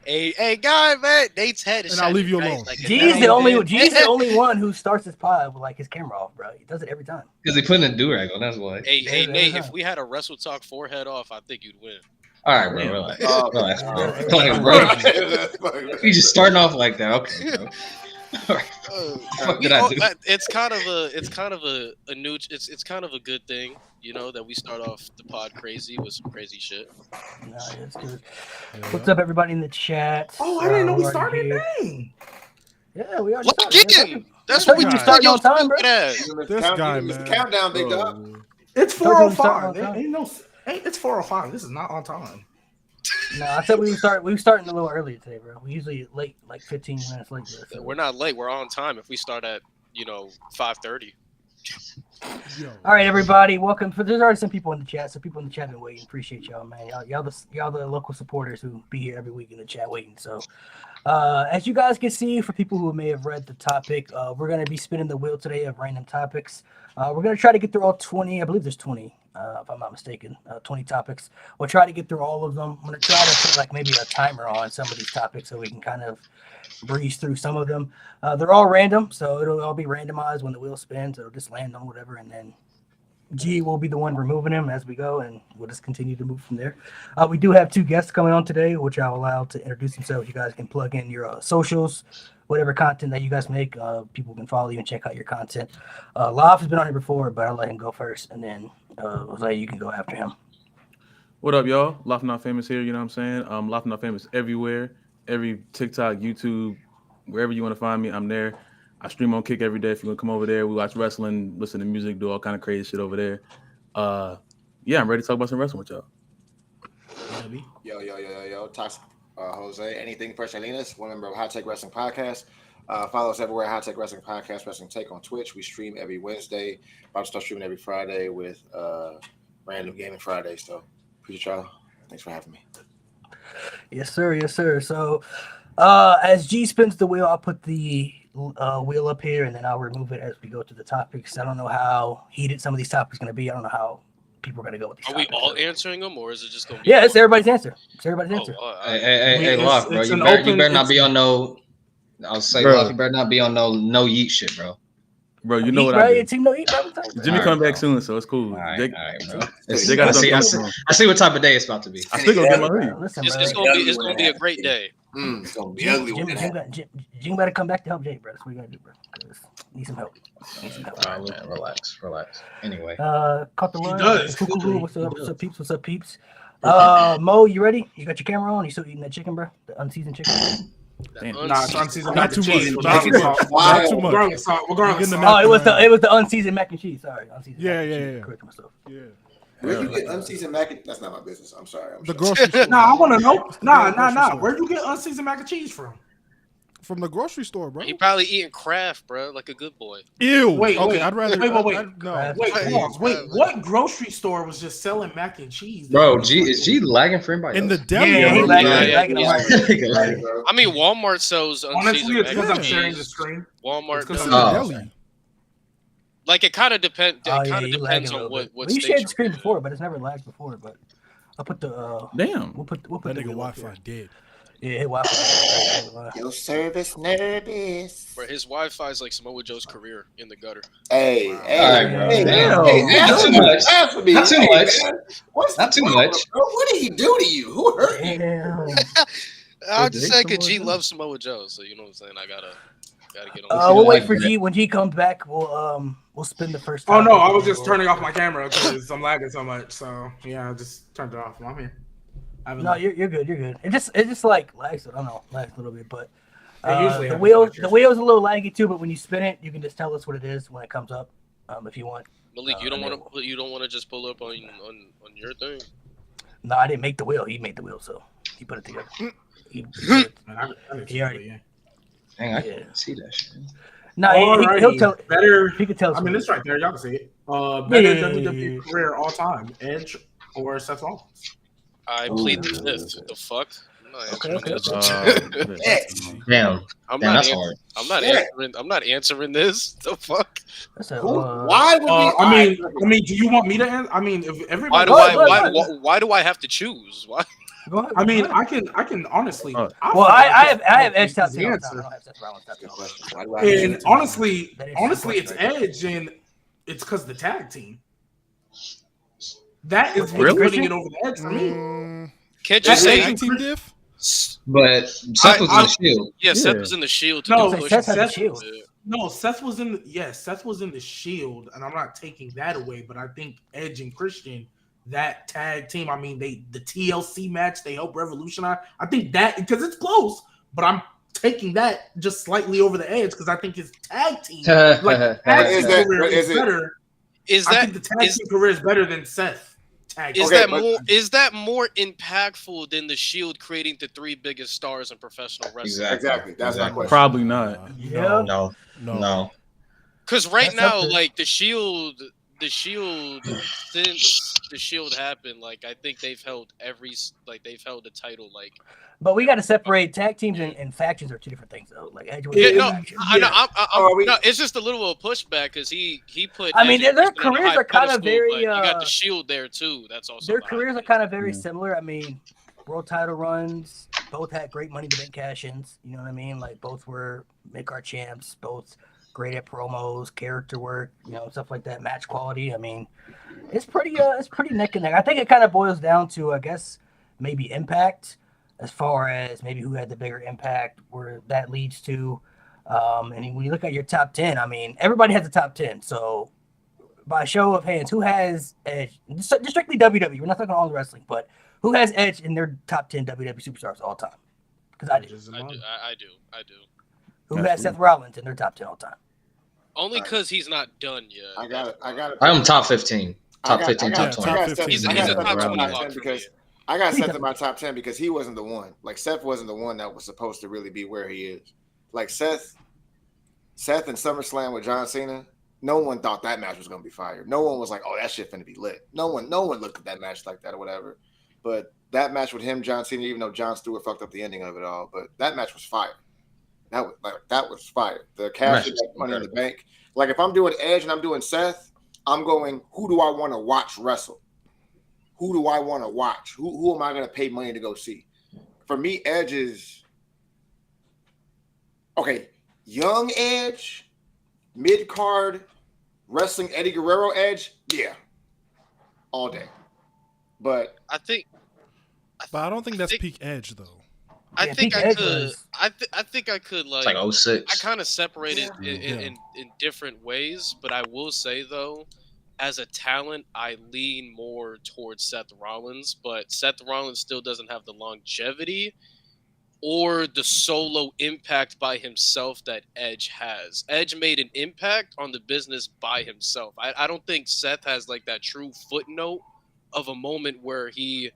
Hey, guy, man. Nate's head is And I'll leave you shining alone. bright like a G's the diamond. only one who starts his pod with like his camera off, bro. He does it every time. Because they put in a do-rag on. That's why. Hey, Every Nate, time. if we had a Wrestle Talk forehead off, I think you'd win. All right, bro. Relax. Oh, Relax, yeah. bro. Like, bro. You just starting off like that. Okay, bro. All right. What did I do? It's kind of a new. It's kind of a good thing, that we start off the pod crazy with some crazy shit. No, it's good. What's up, everybody in the chat? Oh, I didn't know we Already started. here. Dang. Yeah, we already Lock started. in. That's what we you start on time, bro. This guy, Mr. man. Countdown, big dog. It's Told you we started 4:05. on time. It's 4:05. This is not on time. No, I said we were starting a little earlier today, bro. We usually late, like 15 minutes late. So. We're not late. We're on time. If we start at 5:30. Yo. All right, everybody, welcome. There's already some people in the chat, so people in the chat been waiting. Appreciate y'all, man. Y'all the local supporters who be here every week in the chat waiting. So, as you guys can see, for people who may have read the topic, we're gonna be spinning the wheel today of random topics. We're gonna try to get through all 20. I believe there's 20, if I'm not mistaken. 20 topics. We'll try to get through all of them. I'm gonna try to put like maybe a timer on some of these topics so we can kind of breeze through some of them. They're all random, so it'll all be randomized when the wheel spins. It'll just land on whatever, and then G will be the one removing them as we go, and we'll just continue to move from there. We do have two guests coming on today, which I'll allow to introduce themselves. You guys can plug in your socials, whatever content that you guys make. People can follow you and check out your content. Loft has been on here before, but I'll let him go first, and then Jose, you can go after him. What up, y'all? Loft Not Famous here, you know what I'm saying? Loft Not Famous everywhere. Every TikTok, YouTube, wherever you want to find me, I'm there. I stream on Kick every day. If you want to come over there, we watch wrestling, listen to music, do all kind of crazy shit over there. Yeah, I'm ready to talk about some wrestling with y'all. Yo. Toxic Jose. Anything for Chalinas, one member of High Tech Wrestling Podcast. Follow us everywhere. High Tech Wrestling Podcast, Wrestling Take on Twitch. We stream every Wednesday. About to start streaming every Friday with Random Gaming Friday. So appreciate y'all. Thanks for having me. Yes, sir. So, as G spins the wheel, I'll put the wheel up here, and then I'll remove it as we go to the topics. I don't know how heated some of these topics are going to be. I don't know how people are going to go with these. Are we topics. all answering them, or is it just going to be? Yeah, it's everybody's answer. It's everybody's answer. Hey, Loft, bro. You better not be on no. I'll say, Loft, you better not be on no yeet shit, bro. Bro, you know Eat, what bro, I your do. team don't eat, bro. Jimmy coming back soon, so it's cool. All right, bro. They got I see what type of day it's about to be. I still gonna get my hoodie. Listen, It's bro. going to be a great day. It's gonna be ugly when it happens. Jim better come back to help Jay, bro. That's what you got to do, bro. 'Cause need some help. All right, man, relax. Anyway, Caught the line. does. What's up, peeps? What's up, peeps? Mo, you ready? You got your camera on? You still eating that chicken, bro? The unseasoned chicken? Damn. Nah, it's unseasoned Not mac and too much. cheese. Not too much. Not too We're much. going with salt. We're going with Getting the salt. Oh, it was the unseasoned mac and cheese. Sorry, unseasoned. Yeah, mac and yeah, cheese. yeah. Correct myself. Yeah. Where you get unseasoned mac and that's not my business. I'm sorry. The grocery store. Nah, I want to know. Nah. Grocery Where'd you get unseasoned mac and cheese from? From the grocery store, bro. He probably eating Kraft, bro, like a good boy. Ew. Wait, okay, wait. I'd rather. Wait. No. Wait, Hey, pause. Wait, what grocery store was just selling mac and cheese? bro, is G lagging for anybody? In the else? deli. Yeah, he bro. lagging yeah. hard. Bro. I mean, Walmart sells Honestly, unseasoned it's mac because and I'm sharing the cheese. screen. Walmart It's 'cause does. In the Oh. deli. Like it kind of depends. It Oh, kind yeah, of you depends lagging a on little what bit. what Well, you state shared the you're screen in. before, but it's never lagged before. But I'll put the Damn. we'll put That the nigga wheel up Wi-Fi here. dead. Yeah, hit Wi-Fi. Your service nervous. Where his Wi-Fi is like Samoa Joe's career in the gutter. Hey, All right, bro. hey, Damn. not too much. Not too much. What's Not too wrong, much. bro? What did he do to you? Who hurt you? Damn. I'm did just saying, Samoa cause G Joe? loves Samoa Joe, so you know what I'm saying. I gotta get on. We'll wait like for that. G. When G comes back, we'll spin the first. Oh no, topic, I and was then just we'll- turning off my camera because I'm lagging so much. So yeah, I just turned it off. I'm here. No, you're good. You're good. It just like lags. I don't know, lags a little bit, but It usually the happens. wheel's a little laggy too. But when you spin it, you can just tell us what it is when it comes up, if you want. Malik, you don't want to just pull up on your thing. No, I didn't make the wheel. He made the wheel, so he put it together. He already. Dang, I Yeah. can't see that shit. No, he'll tell. Better. He can tell us. I mean, what it's it right there. Y'all can see it. Better Yeah. WWE career all time: Edge or Seth Rollins. I plead the fifth. What the fuck? I'm not answering this. Damn, I'm damn, not. that's hard. I'm not answering this. The fuck? That's a, Why would we? I mean, do you want me to? I mean, if everybody. Why do I have to choose? Why? Go ahead. I mean, Go ahead. I can honestly. Oh. I have Edge top 10 all the time. I answer. don't have Seth Rollins top 10 all the time. Why do I have to And answer? honestly, That is a good it's question. Edge, and it's because the tag team. That is Really? what's putting it over the edge for me. Can't you That's say? Tag team diff? But Seth was in the Shield. Yeah, Seth Yeah. was in the Shield. No, to push Seth had the him. Shield. No, Seth was in the Shield, and I'm not taking that away. But I think Edge and Christian, that tag team. I mean, the TLC match, they helped revolutionize. I think that because it's close, but I'm taking that just slightly over the edge because I think his tag team, like tag Is team that- career is is it- better. Is I that think the tag team career is better than Seth. Tag is team. Okay, that but- more is that more impactful than the Shield creating the 3 biggest stars in professional wrestling? Exactly. That's my question. Probably not. Yeah. No, No. no. Because right That's now, up there. like the Shield, since the Shield happened, like I think they've held they've held the title. Like But we got to separate tag teams and factions are two different things, though. Like Edge was yeah, a no, faction. I know. Oh, No, it's just a little of a pushback because he put. I mean, Edge and their Christian on a careers high are kinda pedestal, very, but you got the uh, Shield there too. That's also Their the high careers are pedestal. kind of very similar. I mean, world title runs, both had great money to bank cash-ins. You know what I mean? Like both were mid-card champs, both great at promos, character work, stuff like that, match quality. I mean, it's pretty neck and neck. I think it kind of boils down to, I guess, maybe impact, as far as maybe who had the bigger impact, where that leads to. And when you look at your top 10, I mean, everybody has a top 10. So by show of hands, who has Edge? Just strictly WWE. We're not talking all the wrestling, but who has Edge in their top 10 WWE superstars all time? Because I do. I do. Who has Seth Rollins in their top 10 all time? Only because he's not done yet. I got it. I'm top 15. Top 15, I top got- 20. top I got 15. He's Seth a in top my 20 top block 10 for because me. I got Seth in my top 10 because he wasn't the one. Like Seth wasn't the one that was supposed to really be where he is. Like Seth and SummerSlam with John Cena, no one thought that match was gonna be fire. No one was like, "Oh, that shit finna be lit." No one looked at that match like that or whatever. But that match with him, John Cena, even though Jon Stewart fucked up the ending of it all, but that match was fire. That was fire. The cash Match was Money in the incredible. Bank. Like if I'm doing Edge and I'm doing Seth, I'm going, who do I want to watch wrestle? Who do I want to watch? Who am I going to pay money to go see? For me, Edge is okay. Young Edge, mid card, wrestling Eddie Guerrero Edge, yeah, all day. But I think. But I don't think that's think- peak Edge though. I Yeah, think peak I Edge could. was- I think I could It's like I 06. kind of separate it Yeah. in different ways, but I will say though, as a talent, I lean more towards Seth Rollins, but Seth Rollins still doesn't have the longevity or the solo impact by himself that Edge has. Edge made an impact on the business by himself. I don't think Seth has like that true footnote of a moment where he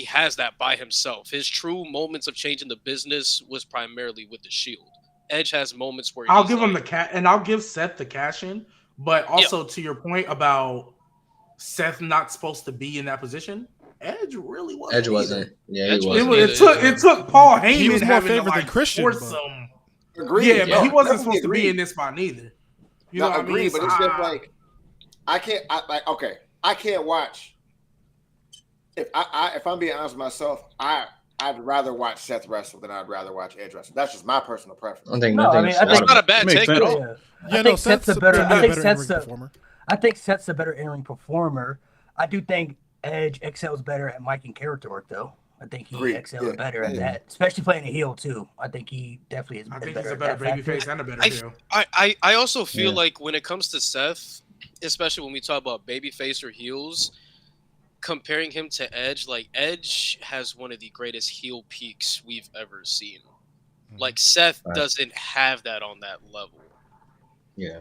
has that by himself. His true moments of changing the business was primarily with the Shield. Edge has moments where I'll he's give him like, the cat, and I'll give Seth the cash in. But also to your point about Seth not supposed to be in that position, Edge really wasn't. Edge wasn't. Yeah, Edge he wasn't wasn't. It took Paul Heyman He was more having to favored than like Christian, force but- some. agreed. Yeah, but he wasn't Definitely supposed to be agreed. in this spot neither. You No, know what I agree, mean? but it's just like I can't watch. If I'm being honest with myself, I'd rather watch Seth wrestle than I'd rather watch Edge wrestle. That's just my personal preference. I think No, I mean, I it's think- not a bad Makes take at sense. all. Yeah. Yeah, I no, think Seth's a better. I think Seth's in-ring a. performer. I think Seth's a better in-ring performer. I do think Edge excels better at mic and character work, though. I think he Agreed. excels Yeah. better at that, especially playing a heel too. I think he definitely is. I is think better he's a at better that baby factor. face and a better I- heel. I also feel Yeah. like when it comes to Seth, especially when we talk about babyface or heels, comparing him to Edge, like Edge has one of the greatest heel peaks we've ever seen. Like Seth Right. doesn't have that on that level. Yeah.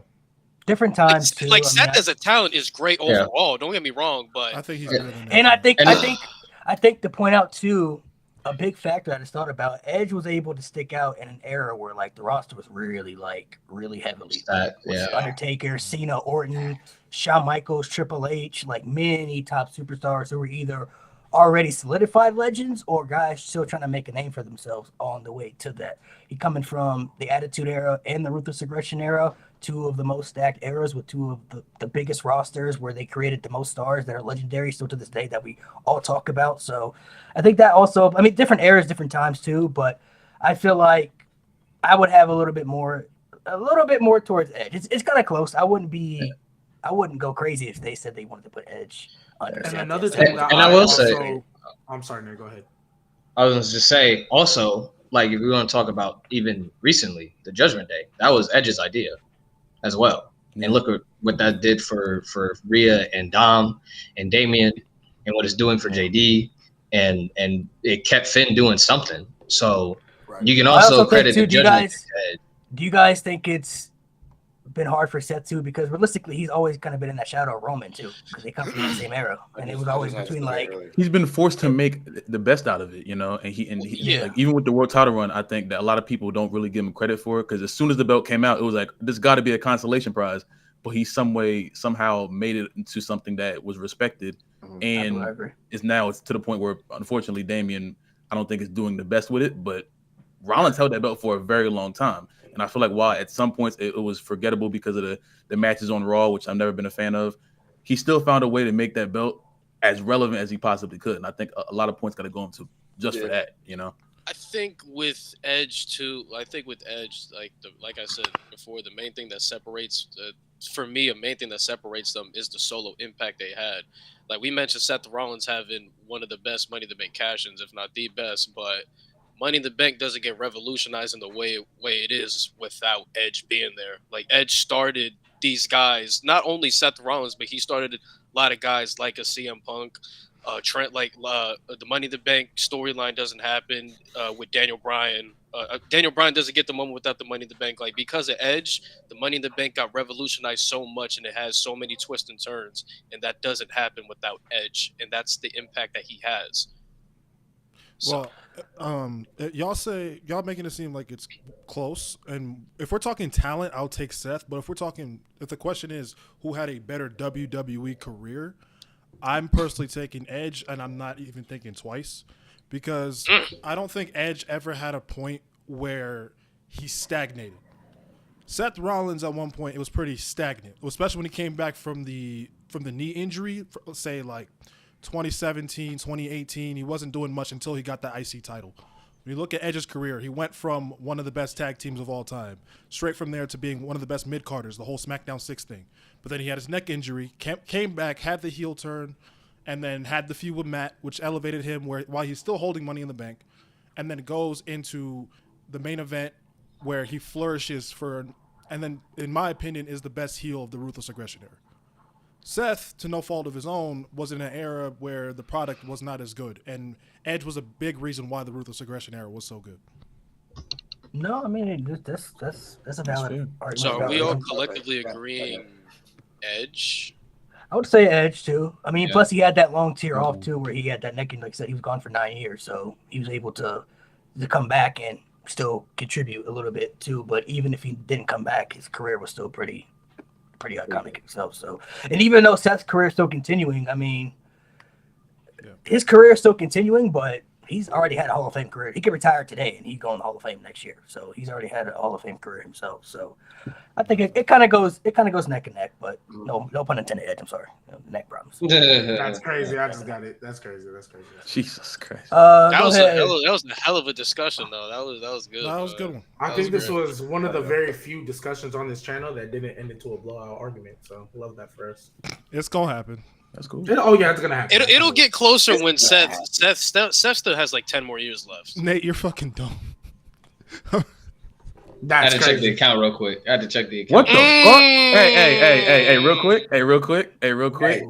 Different times too. Like I mean, Seth as a talent is great Yeah. overall. Don't get me wrong, but I think he's Yeah. better than that. And And I think to point out too, a big factor I just thought about, Edge was able to stick out in an era where like the roster was really heavily Stacked, yeah. Undertaker, Cena, Orton, Shawn Michaels, Triple H, like many top superstars who were either already solidified legends or guys still trying to make a name for themselves on the way to that. He coming from the Attitude Era and the Ruthless Aggression Era, two of the most stacked eras with two of the biggest rosters where they created the most stars that are legendary still to this day that we all talk about. So I think that also, I mean, different eras, different times too, but I feel like I would have a little bit more towards Edge. It's kind of close. I wouldn't go crazy if they said they wanted to put Edge under. And Seth. another thing that I will say, I'm sorry, Nick, go ahead. I was just say also, like if we want to talk about even recently, the Judgment Day, that was Edge's idea as well. And look at what that did for Rhea and Dom and Damian and what it's doing for JD. And it kept Finn doing something. So you can also credit the Judgment Day. Do you guys think it's been hard for Seth too? Because realistically, he's always kind of been in that shadow of Roman too, because they come from the same era, and it was always between like. He's been forced to make the best out of it, you know, and he like, even with the world title run, I think that a lot of people don't really give him credit for it because as soon as the belt came out, it was like this got to be a consolation prize, but he somehow made it into something that was respected, and it's to the point where unfortunately Damian, I don't think is doing the best with it, but Rollins held that belt for a very long time. And I feel like while at some points it was forgettable because of the matches on Raw, which I've never been a fan of, he still found a way to make that belt as relevant as he possibly could. And I think a lot of points got to go into just for that, you know? I think with Edge too, like I said before, the main thing that separates, for me, a main thing that separates them is the solo impact they had. Like we mentioned Seth Rollins having one of the best Money in the Bank cash-ins, if not the best, but Money in the Bank doesn't get revolutionized in the way it is without Edge being there. Like Edge started these guys, not only Seth Rollins, but he started a lot of guys like a CM Punk, Trent. Like the Money in the Bank storyline doesn't happen with Daniel Bryan. Daniel Bryan doesn't get the moment without the Money in the Bank. Like because of Edge, the Money in the Bank got revolutionized so much, and it has so many twists and turns, and that doesn't happen without Edge, and that's the impact that he has. So. Well, y'all making it seem like it's close, and if we're talking talent, I'll take Seth. But if the question is who had a better WWE career, I'm personally taking Edge, and I'm not even thinking twice because I don't think Edge ever had a point where he stagnated. Seth Rollins at one point it was pretty stagnant, especially when he came back from the knee injury. Let's say like 2017, 2018, he wasn't doing much until he got the IC title. When you look at Edge's career, he went from one of the best tag teams of all time, straight from there to being one of the best mid-carders, the whole SmackDown 6 thing. But then he had his neck injury, came back, had the heel turn, and then had the feud with Matt, which elevated him while he's still holding Money in the Bank. And then goes into the main event where he flourishes and then, in my opinion, is the best heel of the Ruthless Aggression era. Seth, to no fault of his own, was in an era where the product was not as good, and Edge was a big reason why the Ruthless Aggression era was so good. No, I mean that's a valid argument. So are we all collectively agreeing Edge? I would say Edge too. I mean, plus he had that long tear off too, where he had that neck, and like I said, he was gone for 9 years, so he was able to come back and still contribute a little bit too. But even if he didn't come back, his career was still pretty iconic himself. So, and even though Seth's career is still continuing, I mean, his career is still continuing, but he's already had a Hall of Fame career. He could retire today and he'd go in the Hall of Fame next year. So he's already had a Hall of Fame career himself. So I think it kind of goes neck and neck, but no pun intended. Edge, I'm sorry, neck problems. That's crazy. I just got it. That's crazy. Jesus Christ. That was a hell of a discussion though. That was good. That was a good one. I think this was one of the very few discussions on this channel that didn't end into a blowout argument. So love that for us. It's gonna happen. That's cool. It's gonna happen. It'll get closer when Seth still has like 10 more years left. Nate, you're fucking dumb. I had to check the account real quick. What the fuck? Hey, real quick.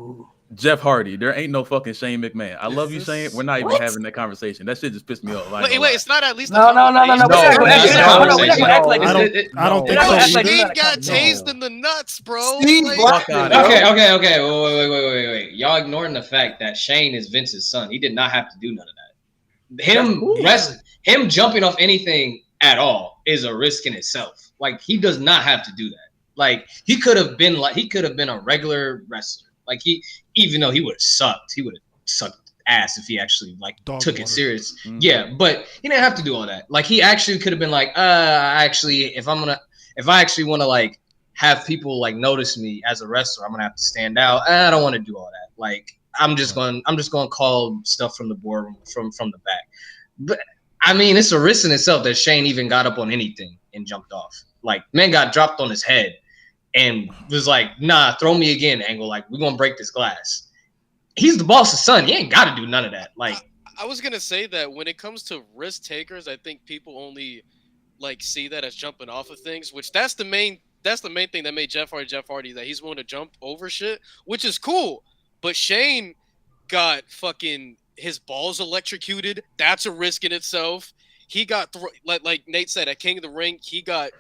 Jeff Hardy. There ain't no fucking Shane McMahon. I love you, Shane. We're not even having that conversation. That shit just pissed me off. Wait, it's not at least. No. We're not gonna act like this. I don't think so. Steve got tased in the nuts, bro. Okay. Wait. Y'all ignoring the fact that Shane is Vince's son. He did not have to do none of that. Him jumping off anything at all is a risk in itself. Like he does not have to do that. Like he could have been a regular wrestler. Like even though he would have sucked ass if he actually like Dog took water. it serious. Mhm. Yeah, but he didn't have to do all that. Like he actually could have been like, actually, if I actually want to like have people like notice me as a wrestler, I'm gonna have to stand out. I don't want to do all that. Like I'm just going to call stuff from the boardroom from the back. But I mean, it's a risk in itself that Shane even got up on anything and jumped off. Like man got dropped on his head and was like, nah, throw me again, Angle. Like we're gonna break this glass. He's the boss's son. He ain't got to do none of that. Like I was gonna say that when it comes to risk takers, I think people only like see that as jumping off of things, which that's the main thing that made Jeff Hardy, that he's willing to jump over shit, which is cool. But Shane got fucking his balls electrocuted. That's a risk in itself. He got like Nate said at King of the Ring, he got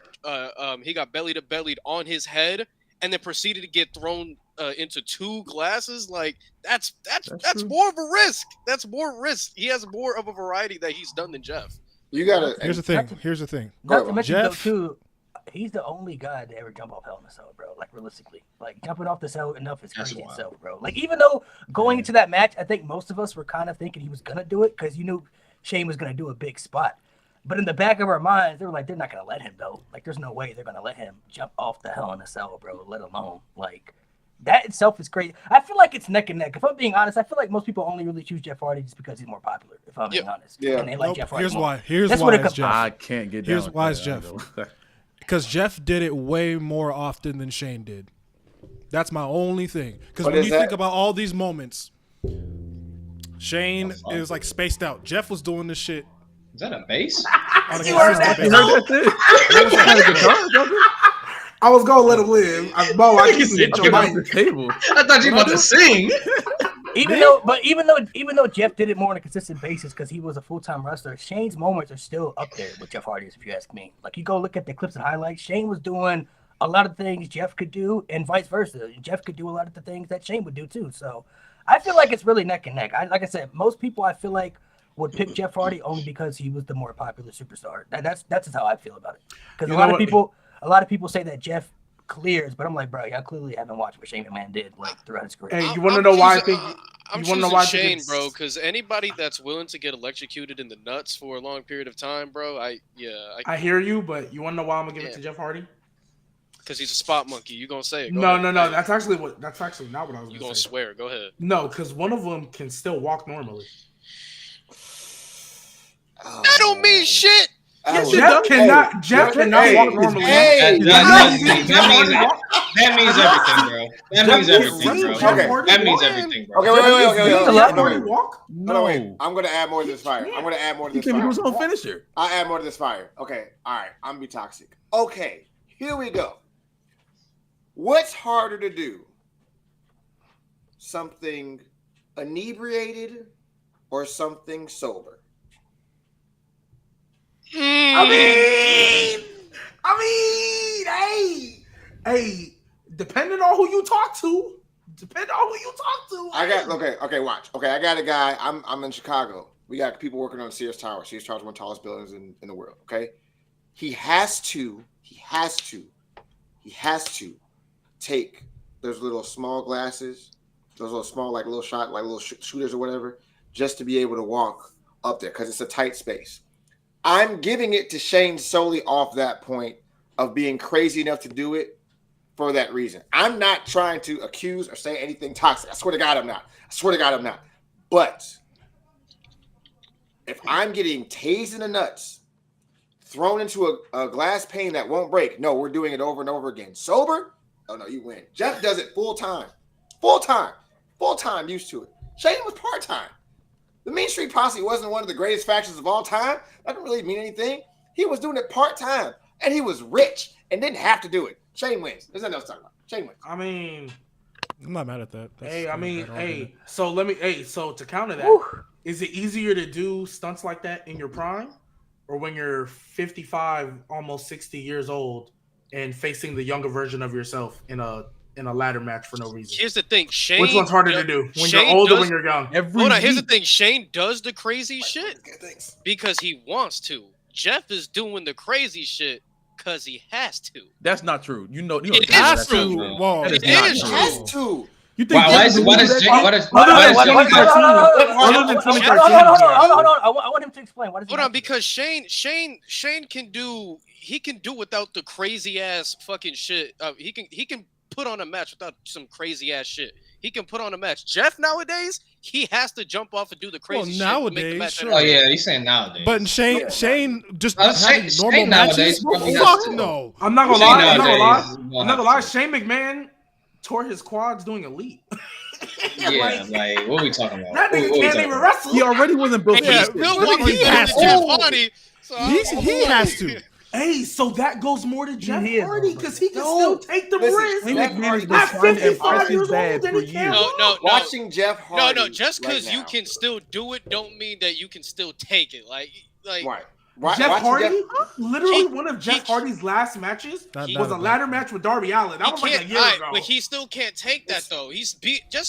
belly to bellied on his head and then proceeded to get thrown into 2 glasses. Like that's true. more of a risk. That's more risk. He has more of a variety that he's done than Jeff. You gotta. Here's the thing. Not to mention though Jeff- too, he's the only guy to ever jump off Hell in a Cell, bro. Like realistically, like jumping off the cell enough is That's crazy wild. itself, bro. Like even though going into that match, I think most of us were kind of thinking he was gonna do it because you knew Shane was gonna do a big spot. But in the back of our minds, they were like, they're not gonna let him though. Like there's no way they're gonna let him jump off the Hell in a Cell, bro. Let alone like. That itself is crazy. I feel like it's neck and neck. If I'm being honest, I feel like most people only really choose Jeff Hardy just because he's more popular. If I'm being honest, Yeah. and they like Nope. Jeff Hardy. Here's more. why. Here's That's why what it it's comes down Jeff. I can't get down. Here's with why that, it's I Jeff. know. Because Jeff did it way more often than Shane did. That's my only thing. Because But when is you that- think about all these moments, Shane That's fine. is like spaced out. Jeff was doing this shit. is that a base? On a You heard consistent that? You basis. heard that shit? What was that? A guitar, Joker? I was gonna let him live. Bo, I keep Get your Get off mic. the table. I thought you were about to sing. Even though Jeff did it more on a consistent basis because he was a full-time wrestler, Shane's moments are still up there with Jeff Hardy's, if you ask me. Like you go look at the clips and highlights, Shane was doing a lot of things Jeff could do, and vice versa. Jeff could do a lot of the things that Shane would do too. So I feel like it's really neck and neck. Like I said, most people I feel like would pick Jeff Hardy only because he was the more popular superstar. That's just how I feel about it. Because You a lot know of what? a lot of people say that Jeff clears, but I'm like, bro, y'all clearly haven't watched what Shane McMahon did like throughout his career. Hey, I'm- you want to I'm know why I choosing- think? I'm you wanna know choosing why I think Shane, it's- bro, because anybody that's willing to get electrocuted in the nuts for a long period of time, bro, I I hear you, but you want to know why I'm gonna give it Yeah. to Jeff Hardy? because he's a spot monkey. You gonna say it? Go No, ahead. no. That's actually not what I was You gonna gonna say. swear? Go ahead. No, because one of them can still walk normally. That don't mean shit. Jeff cannot walk normally. Hey, That means everything, bro. That means everything, bro. Okay. That means everything, bro. Okay, wait. He's a lot Hardy more- walk? No, wait. I'm gonna add more to this fire. I'm gonna add more to He this can't be fire. his own finisher. I'll add more to this fire. Okay, all right. I'm gonna be toxic. Okay, here we go. What's harder to do? Something inebriated or something sober? Hey, depending on who you talk to, I got okay. Watch. Okay, I got a guy. I'm in Chicago. We got people working on Sears Tower. Sears Tower is one of the tallest buildings in the world. Okay, he has to take those little small glasses, those little small like little shot like little shooters or whatever, just to be able to walk up there because it's a tight space. I'm giving it to Shane solely off that point of being crazy enough to do it for that reason. I'm not trying to accuse or say anything toxic. I swear to God, I'm not. But if I'm getting tased in the nuts, thrown into a glass pane that won't break, no, we're doing it over and over again. Sober? Oh, no, you win. Jeff does it full time, used to it. Shane was part-time. The Mean Street Posse wasn't one of the greatest factions of all time. That didn't really mean anything. He was doing it part-time, and he was rich and didn't have to do it. Shane wins. There's nothing else to talk about. Shane wins. I mean, I'm not mad at that. so to counter that, Whew. is it easier to do stunts like that in your prime or when you're 55, almost 60 years old and facing the younger version of yourself in a ladder match for no reason? Here's the thing, Shane. Which one's harder to do? When Shane you're old or does- when you're young? Hold on. Here's the thing. Shane does the crazy shit Thanks. because he wants to. Jeff is doing the crazy shit because he has to. That's not true. You know It damn is that's true. not Whoa, That is It not is true. Has to. You think Why Jeff does do Jay? that? Why does Hold on, Jay hold got- on, Other than Jeff- 2013. hold on. I want him to explain. What does he Hold have on, to do? because Shane can do without the crazy ass fucking shit. He can put on a match without some crazy ass shit. He can put on a match. Jeff nowadays, he has to jump off and do the crazy shit to make the nowadays, match. sure. Oh yeah, he's saying nowadays. But Shane just Shane- having normal Shane matches. nowadays probably has Fuck to. no. I'm not gonna Shane lie. I'm not gonna lie. nowadays I'm will not gonna have lie. to. Shane McMahon tore his quads doing Elite. Yeah, like what are we talking about? That What nigga we can't talking even about? wrestle. He already wasn't built And for he's this. still He walking has into Jeff to. Hardy. So He has to. Hey, so that goes more to Jeff He is, Hardy bro. because he can No. still take the Listen, risk. Shane Jeff McMahon Hardy has been At trying to impress 55 his years dad old, for and he can't years. no. Watching Jeff Hardy. No, just because right you now. can still do it, don't mean that you can still take it. Like Right. Jeff Watching Hardy, literally He- one of Jeff he- Hardy's last matches Not was a bad. ladder match with Darby Allin. That was like a year alright, ago. but he still can't take that though. Just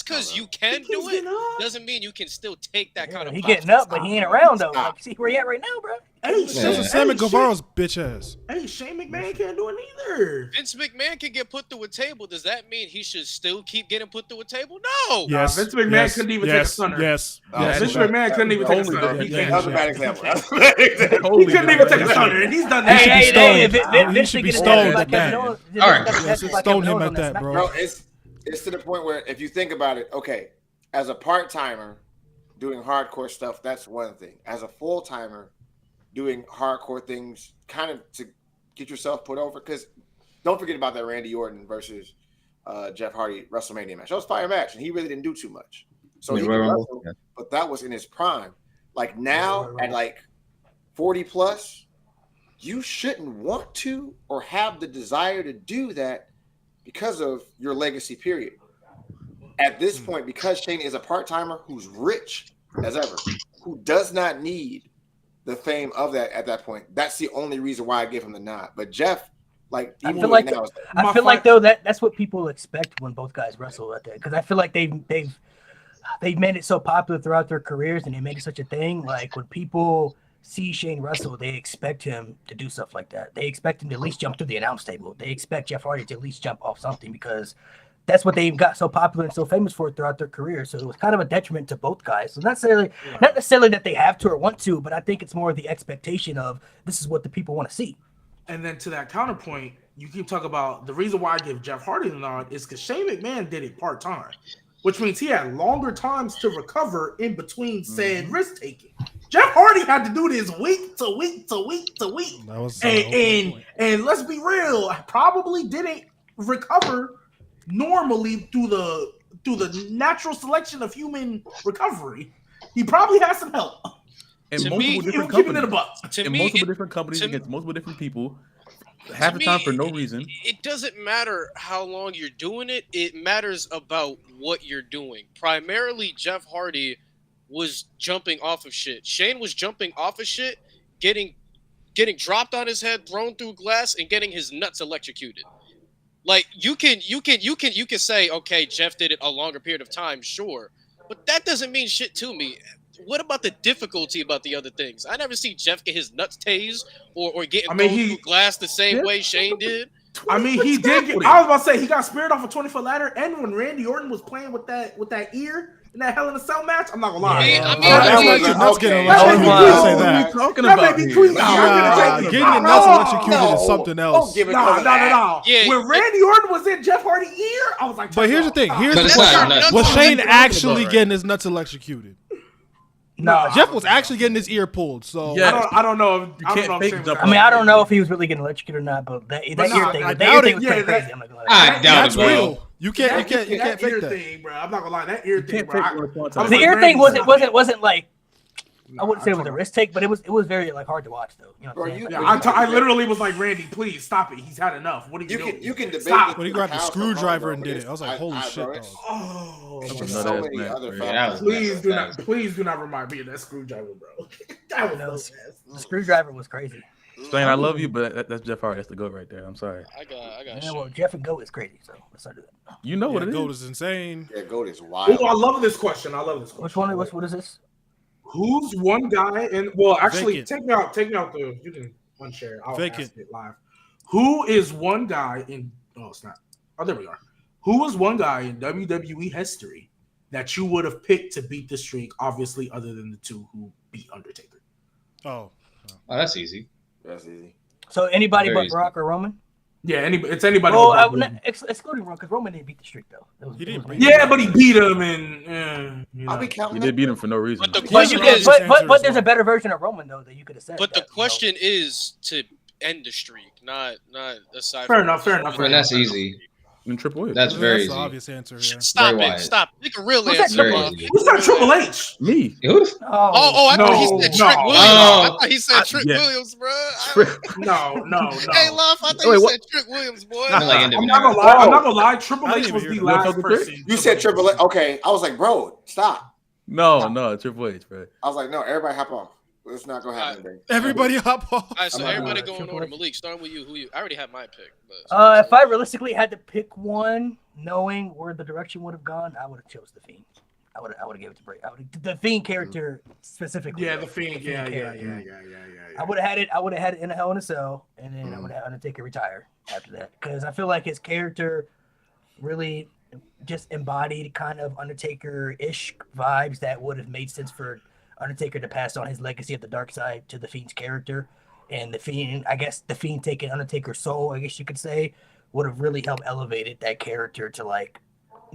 because you He can keeps do it getting up. doesn't mean you can still take that kind of. He punch. getting up, but he ain't around though. Stop. Like, see where he at right now, bro? Hey, Yeah. Shane, This is Sammy hey, Guevara's bitch ass. Hey, Shane McMahon can't do it either. Vince McMahon can get put through a table. Does that mean he should still keep getting put through a table? No. Yes. Vince McMahon yes, couldn't even take a yes, stunner. Yes. Oh, yes. Vince that- McMahon couldn't even take a Holy stunner. God. He Yeah, can't. That was a bad example. That's a bad example. Holy He couldn't even take a God. stunner, and he's done He that. should be Hey, stoned. Vince He should should be get stoned like at that. All right. Stone him at that, bro. Bro, it's to the point where if you think about it, okay, as a part timer doing hardcore stuff, that's one thing. As a full timer doing hardcore things, kind of to get yourself put over, because don't forget about that Randy Orton versus Jeff Hardy WrestleMania match. That was a fire match, and he really didn't do too much. So he could wrestle, but that was in his prime. Like now, at like 40 plus, you shouldn't want to or have the desire to do that because of your legacy period. At this point, because Shane is a part-timer who's rich as ever, who does not need the fame of that at that point, that's the only reason why I give him the nod. But Jeff, like, I even feel right like now, is I feel like though that's what people expect when both guys wrestle at that, because I feel like they've made it so popular throughout their careers and they made it such a thing. Like when people see Shane wrestle, they expect him to do stuff like that. They expect him to at least jump through the announce table. They expect Jeff Hardy to at least jump off something because that's what they got so popular and so famous for throughout their career. So it was kind of a detriment to both guys. So not necessarily that they have to or want to, but I think it's more the expectation of this is what the people want to see. And then to that counterpoint, you keep talking about the reason why I give Jeff Hardy the nod is because Shane McMahon did it part-time, which means he had longer times to recover in between said risk taking. Jeff Hardy had to do this week to week to week to week. That was And let's be real, probably didn't recover normally through the natural selection of human recovery. He probably has some help. In To multiple me, different Keep it in the companies. buck. To In me, multiple it- different companies to- against multiple different people. Half to the time me, for no reason. It doesn't matter how long you're doing it. It matters about what you're doing. Primarily, Jeff Hardy was jumping off of shit. Shane was jumping off of shit, getting dropped on his head, thrown through glass, and getting his nuts electrocuted. Like you can say, okay, Jeff did it a longer period of time, sure, but that doesn't mean shit to me. What about the difficulty about the other things? I never see Jeff get his nuts tased or getting thrown through glass the same way Shane did. I mean, he did. I was about to say he got speared off a 20-foot ladder, and when Randy Orton was playing with that ear in that Hell in a Cell match, I'm not gonna lie. Yeah, I mean, That's I like mean, your nuts getting That electrocuted. made me You crazy. say What are that. you talking That about? made me here? crazy. Nah, getting your nuts electrocuted is something else. Don't give it No. Yeah, When Randy Orton was in Jeff Hardy's ear, I was like, But here's the thing. Here's But the it's not question. nuts. Was Shane That's actually right. getting his nuts electrocuted? No, Jeff was actually getting his ear pulled. So Yeah. I don't know. You can't fake jump. I mean, I don't know if he was really getting electrocuted or not, but that But ear nah, thing, I that doubt ear it. thing was Yeah, pretty that- crazy. I'm not gonna lie. I doubt that's it, bro. real. You can't that fake ear that. thing, bro. I'm not gonna lie. That ear You thing, can't bro. fake I what's on was top. The like, ear thing Randy, wasn't like I wouldn't say it was a talking- risk take, but it was very like hard to watch though. You know what I'm saying? Yeah, I literally was like, Randy, please stop it. He's had enough. What are you doing? You can debate Stop. this When he to grabbed the cows come screwdriver home, and bro, did it, I was like, holy shit, bro, dog. Oh, It's No, just that so is many mad, other bro. factors. Yeah, that was please do not remind me of that screwdriver, bro. That No, was the screwdriver was crazy. Shane, I love you, but that's Jeff Hardy. That's the GOAT right there. I'm sorry. I got Yeah, shit. well, Jeff and Goat is crazy, so let's not do that. You know what it Goat is. is insane. Yeah, goat is wild. Oh, I love this question. Which one? What is this? Who's one guy? And well, actually, Vacant. take me out. You can unshare. I'll Vacant. ask it live. Who is one guy in? Oh, it's not. Oh, there we are. Who was one guy in WWE history that you would have picked to beat the streak? Obviously, other than the two who beat Undertaker. Oh, that's easy. That's easy. So anybody Very but easy. Brock or Roman? Yeah, it's anybody. Oh, but Brock Lesnar. excluding Roman, because Roman didn't beat the streak though. He didn't beat Yeah, but he beat him, and I'll be He counting did that. beat him for no reason. But the But, question you could, is, but there's a better version of Roman though that you could have said. but the that, question is to end the streak, not aside. Fair from enough, fair enough. And that's easy. And Triple H. That's very the easy. obvious answer. Yeah. Stop Bray it! Wyatt. Stop. Pick a real Who's that answer. Very Bob. easy. Pick Who's a that real Triple answer. H? Me. Who the f- Oh, I thought he said Trick no. Williams. I thought he said I- Trick yeah. Williams, bro. No. Hey, Love, I thought Wait, you what? said Trick Williams, boy. Not like I'm not gonna lie. I'm not gonna lie. Triple I H didn't was even the hear that. last Triple person. You said Triple H. Okay, I was like, bro, stop. No, Triple H, bro. I was like, no, everybody hop off. It's not gonna happen today. Everybody hop off. All right, so I'm not everybody gonna- going Triple order. H. Malik, starting with you. Who you? I already have my pick. But if I realistically had to pick one, knowing where the direction would have gone, I would have chose the Fiend. I would have gave it to Bray. The Fiend character specifically. Yeah, though. the Fiend. Yeah. character. I would have had it in a Hell in a Cell, and then I would have Undertaker retire after that, because I feel like his character really just embodied kind of Undertaker-ish vibes that would have made sense for Undertaker to pass on his legacy of the dark side to the Fiend's character. And the Fiend, I guess the Fiend taking Undertaker's soul, I guess you could say, would have really helped elevated that character to like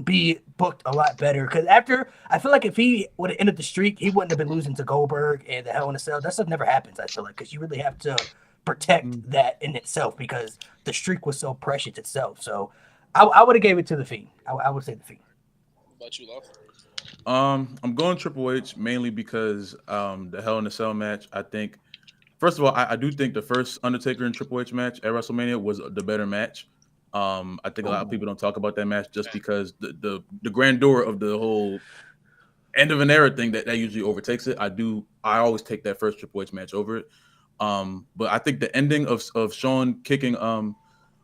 be booked a lot better. Because after, I feel like if he would have ended the streak, he wouldn't have been losing to Goldberg and the Hell in a Cell. That stuff never happens, I feel like, because you really have to protect that in itself, because the streak was so precious itself. So I would have gave it to the Fiend. I would say the Fiend. what about you, Love? I'm going Triple H mainly because the Hell in a Cell match. I think, first of all, I do think the first Undertaker and Triple H match at WrestleMania was the better match. I think a lot of people don't talk about that match just because the grandeur of the whole end of an era thing that usually overtakes it. I always take that first Triple H match over it. But I think the ending of Shawn kicking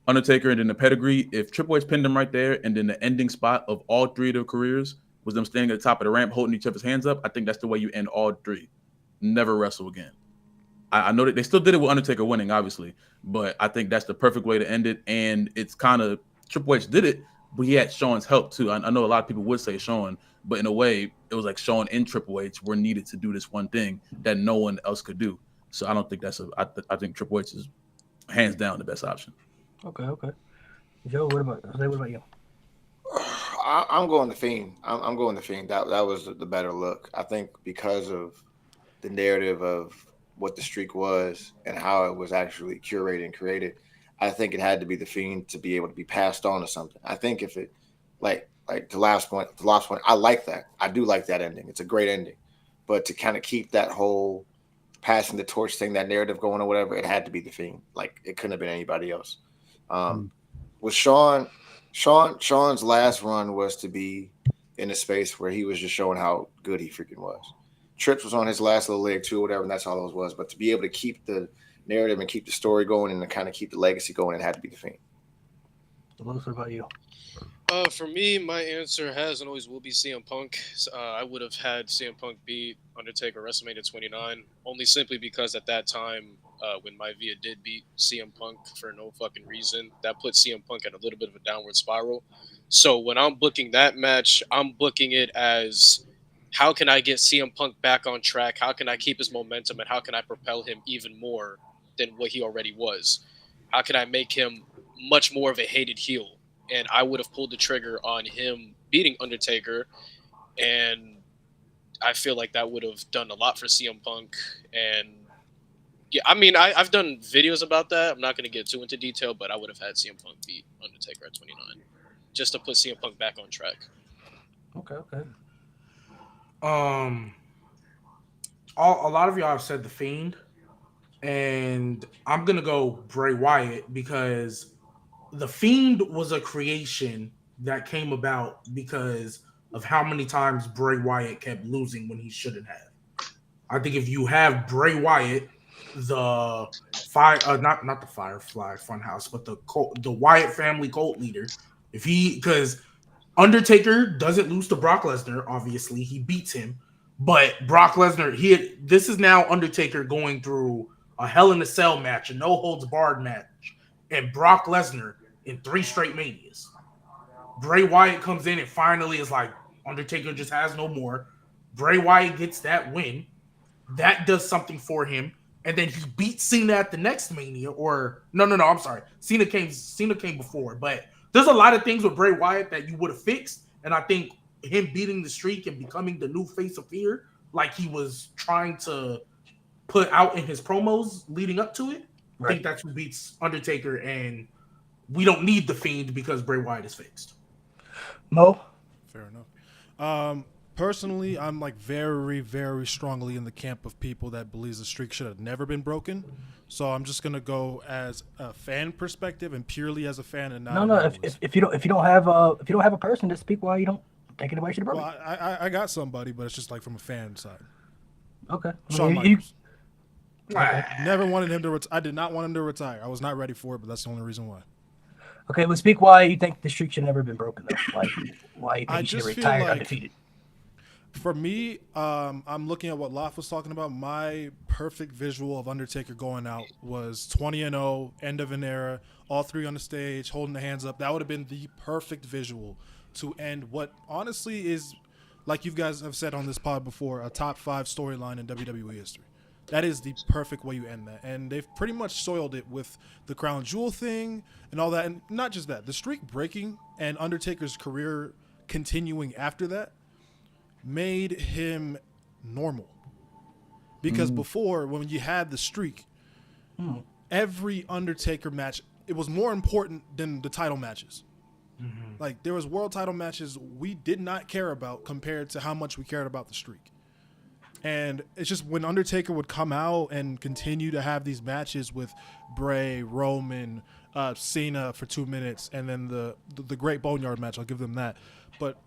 Undertaker and then the pedigree, if Triple H pinned him right there, and then the ending spot of all three of their careers was them standing at the top of the ramp holding each other's hands up, I think that's the way you end all three. Never wrestle again. I know that they still did it with Undertaker winning, obviously, but I think that's the perfect way to end it. And it's kind of, Triple H did it, but he had Shawn's help too. I know a lot of people would say Shawn, but in a way, it was like Shawn and Triple H were needed to do this one thing that no one else could do. So I don't think I think Triple H is hands down the best option. Okay. Joe, what about you? I'm going the Fiend. I'm going the Fiend. That was the better look. I think because of the narrative of what the streak was and how it was actually curated and created, I think it had to be the Fiend to be able to be passed on to something. I think if it, like the last point, I like that. I do like that ending. It's a great ending. But to kind of keep that whole passing the torch thing, that narrative going or whatever, it had to be the Fiend. Like, it couldn't have been anybody else. With Shawn's last run was to be in a space where he was just showing how good he freaking was. Trips was on his last little leg too, whatever, and that's all it was. But to be able to keep the narrative and keep the story going and to kind of keep the legacy going, it had to be the Fiend. What about you? For me, my answer has and always will be CM Punk. I would have had CM Punk beat Undertaker WrestleMania 29, only simply because at that time, when Maivia did beat CM Punk for no fucking reason, that put CM Punk in a little bit of a downward spiral. So when I'm booking that match, I'm booking it as, how can I get CM Punk back on track? How can I keep his momentum? And how can I propel him even more than what he already was? How can I make him much more of a hated heel? And I would have pulled the trigger on him beating Undertaker. And I feel like that would have done a lot for CM Punk. And yeah, I mean, I've done videos about that. I'm not going to get too into detail, but I would have had CM Punk beat Undertaker at 29 just to put CM Punk back on track. Okay. A lot of y'all have said the Fiend, and I'm gonna go Bray Wyatt because the Fiend was a creation that came about because of how many times Bray Wyatt kept losing when he shouldn't have. I think if you have Bray Wyatt, the not the Firefly Funhouse, but the Wyatt family cult leader, because Undertaker doesn't lose to Brock Lesnar, obviously he beats him, but Brock Lesnar, this is now Undertaker going through a Hell in a Cell match, a no holds barred match, and Brock Lesnar in 3 straight Manias. Bray Wyatt comes in and finally is like, Undertaker just has no more. Bray Wyatt gets that win. That does something for him. And then he beats Cena at the next Mania. Or no, I'm sorry. Cena came before. But there's a lot of things with Bray Wyatt that you would have fixed. And I think him beating the streak and becoming the new face of fear, like he was trying to put out in his promos leading up to it, I think that's who beats Undertaker. And we don't need the Fiend because Bray Wyatt is fixed. Mo? Fair enough. Personally, I'm like very, very strongly in the camp of people that believes the streak should have never been broken. So I'm just gonna go as a fan perspective and purely as a fan and not. No. If you don't have a person to speak why you don't think anybody should have broken. Well, I got somebody, but it's just like from a fan side. Okay. Shawn Michaels. Okay. Never wanted him to. I did not want him to retire. I was not ready for it, but that's the only reason why. Okay, well, speak why you think the streak should have never been broken, though. Like, why you think I he should have just feel retired like- undefeated. For me, I'm looking at what Loff was talking about. My perfect visual of Undertaker going out was 20-0, end of an era, all three on the stage, holding the hands up. That would have been the perfect visual to end what honestly is, like you guys have said on this pod before, a top 5 storyline in WWE history. That is the perfect way you end that. And they've pretty much soiled it with the Crown Jewel thing and all that. And not just that, the streak breaking and Undertaker's career continuing after that made him normal. Because before, when you had the streak, every Undertaker match, it was more important than the title matches. Like, there was world title matches we did not care about compared to how much we cared about the streak. And it's just when Undertaker would come out and continue to have these matches with Bray, Roman, Cena for 2 minutes, and then the Great Boneyard match, I'll give them that. But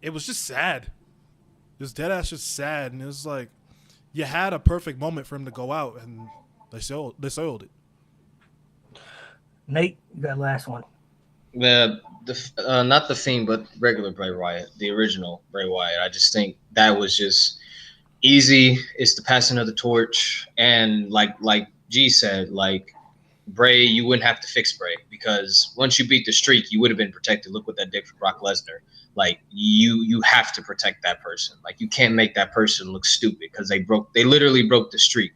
it was just sad. It was dead ass just sad. And it was like, you had a perfect moment for him to go out, and they soiled it. Nate, you got the last one. The not the Fiend, but regular Bray Wyatt, the original Bray Wyatt. I just think that was just easy. It's the passing of the torch, and like G said, like Bray, you wouldn't have to fix Bray because once you beat the streak, you would have been protected. Look what that did for Brock Lesnar. Like you have to protect that person. Like you can't make that person look stupid because they literally broke the streak.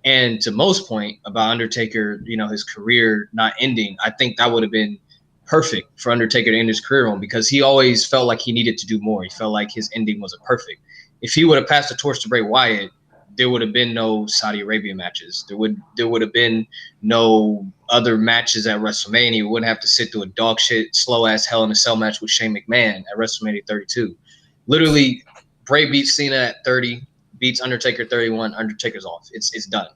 And to Mo's point about Undertaker, his career not ending, I think that would have been perfect for Undertaker to end his career on because he always felt like he needed to do more. He felt like his ending wasn't perfect. If he would have passed the torch to Bray Wyatt, there would have been no Saudi Arabia matches. There would have been no other matches at WrestleMania. We wouldn't have to sit through a dog shit, slow ass Hell in a Cell match with Shane McMahon at WrestleMania 32. Literally, Bray beats Cena at 30, beats Undertaker 31. Undertaker's off. It's done.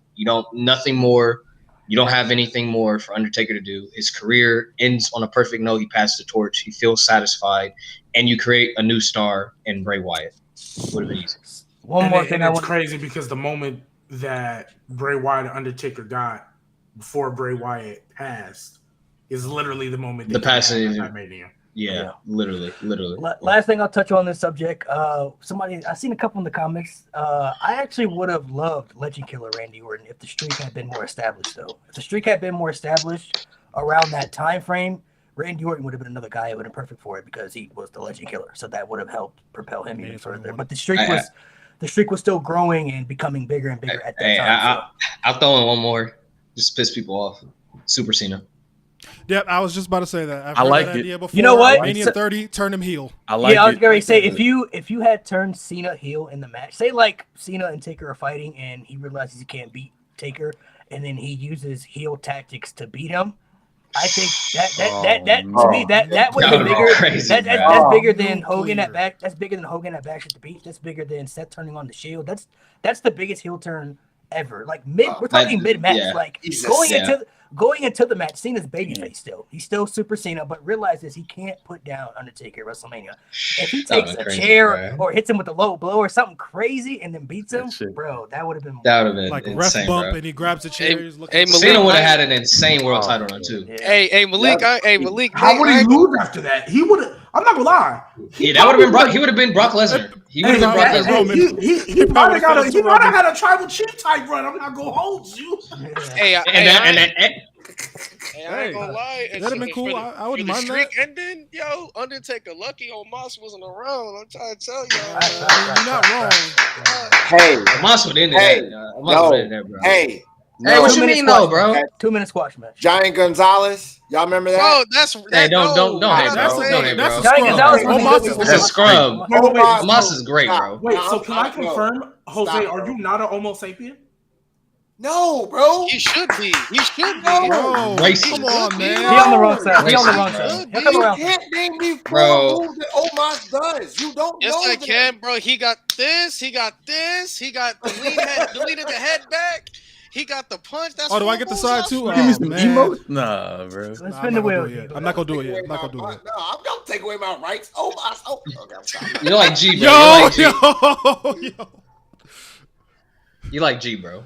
Nothing more. You don't have anything more for Undertaker to do. His career ends on a perfect note. He passed the torch. He feels satisfied, and you create a new star in Bray Wyatt. Would have been easy. One more thing I want. It's crazy because the moment that Bray Wyatt and Undertaker got before Bray Wyatt passed is literally the moment. The passing. Mania. Yeah, literally. Last thing I'll touch on this subject. I seen a couple in the comments. I actually would have loved Legend Killer Randy Orton if the streak had been more established, though. If the streak had been more established around that time frame, Randy Orton would have been another guy who would have been perfect for it because he was the Legend Killer. So that would have helped propel him even further. But the streak was still growing and becoming bigger and bigger at that time. I'll throw in one more, just to piss people off. Super Cena. Yep, I was just about to say that. I've I heard like that it. idea before. You know what? Mania 30, turn him heel. I like I was it. going to say, if you had turned Cena heel in the match, say like Cena and Taker are fighting and he realizes he can't beat Taker and then he uses heel tactics to beat him, I think that to me that would have been bigger. Crazy, That's bigger than Hogan at back. That's bigger than Hogan at Bash at the Beach. That's bigger than Seth turning on the Shield. That's the biggest heel turn ever. Like we're talking mid match. Yeah. Like Jesus, going into the match, Cena's babyface still. He's still Super Cena, but realizes he can't put down Undertaker at WrestleMania. If he takes a chair or hits him with a low blow or something crazy and then beats him, bro, that would have been Like insane, ref bump bro. and he grabs the chair. He's looking. Hey, Malik, Cena would have had an insane world title run too. Yeah. Hey, Malik. Malik. How would he lose after that? He would have. I'm not gonna lie. Yeah, that would have been Brock. He would have been Brock Lesnar. He would have been Brock Lesnar. He might have had a tribal chief type run. I'm not gonna hold you. Hey, Hey, I ain't gonna lie. that'd have been cool. I wouldn't mind that. ending, yo, Undertaker lucky Omos wasn't around. I'm trying to tell y'all. You're not wrong. Hey, Moss would end Hey, that. Moss would end that, bro. hey, Hey, what you mean, no, bro? 2 minute squash match. Giant Gonzalez. Y'all remember that? Bro, that's Hey, don't hate, That's bro. a- Don't hate, that's bro. a Giant Gonzalez scrub. was Omos good. is That's a scrub. Omos- Moss is great, bro. Wait, No, so can I no. confirm, Jose? Stop, Are bro. you not a Homo sapien? No, bro. He should be. He should be. Bro, Racist. come on, man. He on the wrong side. He on the wrong Racist, side. bro. He'll come You around. can't name me four Bro. moves that Omos does. You don't Yes, know I them. can, bro. He got this. He got this. He got the lead of the head back. He got the punch. That's Oh, do I four get the moves side off. too? Give me Oh, some man. emotes. Nah, bro. Let's Nah, spin I'm the not wheel. gonna do it yet. I'm not gonna do it yet. I'm not gonna do it. No, I'm gonna take away my rights. Omos. Oh, okay, I'm sorry. You like G, bro. Yo, You like G. yo. You like G, bro.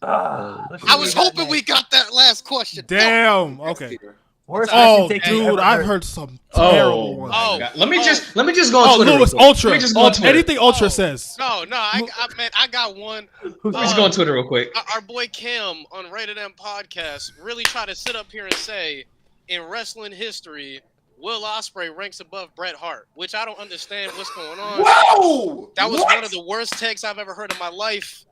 I was hoping we got that last question. Damn. Okay. Peter. Worst Oh, wrestling take dude, you've ever I've heard. heard some Oh, terrible ones. Oh. God. Let me just go on Oh, Twitter. real Lewis quick. Ultra. Let me just go on Twitter. Anything Ultra Oh. says. No, I got one. Who's Let me just go on Twitter real quick. Our boy Cam on Rated M podcast really tried to sit up here and say, in wrestling history, Will Ospreay ranks above Bret Hart, which I don't understand what's going on. Whoa! That was What? one of the worst takes I've ever heard in my life.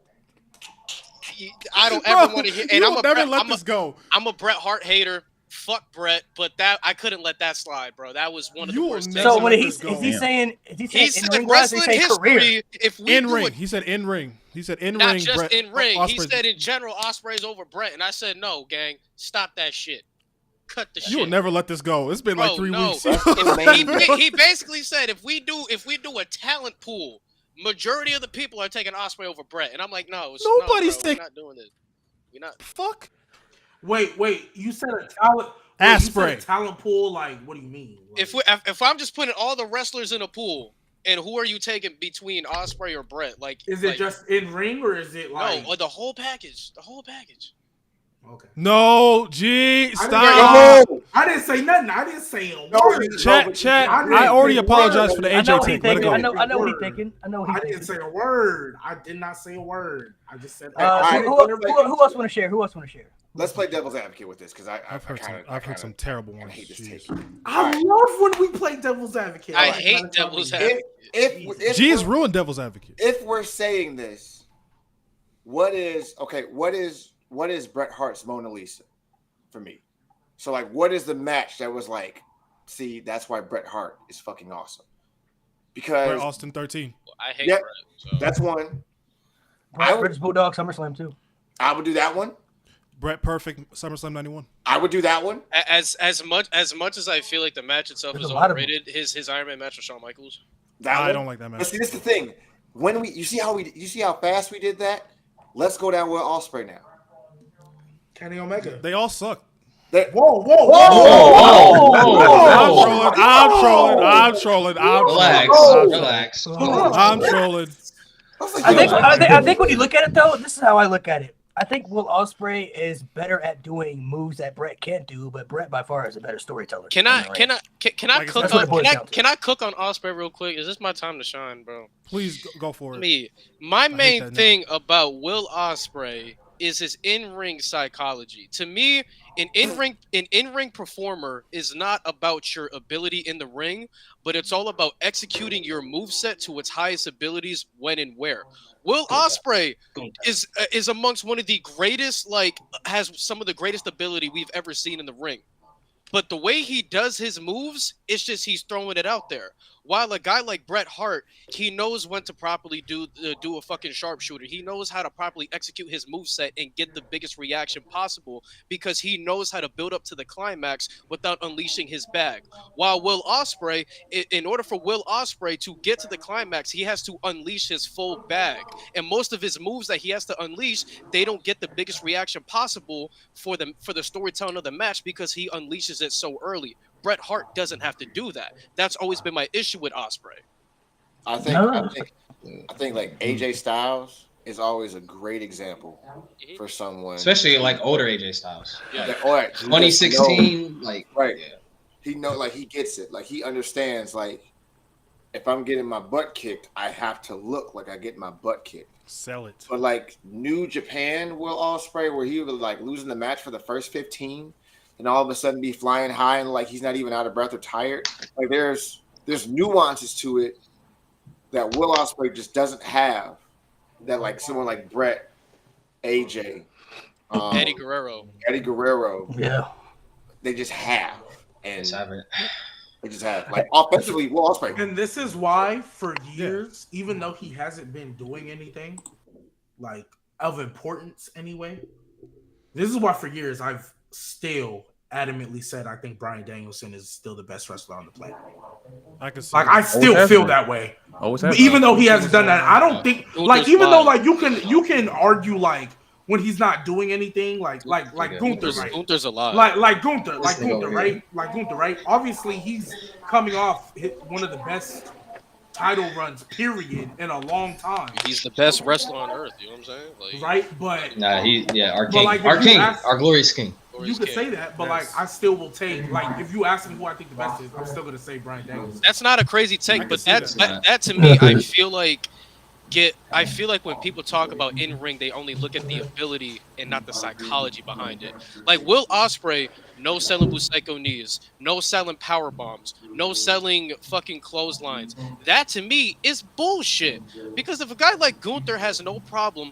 I don't Bro, ever want to hear. And you I'm will a never Bret, let this go. I'm a Bret Hart hater. Fuck Bret, but that I couldn't let that slide, bro. That was one of You the will worst takes. never So let when this go. is he saying He in said ring wise? He wrestling say career. history. If we In do ring. it, He said in ring. He said in not ring. just Bret- in ring. He Ospreay's- said in general, Ospreay's over Bret, and I said no, gang. Stop that shit. Cut the shit. You will never let this go. It's been Bro, like 3 no. weeks. He basically said if we do a talent pool, majority of the people are taking Ospreay over Bret, and I'm like, no, Nobody's we're taking- not doing this. We're not. Fuck. Wait. You said a talent. Wait, you said Asprey. a talent pool. Like, what do you mean? Like, If I'm just putting all the wrestlers in a pool, and who are you taking between Ospreay or Bret? Like, is it like, just in ring or is it like? no, the whole package? The whole package. Okay. No, G, I stop. I didn't say nothing. I didn't say a No, word. you- Chat. I didn't I already say a apologized word. for the I know AJ what he take. Let it thinking. go. I know what he thinking. I know what he I didn't thinking. say a word. I did not say a word. I just said. Who Alright, else want to share? Who else want to share? Let's play devil's advocate with this because I've heard some terrible ones. hate this Jeez. take. I Alright. love when we play devil's advocate. I Like, hate that's how devil's we- advocate. If G has we're- ruined Devil's Advocate. if we're saying this, what is Bret Hart's Mona Lisa for me? So like, what is the match that was like? See, that's why Bret Hart is fucking awesome. Bret Because Austin 13. I hate Yep. Bret. So. that's one. British Bulldog SummerSlam too. I would do that one. Brett Perfect SummerSlam 91. I would do that one. As much as I feel like the match itself There's is a lot of overrated, his Iron Man match with Shawn Michaels. That I one. don't like that But match. see, this is the thing. When you see how fast we did that. Let's go down with Ospreay now. Kenny Omega. They all suck. That, Whoa. I'm trolling. Relax. I'm trolling. I think when you look at it though, this is how I look at it. I think Will Ospreay is better at doing moves that Bret can't do, but Bret by far is a better storyteller. Can I Like, cook that's what it on boils down to. can I cook on Ospreay real quick? Is this my time to shine, bro? Please go for it. My hate main that thing about Will Ospreay is his in-ring psychology. To me, an in-ring performer is not about your ability in the ring, but it's all about executing your moveset to its highest abilities when and where. Will Ospreay is amongst one of the greatest, has some of the greatest ability we've ever seen in the ring. But the way he does his moves, it's just he's throwing it out there. While a guy like Bret Hart, he knows when to properly do a fucking sharpshooter. He knows how to properly execute his moveset and get the biggest reaction possible because he knows how to build up to the climax without unleashing his bag. While Will Ospreay, in order for Will Ospreay to get to the climax, he has to unleash his full bag. And most of his moves that he has to unleash, they don't get the biggest reaction possible for the storytelling of the match because he unleashes it so early. Bret Hart doesn't have to do that. That's always been my issue with Ospreay. I think like AJ Styles is always a great example for someone, Especially like older AJ Styles. Yeah. that, all right, 2016, like right. yeah. He gets it. Like he understands. Like if I'm getting my butt kicked, I have to look like I get my butt kicked. Sell it. But like New Japan Will Ospreay, where he was like losing the match for the first 15, and all of a sudden be flying high and like he's not even out of breath or tired. Like there's nuances to it that Will Ospreay just doesn't have. That like someone like Brett, AJ, Eddie Guerrero. Yeah. They just have, and Just have it. they just have like offensively Will Ospreay. And this is why, for years, even though he hasn't been doing anything like of importance anyway, this is why for years I've still adamantly said I think Bryan Danielson is still the best wrestler on the planet. I can see. Like that. I still has feel been. that way, Always but have. even though he hasn't done that. I don't think like Gunther's even though fine. like you can argue like when he's not doing anything like Gunther, right? Gunther's alive. Like Gunther, This nigga over right? Like Gunther, right? Obviously, he's coming off one of the best title runs, period, in a long time, He's the best wrestler on earth. You know what I'm saying? Like, right? But Nah, our But king, like, if our you king, ask- our glorious king. or you he's could king. say that. But like, I still will take like if you ask me who I think the best is, I'm still gonna say Bryan Danielson. That's not a crazy I take, can but see that's that. that to me. I feel like when people talk about in ring, they only look at the ability and not the psychology behind it. Like Will Ospreay, no selling Buseiko knees, no selling power bombs, no selling fucking clotheslines. That to me is bullshit. Because if a guy like Gunther has no problem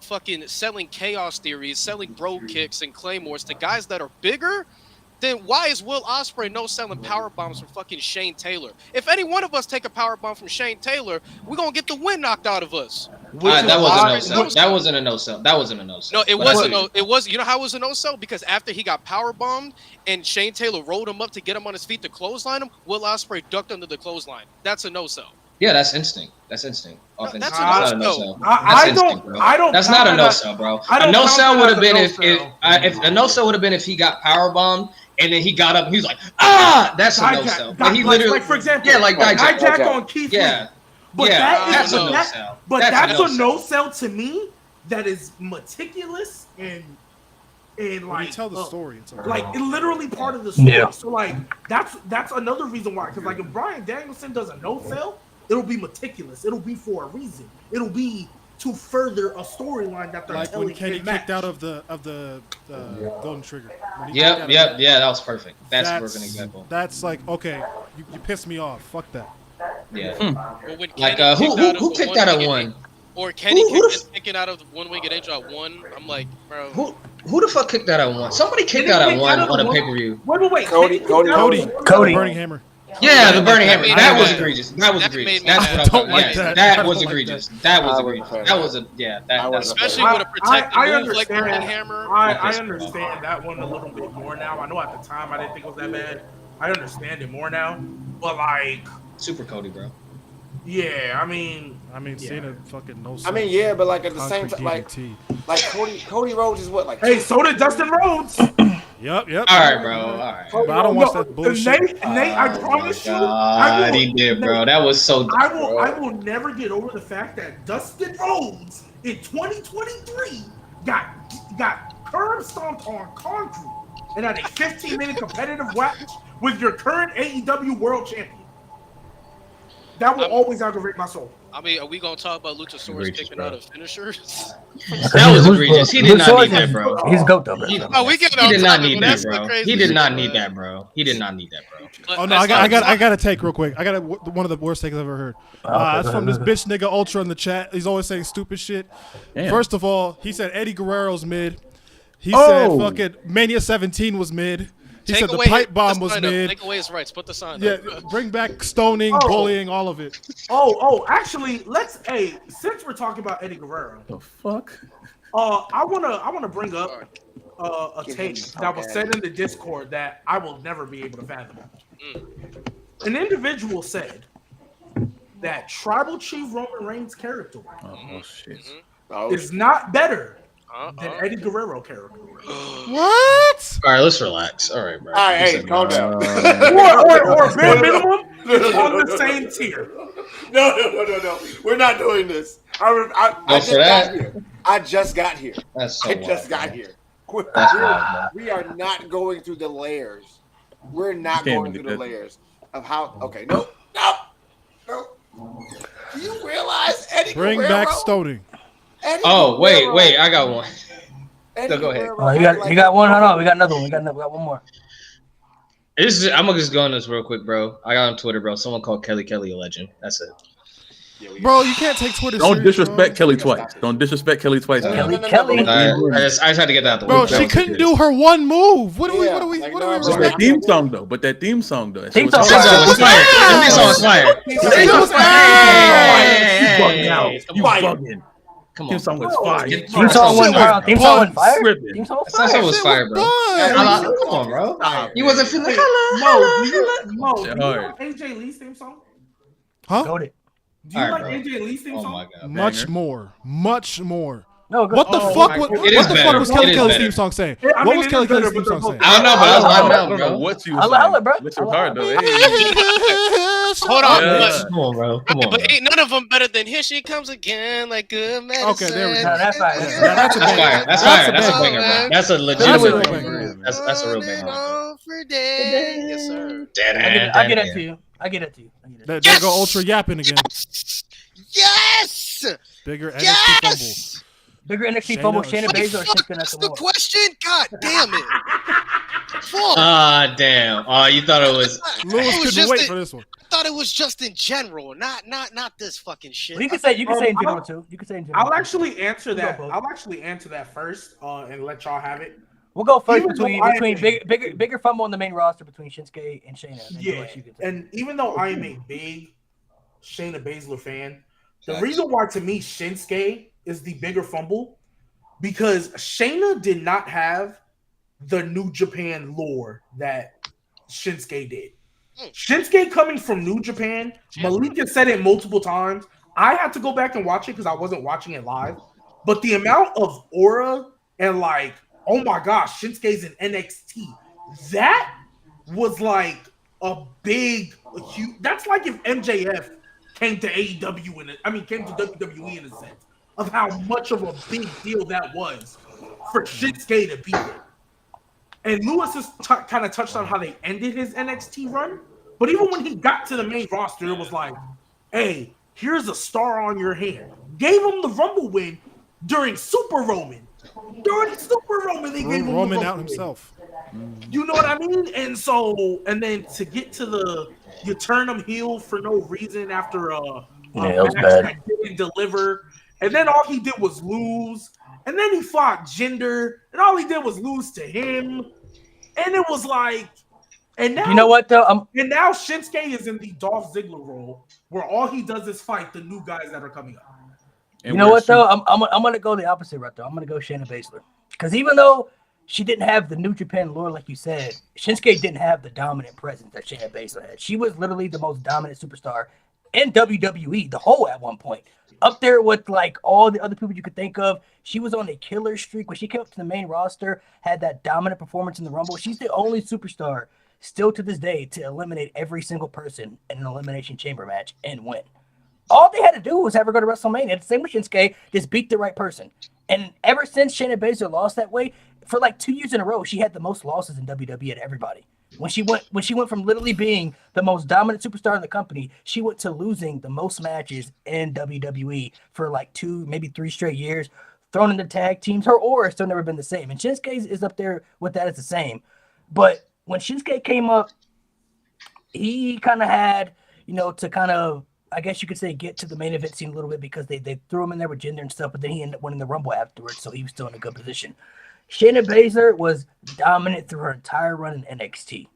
fucking selling chaos theories, selling bro kicks and claymores to guys that are bigger, then why is Will Ospreay no selling power bombs from fucking Shane Taylor? If any one of us take a power bomb from Shane Taylor, we're gonna get the wind knocked out of us. That wasn't a no which- sell. That wasn't a no sell. That wasn't a no sell. No, it But I wasn't. feel you. It was. You know how it was a no sell? Because after he got power bombed and Shane Taylor rolled him up to get him on his feet to clothesline him, Will Ospreay ducked under the clothesline. That's a no sell. Yeah, that's instinct. That's instinct. No, Offensive. that's a not no a sell. no sell. I That's instinct, don't. bro. I don't. That's not a count no that- sell, bro. I don't A no count sell that would as have a been no-sell. if a no sell would have been if he got power bombed and then he got up and he was like, ah, that's a no sell. But he literally, like for example, yeah, like Dijak Dijak. on Keith Lee. yeah, But yeah, that is that's a no no that- sell. But That's that's a a no no sell to me. That is meticulous and When you like tell the story, it's okay. like literally part of the story. Yeah. So like that's another reason why. Because like if Bryan Danielson does a no sell, it'll be meticulous. It'll be for a reason. It'll be to further a storyline that they're like telling. when Kenny in match. kicked out of the Golden Trigger. When he kicked out Yep, of yeah, that was perfect. That's a That's perfect example. That's like okay, you pissed me off. Fuck that. Yeah, Or when like Kenny kicked out of who the kicked out at one-winged- one? Or Kenny Who kicking out of the one-winged angel at one. I'm like, bro. Who the fuck kicked out at one? Somebody kicked Didn't out he at kick one out on at a one? pay per view. Wait. Cody- Kenny Cody kicked out- Cody. The Burning Hammer. Yeah, the Burning Hammer. made That me was mad. egregious. That was That egregious. made me That's mad. what I'm Don't talking like about. that. I That don't was like egregious. that. That was I egregious. wasn't That a was a yeah. I That wasn't that's a Especially fan. with a protected I move like understand. Burning Hammer. I Okay. understand that one a little bit more now. I know at the time I didn't think it was that bad. I understand it more now. But like, Super Cody, bro. yeah, I mean, I mean, Yeah. seeing a fucking no. I mean, yeah, but like at the same concrete time, DDT. like Cody Rhodes is what like hey, so did Dustin Rhodes. Yep. All right, bro. All right. But I don't watch that bullshit. Nate, I Oh promise my you, God, he did, bro. That was so. I bro. will never get over the fact that Dustin Rhodes in 2023 got curb stomped on concrete and had a 15-minute competitive match with your current AEW World Champion. That will always aggravate my soul. I mean, are we gonna talk about Luchasaurus Egregious, kicking bro. out of finishers? That was egregious. He did not need that, bro. He's a goat though, bro. He- Oh, we get He on did not topic, need but that, that's the bro. crazy He did shit, not man. need that, bro. He did not need that, bro. But Oh no, that's I not- got a take real quick. I got one of the worst takes I've ever heard. It's from this bitch nigga Ultra in the chat. He's always saying stupid shit. Damn. First of all, he said Eddie Guerrero's mid. He Oh. said fucking Mania 17 was mid. He said the away pipe his- bomb the was sign up. mid. Take away his rights. Put the sign Yeah, up. bring back stoning, Oh. bullying, all of it. Actually, since we're talking about Eddie Guerrero, The fuck? I wanna bring up a Give take him that was okay. said in the Discord that I will never be able to fathom. An individual said that Tribal Chief Roman Reigns' character Oh shit. Oh, is not better than Eddie Guerrero character. What? All right, let's relax. All right, bro. all right, hey, calm down. or bare minimum, it's on the same tier. No. We're not doing this. I Go just for that. got here. I just got here. That's so I just wild, got bro. here. That's wild, bro. We are not going through the layers. We're not Can't going even through do the that. layers of how. Okay, no. Do you realize Eddie Bring Guerrero? back stoning. Eddie Oh, Guerrero- wait, I got one. No, go ahead. You got one. Hold on, we got another one. We got one more. I'm gonna just go on this real quick, bro. I got on Twitter, bro. Someone called Kelly a legend. That's it. Bro, you can't take Twitter. Don't serious, disrespect bro. Kelly twice. Don't disrespect Kelly twice. Kelly. I just had to get that out the way. Bro, she couldn't do her one move. What are we But that respecting? theme song though. That theme song though. Theme song was fire. The theme song was fire. You bugging. Come Theme on. song was fire. Theme song went fire. Theme song went fire. Tripping. Theme song was That song fire. was fire, bro. Come on, bro. You wasn't feeling Mo, do you like AJ Lee's theme song? Huh? Go it. Do you All right, like bro. AJ Lee's theme Oh song? my god. Much more. No, go. What the Oh fuck? my What God. It the is fuck better. was It Kelly is Kelly's better. theme song saying? Yeah, I What mean, was it Kelly is better, Kelly's theme but song they're saying? both- I don't know, but I was vibing I out, don't know bro. what you. Holla, bro. It's hard though. Hey. Hold on, Yeah. Come on, bro. Come on, but bro. ain't none of them better than "Here She Comes Again," like good medicine. Okay, there we go. No, that's fire. Yeah, that's a That's banger. fire. That's That's fire. a That's a banger. banger, bro. That's a That's a legitimate real banger. banger. That's a real banger. On for days. Yes, sir. I get it to you. I get it to you. There go Ultra yapping again. Yes. Bigger NXT Yes. Bigger NXT Shayna- fumble, Shayna What the Baszler or fuck Shinsuke was the Nakamura? question? God damn it. Fuck. Ah, damn. Oh, you thought it was. Lewis was couldn't just wait a- for this one. I thought it was just in general, not this fucking shit. Well, you can say in general too. You can say in general. I'll actually answer that. Go, Bo. I'll actually answer that first, and let y'all have it. We'll go first Even between though I- bigger fumble on the main roster between Shinsuke and Shayna. And then Yeah, Lewis, you can say. and even though I am a big Shayna Baszler fan, the reason why to me Shinsuke is the bigger fumble because Shayna did not have the New Japan lore that Shinsuke did. Shinsuke coming from New Japan, Malik has said it multiple times. I had to go back and watch it because I wasn't watching it live. But the amount of aura and like, oh my gosh, Shinsuke's in NXT. That was like a big, huge. That's like if MJF came to AEW came to WWE in a sense of how much of a big deal that was for Shinsuke to be there. And Lewis has kind of touched on how they ended his NXT run. But even when he got to the main roster, it was like, hey, here's a star on your hand. Gave him the Rumble win during Super Roman. During Super Roman, they gave him Roman the out Rumble win. himself. You know what I mean? And so, and then to get to you turn him heel for no reason after a it was match bad. that didn't deliver. And then all he did was lose. And then he fought Jinder. And all he did was lose to him. And it was like, and now You know what though? And now Shinsuke is in the Dolph Ziggler role where all he does is fight the new guys that are coming up. You know what though? I'm gonna go the opposite route though. I'm gonna go Shayna Baszler because even though she didn't have the New Japan lore like you said, Shinsuke didn't have the dominant presence that Shayna Baszler had. She was literally the most dominant superstar in WWE, the whole at one point, up there with like all the other people you could think of. She was on a killer streak when she came up to the main roster, had that dominant performance in the Rumble. She's the only superstar still to this day to eliminate every single person in an Elimination Chamber match and win. All they had to do was have her go to WrestleMania. The same with Shinsuke, just beat the right person. And ever since Shayna Baszler lost that way, for like 2 years in a row, she had the most losses in WWE at everybody. When she went from literally being the most dominant superstar in the company, she went to losing the most matches in WWE for like 2, maybe 3 straight years. Thrown into tag teams, her aura has still never been the same. And Shinsuke is up there with that as the same. But when Shinsuke came up, he kind of had, to kind of, I guess you could say, get to the main event scene a little bit because they threw him in there with Jinder and stuff, but then he ended up winning the Rumble afterwards, so he was still in a good position. Shayna Baszler was dominant through her entire run in NXT.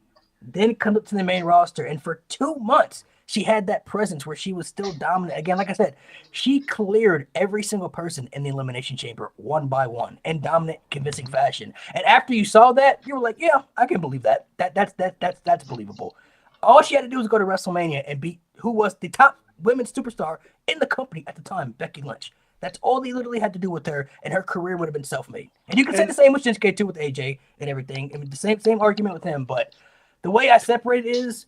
Then comes up to the main roster, and for 2 months, she had that presence where she was still dominant. Again, like I said, she cleared every single person in the Elimination Chamber one by one in dominant, convincing fashion. And after you saw that, you were like, "Yeah, I can believe that. That's believable." All she had to do was go to WrestleMania and beat who was the top women's superstar in the company at the time, Becky Lynch. That's all they literally had to do with her, and her career would have been self-made. And you can say the same with Shinsuke too, with AJ and everything. I mean, the same argument with him. But the way I separate it is,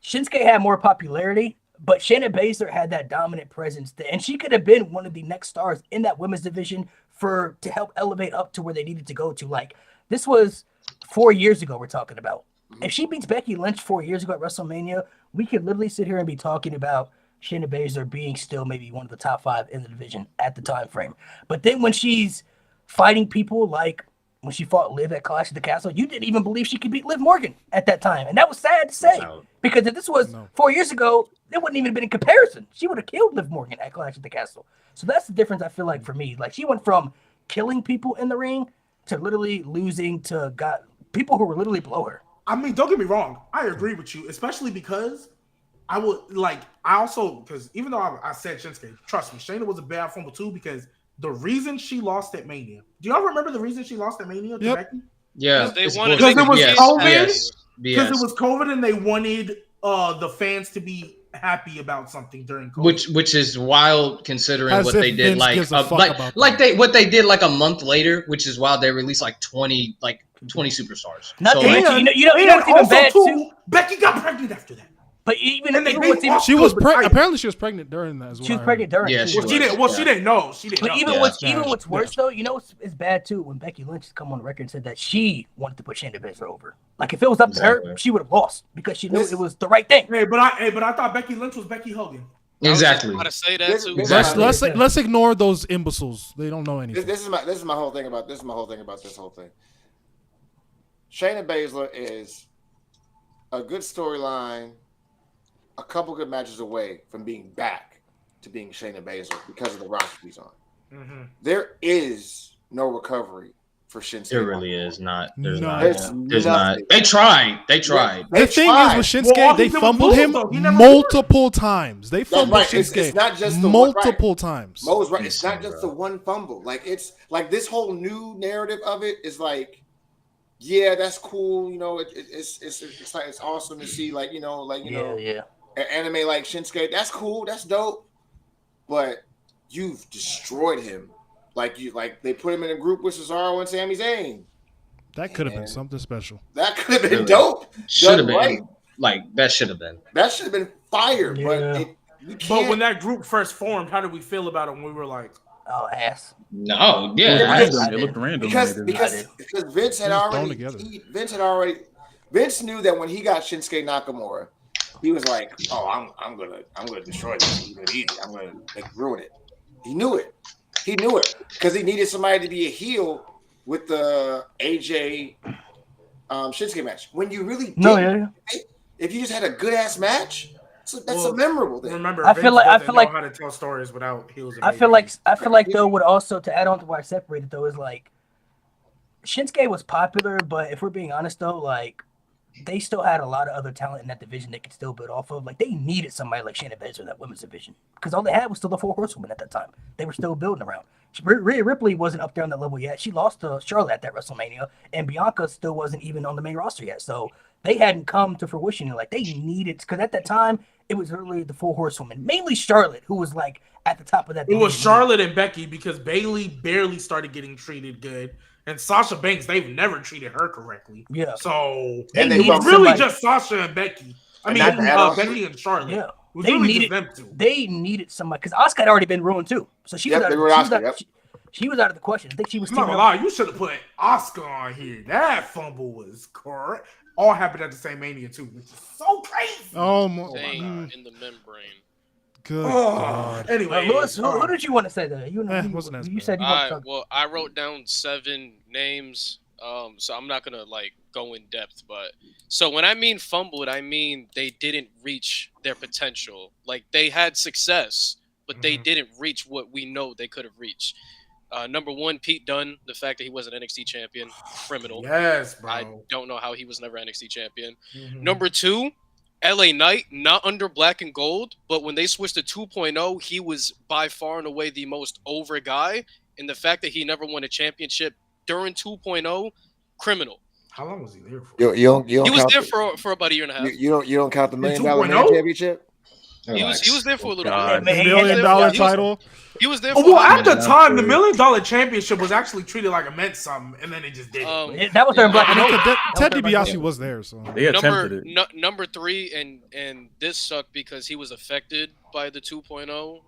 Shinsuke had more popularity, but Shayna Baszler had that dominant presence, and she could have been one of the next stars in that women's division to help elevate up to where they needed to go to. Like, this was 4 years ago we're talking about. If she beats Becky Lynch 4 years ago at WrestleMania, we could literally sit here and be talking about Shayna Baszler being still maybe one of the top 5 in the division at the time frame. But then when she's fighting people like when she fought Liv at Clash of the Castle. You didn't even believe she could beat Liv Morgan at that time. And that was sad to say. Because if this was 4 years ago, it wouldn't even been in comparison. She would have killed Liv Morgan at Clash of the Castle. So that's the difference I feel like for me. Like she went from killing people in the ring to literally losing to people who were literally below her. I mean, don't get me wrong. I agree with you, especially because because even though I said Shinsuke, trust me, Shayna was a bad fumble too, because the reason she lost at Mania. Do y'all remember the reason she lost at Mania to Becky? Yeah. They wanted because it was COVID. Because it was COVID and they wanted the fans to be happy about something during COVID. Which is wild considering As what if they did Vince like what they did like a month later, which is wild. They released like 20 superstars. Not So, to like, mention, you know what's even bad too? Becky got pregnant after that. But even she was apparently she was pregnant during that as well. She was pregnant during. Yeah, she didn't know. She didn't. But know. even what's worse though, you know, it's bad too when Becky Lynch has come on the record and said that she wanted to put Shayna Baszler over. Like if it was up to her, she would have lost because she knew it was the right thing. But I thought Becky Lynch was Becky Hogan. Exactly. I say that too. Let's ignore those imbeciles. They don't know anything. This is my whole thing about this whole thing. Shayna Baszler is a good storyline, a couple good matches away from being back to being Shayna Baszler because of the roster she's on. Mm-hmm. There is no recovery for Shinsuke. There really is not. There's not. There's not. They tried. The thing is with Shinsuke, they fumbled him multiple times. They fumbled Shinsuke it's not just multiple times. Mo's right. It's not just the one fumble. Like it's like this whole new narrative of it is like, yeah, that's cool. You know, it's like it's awesome to see like you know an anime like Shinsuke. That's cool. That's dope. But you've destroyed him. Like they put him in a group with Cesaro and Sami Zayn. That could have been something special. That could have been dope. Should have been that should have been. That should have been fire. Yeah. But when that group first formed, how did we feel about it when we were like, oh ass? No, yeah, It looked random. Because Vince had already Vince knew that when he got Shinsuke Nakamura, he was like, "Oh, I'm gonna destroy this. I'm gonna ruin it." He knew it. He knew it because he needed somebody to be a heel with the AJ Shinsuke match. When you really if you just had a good ass match, that's a memorable thing. Remember, I feel like how to tell stories without heels. I feel like though would also to add on to why I separated though is like Shinsuke was popular, but if we're being honest though, like they still had a lot of other talent in that division they could still build off of. Like they needed somebody like Shayna Baszler in that women's division because all they had was still the 4 horsewomen at that time. They were still building around. Rhea Ripley wasn't up there on that level yet. She lost to Charlotte at that WrestleMania, and Bianca still wasn't even on the main roster yet. So they hadn't come to fruition. Like they needed, because at that time it was really the 4 horsewomen, mainly Charlotte, who was like at the top of that. It was Charlotte and Becky because Bayley barely started getting treated good. And Sasha Banks, they've never treated her correctly. Yeah. So it was really just Sasha and Becky. Becky and Charlotte. Yeah. They needed somebody because Asuka had already been ruined too. So she was out of the question. I think she was. I'm not gonna lie, you should have put Asuka on here. That fumble was correct. All happened at the same Mania too, which is so crazy. Oh my! In the membrane. Good God. Anyway, Lewis, who did you want to say that? You said you wanted well, I wrote down 7 names. So I'm not gonna like go in depth, but so when I mean fumbled, I mean they didn't reach their potential. Like they had success, but they didn't reach what we know they could have reached. Number 1, Pete Dunne. The fact that he was an NXT champion, criminal. Yes, bro. I don't know how he was never NXT champion. Number 2, LA Knight, not under Black and Gold, but when they switched to 2.0, he was by far and away the most over guy. And the fact that he never won a championship during 2.0, criminal. How long was he there for? You don't he was there for about a year and a half. You don't count the $1 Million Man Championship? He was there for a little bit. bit. $1 million title. He was there for well, at the time, the $1 Million Championship was actually treated like it meant something, and then it just didn't. That was their Black and Gold. Ted DiBiase was there, so they attempted it. Number 3, and this sucked because he was affected by the 2.0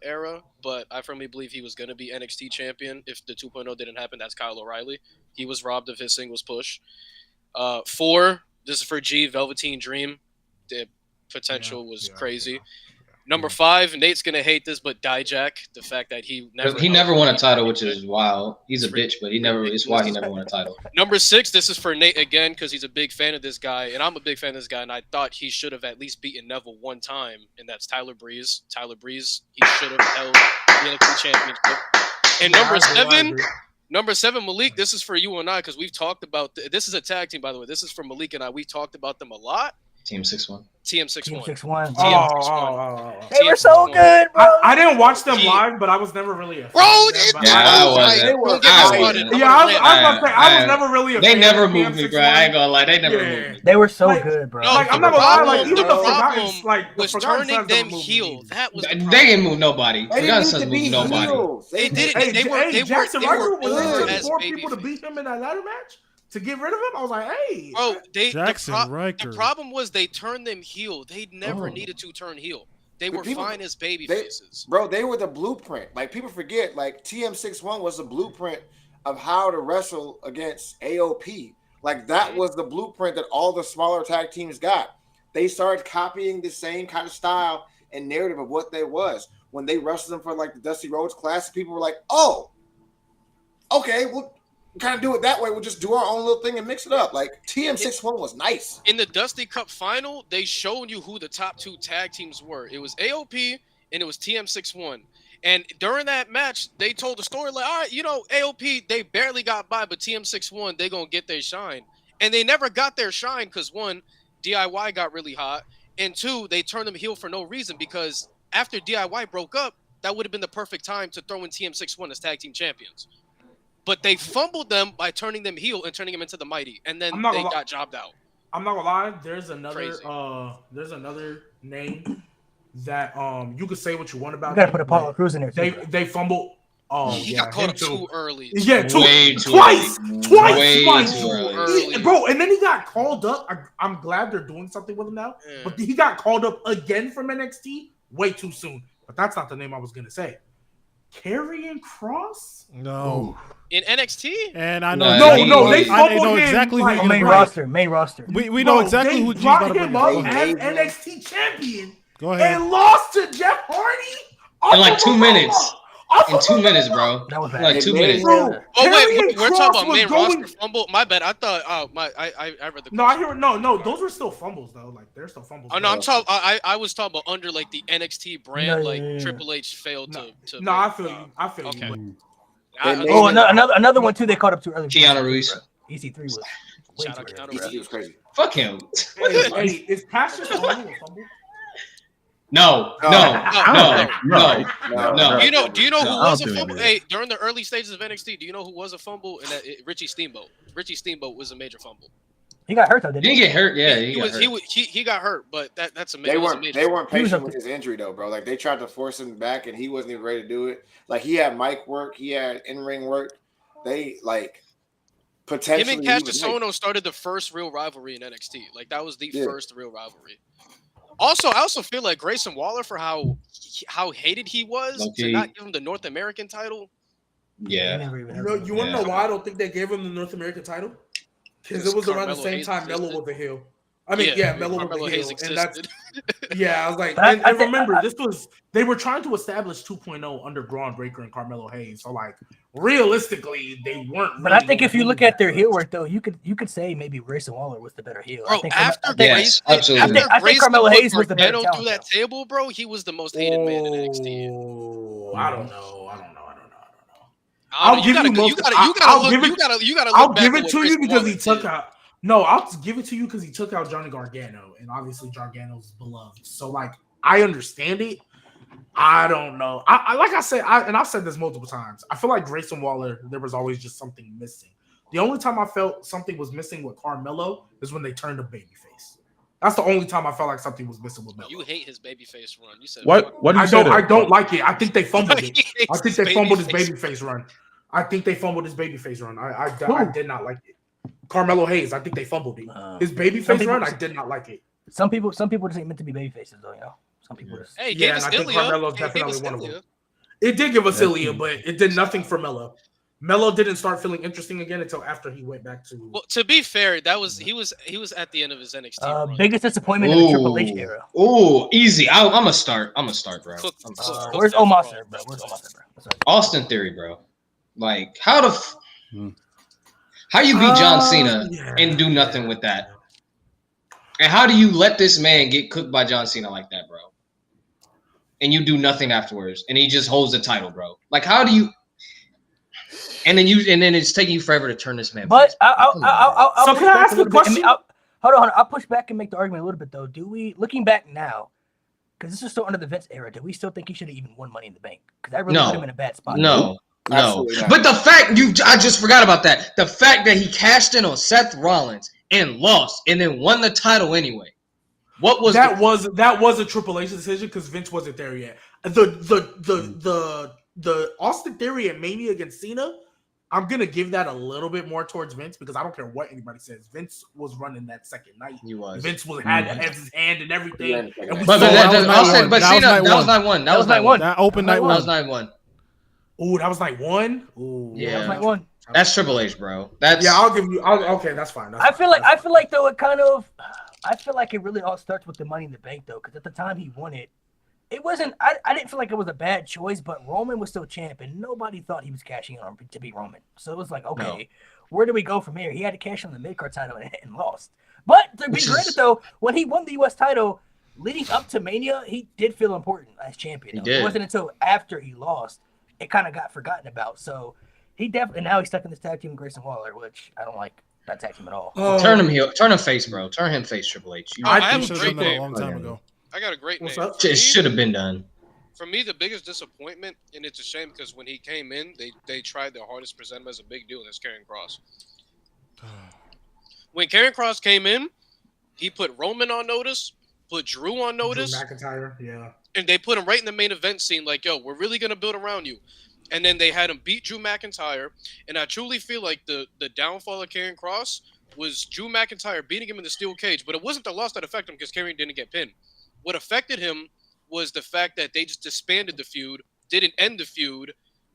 era, but I firmly believe he was going to be NXT champion if the 2.0 didn't happen. That's Kyle O'Reilly. He was robbed of his singles push. 4, this is for G, Velveteen Dream. The potential was crazy. Number 5, Nate's gonna hate this, but Dijak, the fact that he never won a title, which is wild. He's a bitch, but it's why he never won a title. Number 6, this is for Nate again because he's a big fan of this guy, and I'm a big fan of this guy, and I thought he should have at least beaten Neville one time, and that's Tyler Breeze. Tyler Breeze, he should have held the NXT championship. And number 7, Malik. This is for you and I because we've talked about this is a tag team, by the way. This is for Malik and I. We've talked about them a lot. Team 6-1. TM61. They were so good, bro. I didn't watch them live, but I was never really a fan. Bro, I was never really a fan. They never moved me, bro. I ain't gonna lie. They never moved me. They were so good, bro. No, I'm not gonna lie. Like even the problem Forgotten, was turning them heel. That was They didn't move nobody. Forgotten Sons moved nobody. They didn't. They were Jackson Riker was over there as for 4 people to beat him in that ladder match to get rid of him. I was like, hey, bro. Riker. The problem was they turned them heel. They never needed to turn heel. They were fine as baby faces. Bro, they were the blueprint. Like people forget, like TM61 was the blueprint of how to wrestle against AOP. Like that was the blueprint that all the smaller tag teams got. They started copying the same kind of style and narrative of what they was. When they wrestled them for like the Dusty Rhodes Classic, people were like, oh, okay, we'll kind of do it that way. We'll just do our own little thing and mix it up. Like TM61 was nice. In the Dusty Cup final, they showed you who the top 2 tag teams were. It was AOP and it was TM61. And during that match, they told the story like, all right, AOP, they barely got by, but TM61, they going to get their shine. And they never got their shine because 1, DIY got really hot, and 2, they turned them heel for no reason because after DIY broke up, that would have been the perfect time to throw in TM61 as tag team champions. But they fumbled them by turning them heel and turning them into the Mighty, and then they got jobbed out. I'm not gonna lie. There's another name that you could say what you want about. You gotta put Apollo Crews in there too. They fumbled. Oh, he got caught up too early. Yeah, twice, early. Bro. And then he got called up. I'm glad they're doing something with him now. Yeah. But he got called up again from NXT way too soon. But that's not the name I was gonna say. Karrion Kross? No. In NXT? And I know. No, they fumbled know exactly him. who Main roster. We know exactly who G's brought about to him bring up as NXT champion. Go ahead. And lost to Jeff Hardy in like 2 minutes. In 2 minutes, bro. That was bad. Like 2 minutes. Bro, wait, we're talking about main roster fumble. My bad. I thought. I read the. No, I hear. No. Those were still fumbles though. Like they're still fumbles. Oh no, I'm talking. I was talking about under like the NXT brand. Triple H failed to. No, I feel you. I feel okay. you. Another one too. They caught up too early. Keanu Reeves. EC3 was. Shout out Keanu Reeves. He was crazy. Fuck him. Hey, is Cassius Ohno a fumble? No. Do you know who was a fumble? Hey, during the early stages of NXT, do you know who was a fumble? And Richie Steamboat. Richie Steamboat was a major fumble. He got hurt though, didn't he? Didn't he get hurt? Yeah, he got hurt, but that's a major. They weren't patient with his injury though, bro. Like they tried to force him back, and he wasn't even ready to do it. Like he had mic work, he had in-ring work. They like potentially. Him and Cassius Ohno started the first real rivalry in NXT. Like that was the first real rivalry. Also, I also feel like Grayson Waller for how hated he was to not give him the North American title. Yeah. You want to know why I don't think they gave him the North American title? Because it was around the same time Melo was the heel. I mean, Melo was the heel, and that's I was like, and remember, they were trying to establish 2.0 under Braun Breaker and Carmelo Hayes. So like, realistically, they weren't. But I think if you look at their heel work, though, you could say maybe Grayson Waller was the better heel. Bro, I think Carmelo Hayes was the better talent. Through that table, bro, he was the most hated man in NXT. I don't know. I'll give it to you because he took out. No, I'll give it to you because he took out Johnny Gargano, and obviously Gargano's beloved. So, like, I understand it. I don't know. I like I said, and I've said this multiple times. I feel like Grayson Waller, there was always just something missing. The only time I felt something was missing with Carmelo is when they turned a babyface. That's the only time I felt like something was missing with Melo. You hate his babyface run. You said what? What did you say? I don't like it. I think they fumbled it. I think they fumbled his babyface run. I did not like it. Carmelo Hayes, I think they fumbled it. His babyface run, I did not like it. Some people just ain't meant to be babyfaces, though. You know, some people just. Hey, and I think Carmelo's definitely one of them. It did give us Ilya, but it did nothing for Melo. Melo didn't start feeling interesting again until after he went back to. Well, to be fair, that was he was at the end of his NXT run. Biggest disappointment in the Triple H era. Ooh, easy. I'm gonna start, bro. Cook- Where's Omar, bro? Where's Omar, bro? Austin Theory, bro. Like, how you beat John Cena and do nothing with that? And how do you let this man get cooked by John Cena like that, bro? And you do nothing afterwards, and he just holds the title, bro. Like, how do you? And then it's taking you forever to turn this man. But I'll So can I ask a question? Hold on. I'll push back and make the argument a little bit though. Do we, looking back now, because this is still under the Vince era, do we still think he should have even won Money in the Bank? Because that really put him in a bad spot. No. Absolutely not. But the fact I just forgot about that. The fact that he cashed in on Seth Rollins and lost and then won the title anyway. What was that was a Triple H decision because Vince wasn't there yet. The Austin Theory and Mania against Cena, I'm gonna give that a little bit more towards Vince because I don't care what anybody says. Vince was running that second night. He was. Vince had his hand in everything. Yeah. And we But saw Cena, That that was night one. That was night one. That open night That one. was night one. Ooh, that was night one. Ooh, Yeah. That was night one. That's Triple H, bro. That's Yeah, I'll give you. Okay, that's fine. I feel like though it kind of, I feel like it really all starts with the Money in the Bank though, because at the time he won it, it wasn't. I didn't feel like it was a bad choice, but Roman was still champ, and nobody thought he was cashing on to be Roman. So it was like, okay, where do we go from here? He had to cash on the mid card title and lost. But to be granted though, when he won the U.S. title, leading up to Mania, he did feel important as champion. He did. It wasn't until after he lost it kind of got forgotten about. So he definitely now he's stuck in this tag team with Grayson Waller, which I don't like that tag team at all. turn him heel, turn him face, bro. Turn him face, Triple H. I He have a should have great done that a name. long time ago. I got a great What's name. up? For It me- should have been done. For me, the biggest disappointment, and it's a shame because when he came in, they tried their hardest to present him as a big deal, and it's Karrion Kross. When Karrion Kross came in, he put Roman on notice, put Drew on notice, Drew McIntyre, yeah. and they put him right in the main event scene like, yo, we're really going to build around you. And then they had him beat Drew McIntyre, and I truly feel like the downfall of Karrion Kross was Drew McIntyre beating him in the steel cage, but it wasn't the loss that affected him because Karrion didn't get pinned. What affected him was the fact that they just disbanded the feud, didn't end the feud,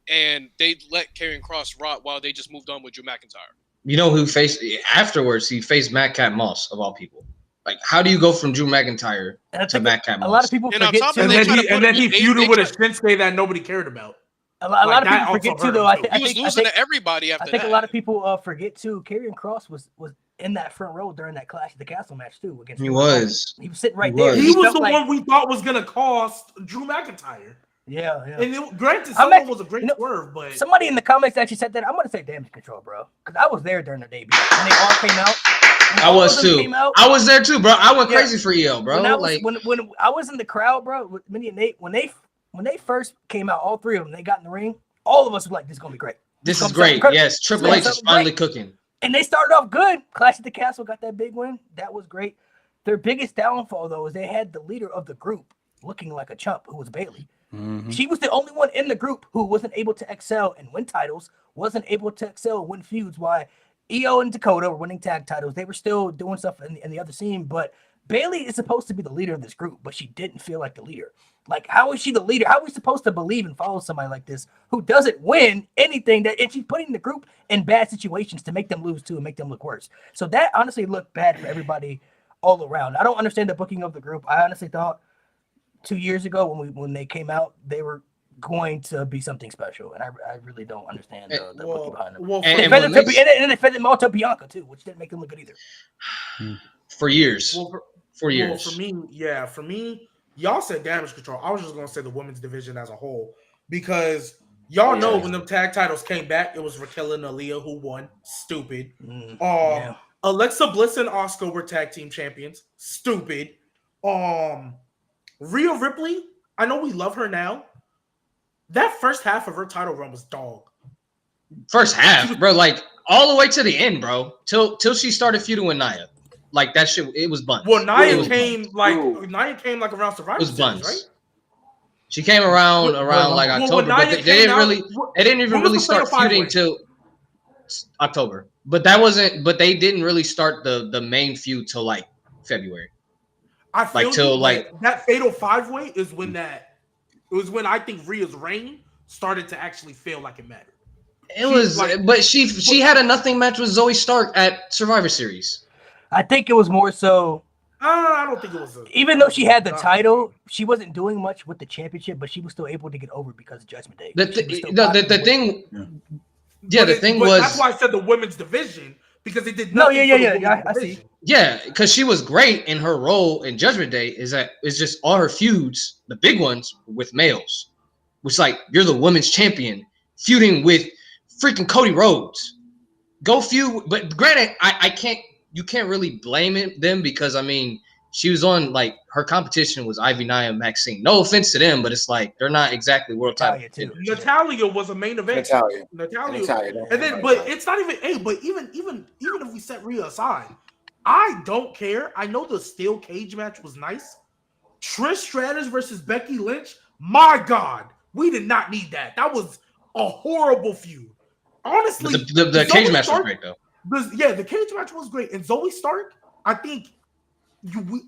and they let Karrion Kross rot while they just moved on with Drew McIntyre. You know who faced afterwards? He faced Madcap Moss of all people. Like, how do you go from Drew McIntyre And I to think Madcap Moss? a lot of people And on forget top too. of And they then tried to he put and then him- he they feuded with a tried- Shinsuke that nobody cared about. A lot of that people forget also too, though. I hurt him, He was losing to everybody after think that. a lot of people forget too. Karrion Kross was in that front row during that Clash of the Castle match too. Against He Drew was. He was sitting right He there. was. He was felt the like- one we thought was gonna cost Drew McIntyre. Yeah. And granted, I'm someone actually- was a great you know, swerve, but Somebody in the comments actually said that. I'm gonna say Damage Control, bro, because I was there during the debut when they all came out. When I all was of them too. came out, I was there too, bro. I went Yeah. crazy for EO, bro. when I was Like, when I was in the crowd, bro, with Minnie and Nate, when they first came out, all three of them, they got in the ring. All of us were like, "This is gonna be great." this is Something great. incredible. Yes, Triple Yeah, H is something finally great. cooking. And they started off good. Clash at the Castle got that big win. That was great. Their biggest downfall, though, is they had the leader of the group looking like a chump, who was Bailey. She was the only one in the group who wasn't able to excel and win titles, wasn't able to excel and win feuds. Why EO and Dakota were winning tag titles. They were still doing stuff in the other scene, but Bailey is supposed to be the leader of this group, but she didn't feel like the leader. Like, how is she the leader? How are we supposed to believe and follow somebody like this who doesn't win anything, and she's putting the group in bad situations to make them lose too and make them look worse? So that honestly looked bad for everybody all around. I don't understand the booking of the group. I honestly thought 2 years ago when they came out, they were going to be something special, and I really don't understand the booking behind them. well, And- They and defended when they- and they defended Malta Bianca too, which didn't make them look good either. For years. well, For years. for me, y'all said Damage Control. I was just gonna say the women's division as a whole because y'all know when the tag titles came back, it was Raquel and Aaliyah who won. Stupid. Yeah. Alexa Bliss and Asuka were tag team champions. Stupid. Rhea Ripley. I know we love her now. That first half of her title run was dog. First half, bro. Like, all the way to the end, bro. Till she started feuding with Nia. Like, that shit, it was buns. Well, Nia It was came buns. like around Survivor It was Series, buns. right? She came around Well, like Well, October, when but Nia they came didn't out- really. They didn't even when was really the start Fatal feuding Five-Way? till October. But that wasn't. But they didn't really start the main feud till like February. I feel Like, till, you, like- but that fatal 5-way is when I think Rhea's reign started to actually feel like it mattered. It was, but she had a nothing match with Zoe Stark at Survivor Series. I think it was more so. I don't think it was. Even though she had the title, she wasn't doing much with the championship, but she was still able to get over because of Judgment Day. The thing was that's why I said the women's division because they did no, nothing. Yeah, I see. Yeah, because she was great in her role in Judgment Day. Is that it's just all her feuds, the big ones, with males. Which like you're the women's champion feuding with freaking Cody Rhodes. Go feud, but granted, I can't. You can't really blame them because I mean she was on like her competition was Ivy Naya and Maxine. No offense to them, but it's like they're not exactly world title. Natalia was a main event. Natalia. And then, but it's not even. Hey, but even if we set Rhea aside, I don't care. I know the steel cage match was nice. Trish Stratus versus Becky Lynch. My God, we did not need that. That was a horrible feud. Honestly, the cage match was great though. The cage match was great. And Zoe Stark, I think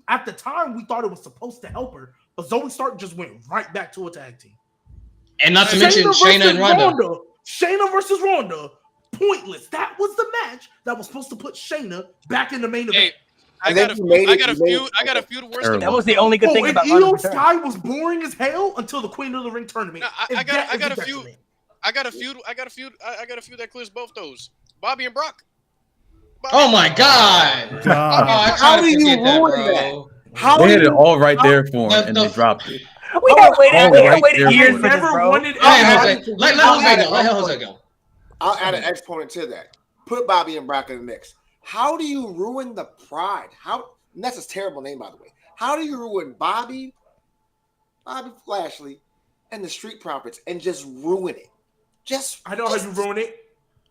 at the time we thought it was supposed to help her, but Zoe Stark just went right back to a tag team. And not to mention Shayna and Ronda. Shayna versus Ronda, pointless. That was the match that was supposed to put Shayna back in the main event. Hey, I got a feud worse than that was the only good thing about Io Sky was boring as hell until the Queen of the Ring tournament. No, I got a feud that clears both those. Bobby and Brock. Oh my God! How do you ruin that? They had it all right there for him, and they dropped it. We have waited years for this, bro. Let Jose go. I'll add an exponent to that. Put Bobby and Brock in the mix. How do you ruin the Pride? And that's a terrible name, by the way. How do you ruin Bobby Lashley, and the Street Profits and just ruin it? I know how you ruin it.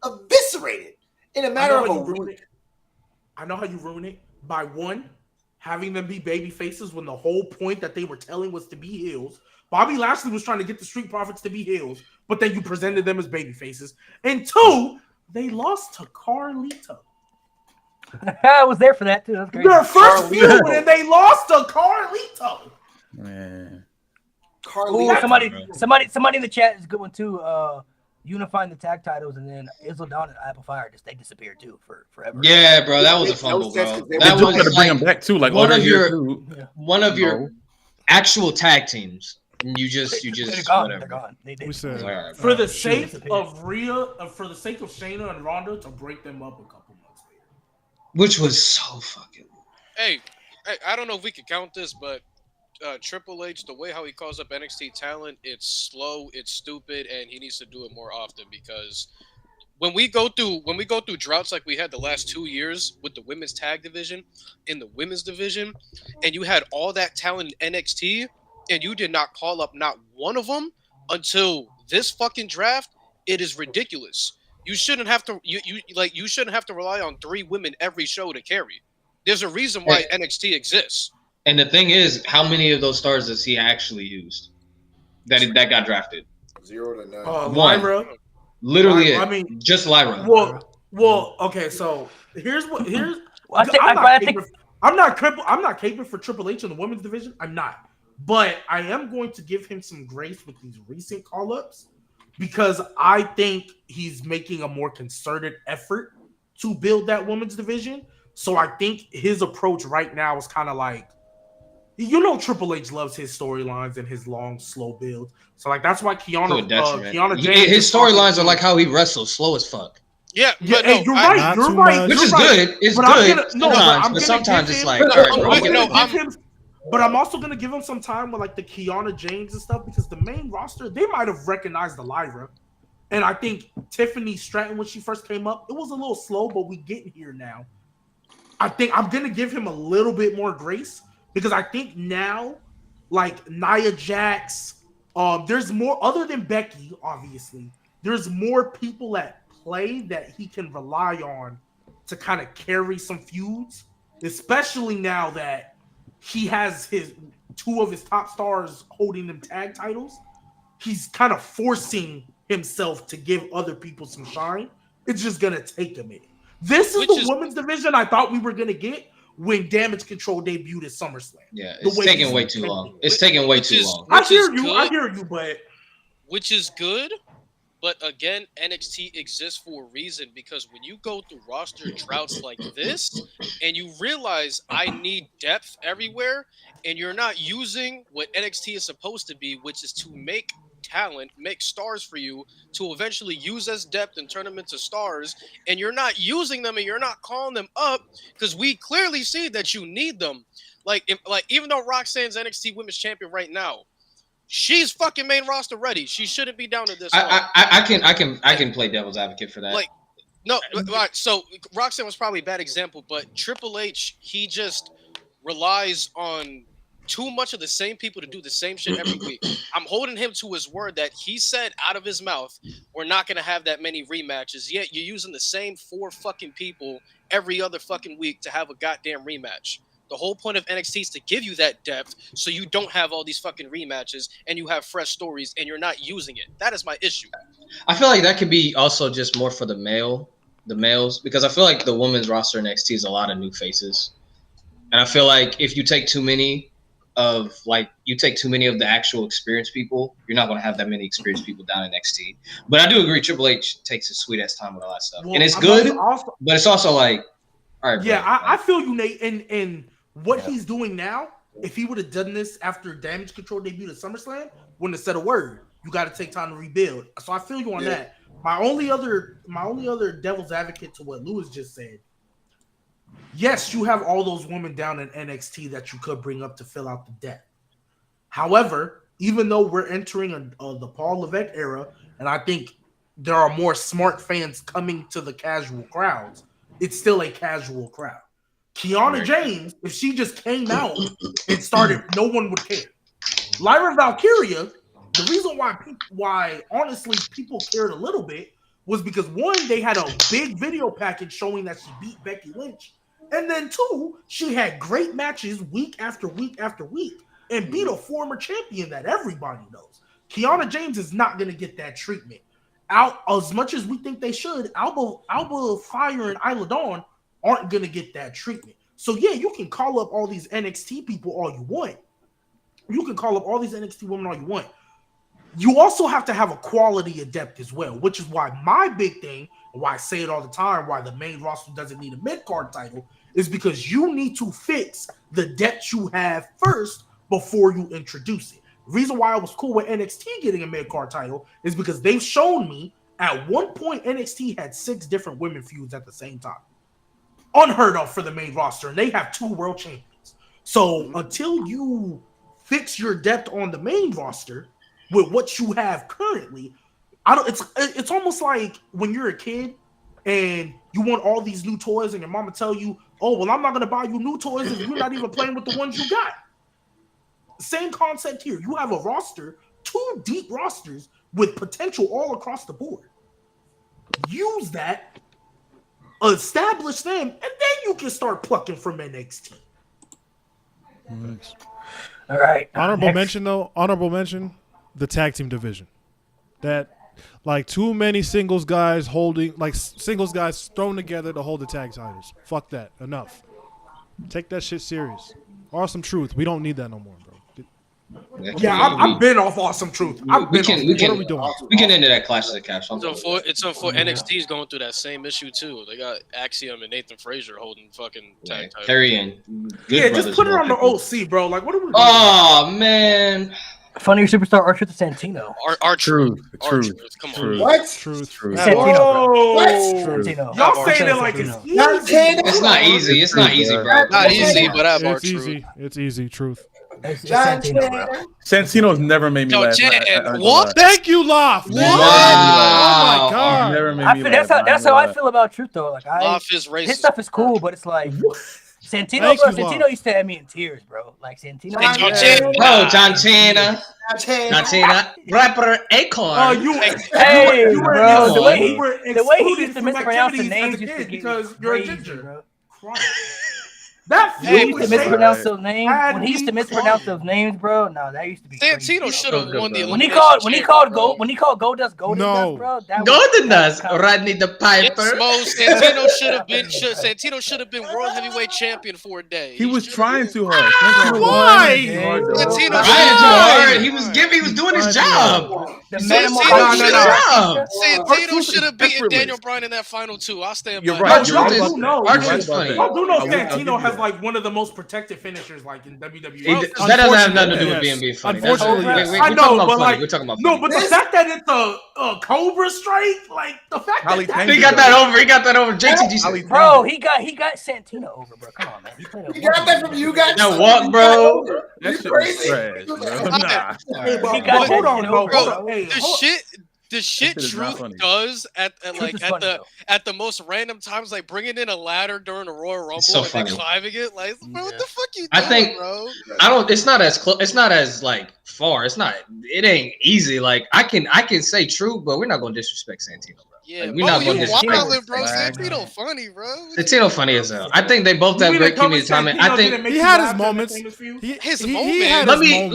Eviscerate it in a matter of a week. I know how you ruin it by one, having them be baby faces when the whole point that they were telling was to be heels. Bobby Lashley was trying to get the Street Profits to be heels, but then you presented them as baby faces. And two, they lost to Carlito. I was there for that too. That's great. Their first feud, and they lost to Carlito. Man. Ooh, somebody in the chat is a good one too. Unifying the tag titles, and then Izzo Dawn and Apple Fire they disappeared too for forever. Yeah, bro, that was a fumble, bro. That was to bring them back too, like one of your actual tag teams. And you just they're gone. whatever. They're gone. For the sake of Rhea, for the sake of Shayna and Ronda, to break them up a couple months later, which was so fucking. Hey, I don't know if we could count this, but Triple H, the way how he calls up NXT talent, it's slow, it's stupid, and he needs to do it more often because when we go through droughts like we had the last 2 years with the women's tag division in the women's division, and you had all that talent in NXT, and you did not call up not one of them until this fucking draft, it is ridiculous. You shouldn't have to you shouldn't have to rely on 3 women every show to carry. There's a reason why NXT exists. And the thing is, how many of those stars does he actually used that got drafted? 0 to none. Lyra. Literally, I mean, just Lyra. Well, okay. So here's. I'm not caping for Triple H in the women's division. I'm not, but I am going to give him some grace with these recent call-ups because I think he's making a more concerted effort to build that women's division. So I think his approach right now is kind of like. Triple H loves his storylines and his long, slow builds. So, that's why Kiana James. His storylines are like how he wrestles, slow as fuck. Yeah, you're right. You're right. Which is good. It's good. But sometimes it's like, all right, but I'm also going to give him some time with, the Kiana James and stuff because the main roster, they might have recognized the Lyra. And I think Tiffany Stratton, when she first came up, it was a little slow, but we get here now. I think I'm going to give him a little bit more grace. Because I think now, Nia Jax, there's more, other than Becky, obviously, there's more people at play that he can rely on to kind of carry some feuds, especially now that he has 2 of his top stars holding them tag titles. He's kind of forcing himself to give other people some shine. It's just going to take a minute. This is the women's division I thought we were going to get. When Damage Control debuted at SummerSlam. Yeah, it's taking way too long. It's taking way too long. I hear you, but... Which is good, But again, NXT exists for a reason because when you go through roster droughts like this and you realize I need depth everywhere and you're not using what NXT is supposed to be, which is to make talent, make stars for you to eventually use as depth and turn them into stars, and you're not using them and you're not calling them up because we clearly see that you need them. Like even though Roxanne's NXT Women's Champion right now, she's fucking main roster ready. She shouldn't be down to this. I can play devil's advocate for that. Like, no, right. So Roxanne was probably a bad example, but Triple H, he just relies on too much of the same people to do the same shit every week. I'm holding him to his word that he said out of his mouth, we're not gonna have that many rematches. Yet you're using the same 4 fucking people every other fucking week to have a goddamn rematch. The whole point of NXT is to give you that depth so you don't have all these fucking rematches and you have fresh stories and you're not using it. That is my issue. I feel like that could be also just more for the males, because I feel like the women's roster in NXT is a lot of new faces. And I feel like if you take too many of the actual experienced people, you're not going to have that many experienced people down in NXT. But I do agree Triple H takes his sweet ass time with all that stuff. Well, and it's good, but it's also like, all right. Yeah, I feel you, Nate. And what he's doing now, if he would have done this after Damage Control debuted at SummerSlam, wouldn't have said a word. You got to take time to rebuild. So I feel you on that. My only other devil's advocate to what Lewis just said. Yes, you have all those women down in NXT that you could bring up to fill out the depth. However, even though we're entering the Paul Levesque era, and I think there are more smart fans coming to the casual crowds, it's still a casual crowd. Kiana James, if she just came out and started, no one would care. Lyra Valkyria, the reason why honestly people cared a little bit was because 1, they had a big video package showing that she beat Becky Lynch, and then 2, she had great matches week after week after week and beat a former champion that everybody knows. Kiana James is not going to get that treatment. Out as much as we think they should, Alba Fire and Isla Dawn aren't going to get that treatment. So, yeah, you can call up all these NXT people all you want. You can call up all these NXT women all you want. You also have to have a quality of depth as well, which is why my big thing, why I say it all the time, why the main roster doesn't need a mid-card title, is because you need to fix the depth you have first before you introduce it. The reason why I was cool with NXT getting a mid-card title is because they've shown me at one point NXT had 6 different women feuds at the same time. Unheard of for the main roster, and they have 2 world champions. So until you fix your depth on the main roster with what you have currently, it's almost like when you're a kid and you want all these new toys and your mama tell you, oh, well, I'm not going to buy you new toys if you're not even playing with the ones you got. Same concept here. You have a roster, 2 deep rosters with potential all across the board. Use that, establish them, and then you can start plucking from NXT. Nice. All right. Honorable mention, the tag team division. That, like, too many singles guys thrown together to hold the tag titles. Fuck that. Enough. Take that shit serious. Awesome Truth. We don't need that no more, bro. Yeah, I've been off Awesome Truth. We can into that Clash of the Cash. It's unfortunate. NXT's going through that same issue too. They got Axiom and Nathan Frazier holding fucking tag titles. Carrying. Just put it on the OC, bro. Like, what are we doing? Oh man. Funnier superstar R-Truth to Santino. Truth. Come on. Truth. What? Truth. Santino, bro. What? Santino. Y'all saying it like it's easy. It's not easy. It's not easy, bro. Not easy, but I have It's R-Truth. easy. It's easy. Truth. It's Santino, bro. Santino's never made me Yo, laugh. Jan, what? Thank you, Loft. Wow. Oh my god. Never made me laugh. That's how I feel about Truth, though. Like, Love is racist. his stuff is cool, but it's like Santino. Thank Bro, you, Santino Lon. used to have me in tears, bro. Like Santino. John Cena, rapper Acorn. Oh, you Hey, you were bro, the way excluded he used to from mispronounce the activities names as a used to kid get because you're a crazy, ginger. bro. Christ. That He feud used to with mispronounce Sheamus those names. had When he used to me mispronounce crying. those names, bro. No, that used to be crazy. Santino should have won the When he elimination called chamber, when he called Goldust Golden No. Dust, bro. That Golden was Dust, Rodney the Yes, Piper. Mo, Santino should have been world heavyweight champion for a day. He was should've trying been. too hard. Santino was Why? trying too hard, though. Santino Trying too Why? hard. He was doing his job. The He metamorphosis. was doing his job. Santino should have beaten effortless. Daniel Bryan in that final two. I'll stand You're by right. that. You're right Truth about is- that. our You're truth right is about funny. that. Y'all do know I'll give Santino you has that. like one of the most protected finishers like in WWE. That doesn't have nothing to do with Unfortunately, being funny. yes. Unfortunately, That's- yes. we're I know, talking about but funny. like We're talking about no, funny. but the fact that it's a Cobra strike, like the fact Ali that Tank He got that over. He got that over. JTG Ali said. Bro, he got Santino over, bro. Come on, man. He played a You got that from you guys. That walk, bro. That You shit was crazy? trash, bro. Nah. Hey, but He got hold that on, shit though, over, bro. bro. Hey, The shit shit is not Truth funny. does at Truth is funny, though. at the most random times, like bringing in a ladder during a Royal Rumble so and then funny. climbing it, like, bro, what the fuck you doing, I think- bro? I don't. It's not as close. It's not as like far. It's not. It ain't easy. Like I can say true, but we're not gonna disrespect Santino, bro. Yeah, Like, we're not you gonna disrespect wildin', bro. Flag. Santino funny, bro. Santino funny as hell. I think they both You have mean great to tell me comedic timing. Santino I think. didn't make He you had laugh his during the moments. famous feud? His He moment. had Let his me.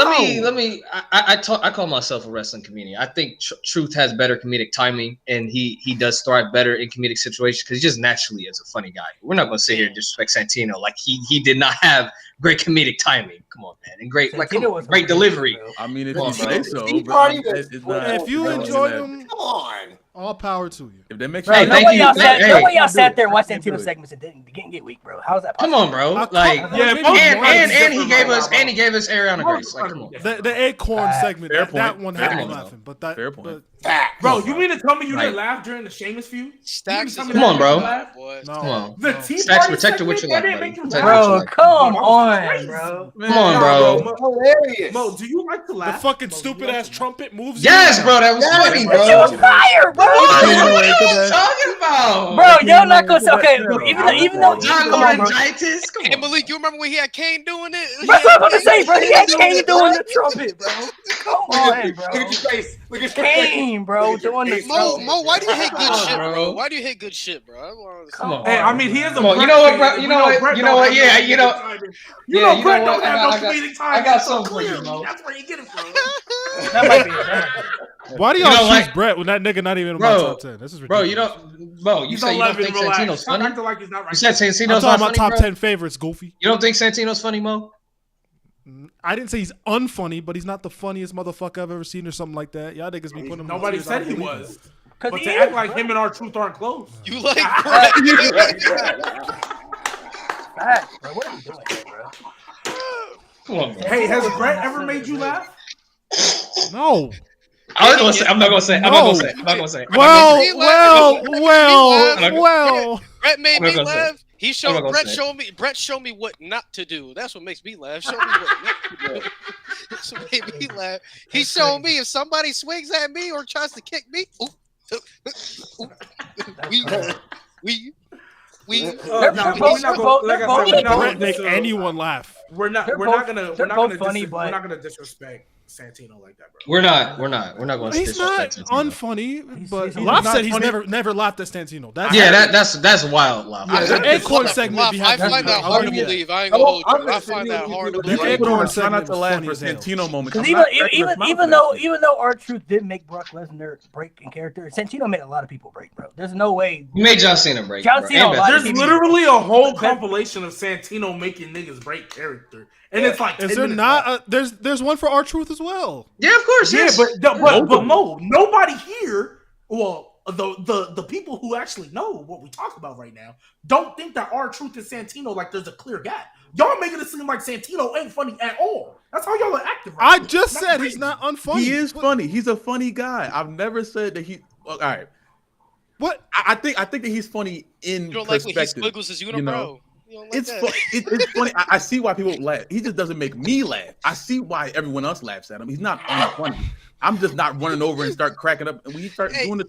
moments. I call myself a wrestling comedian. I think Truth has better comedic timing, and he does thrive better in comedic situations because he just naturally is a funny guy. We're not gonna sit here and disrespect Santino like he did not have great comedic timing. Come on, man, and great Santino was great delivery. bro. I mean, if Come you on, bro. say so, Tea but Party it's was- not. If you I don't enjoy think them, Come on. all power to you. that- if they make Bro, Hey, thank nobody you. y'all sat, Hey, nobody y'all can't do sat it. there and watched Can't do Santino it. segments and didn't get weak, bro. How's that Come possible? on, bro. Like, Yeah, maybe both one. and he gave Bro. us Ariana Grace. Like, come on. The Acorn segment, Fair that point. one Fair had me point. laughing. But that, Fair point. but Fact. Bro, you mean to tell me you Right. didn't laugh during the Sheamus feud? Stacks You is mean to Come tell on, me bro. you didn't laugh? boy. no, Come on. The no. Tea Stacks, Party protect your segment, what you that like, didn't buddy. make you Protect laugh? what you Bro, like. come That was on, crazy. bro. Come on, bro. Hilarious. Mo, do you like to The laugh? fucking Mo, do you stupid like ass to laugh? trumpet moves. Yes, bro. That was Yes, funny, bro. That shit was bro. fire, bro. What Can't are wait for you that. talking about? Bro, y'all not gonna say okay. No, Even though, John come on, bro. Laurinaitis? Come Hey on. Malik, you remember when he had Kane doing it? That's what I'm about to say, bro. He had Kane doing the trumpet, bro. Come on, Look bro. at your face. Look at your Kane, bro, Look at your doing the face. Mo, why do you hate good Come on, shit, bro. bro? Why do you hate good shit, bro? I wanna understand. Come on. Hey, I mean, he is a Come on, you Brett know what, fan. bro? You know what? Brett You know don't what? have Yeah, no you know. comedic timing. Yeah, You you know Brett know don't what? have I no got- comedic timing. I got so something for you, clearly, Mo. that's where you get it from. That might be it. Why do y'all You know, choose like- Brett when that nigga not even in Bro, my top 10? This is Bro, ridiculous. you He's say you don't 11, think relax. Santino's Stop funny? acting like he's not right. You said I'm Santino's talking not about funny, top bro? 10 favorites, Goofy. You don't think Santino's funny, Mo? I didn't say he's unfunny, but he's not the funniest motherfucker I've ever seen or something like that. Y'all niggas be putting him. Nobody in tiers said I he don't believe was. Cause But he to is, act like bro. him and our truth aren't close. You like Brett? Facts, bro. What are we doing here, bro? Come on, bro. Hey, has Brett ever made you laugh? in. No. I'm not gonna say. Well. Brett made I'm not me gonna say laugh. He I'm not showed gonna Brett say showed me Brett showed me what not to do. That's what makes me laugh. Show me what not to do. That's what made me laugh. He showed me if somebody swings at me or tries to kick me. We They're both- we're not gonna- they're like I both- said, we're not Brett gonna make dis- anyone laugh. We're not They're we're both- not gonna they're we're not both gonna funny, we're but- not gonna disrespect Santino like that, bro. We're not gonna He's not disrespect Santino. unfunny, but he's Lop not said he's funny. never laughed at Santino. That's Yeah, that's wild, Love. Yeah, the Acorn segment. be I having- find that I'll hard to give you that. believe. I ain't gonna hold you. I find that hard to The The believe. Acorn Acorn try not segment to was laugh funny for as hell. Santino moments. Because I'm not cracking his mouth even for that though R-Truth did make Brock Lesnar break in character, Santino made a lot of people break, bro. There's no way. You made John Cena break. John bro. Cena And a lot. Beth There's TV. literally a whole compilation of Santino making niggas break character, and it's like 10 Is there minutes not? long. There's one for R-Truth as well. Yeah, of course. Yeah, Yes. but Mo, nobody here. Well, the people who actually know what we talk about right now don't think that R-Truth and Santino like there's a clear gap. Y'all making it seem like Santino ain't funny at all. That's how y'all are acting. Right I now. just That's said crazy. he's not unfunny. He is funny. He's a funny guy. I've never said that he. Well, all right. What? I think that he's funny in You don't like when he perspective. squiggles his unibrow. you know? You don't like It's that. it's funny. I see why people laugh. He just doesn't make me laugh. I see why everyone else laughs at him. He's not unfunny. I'm just not running over and start cracking up. And when you start Hey, doing this,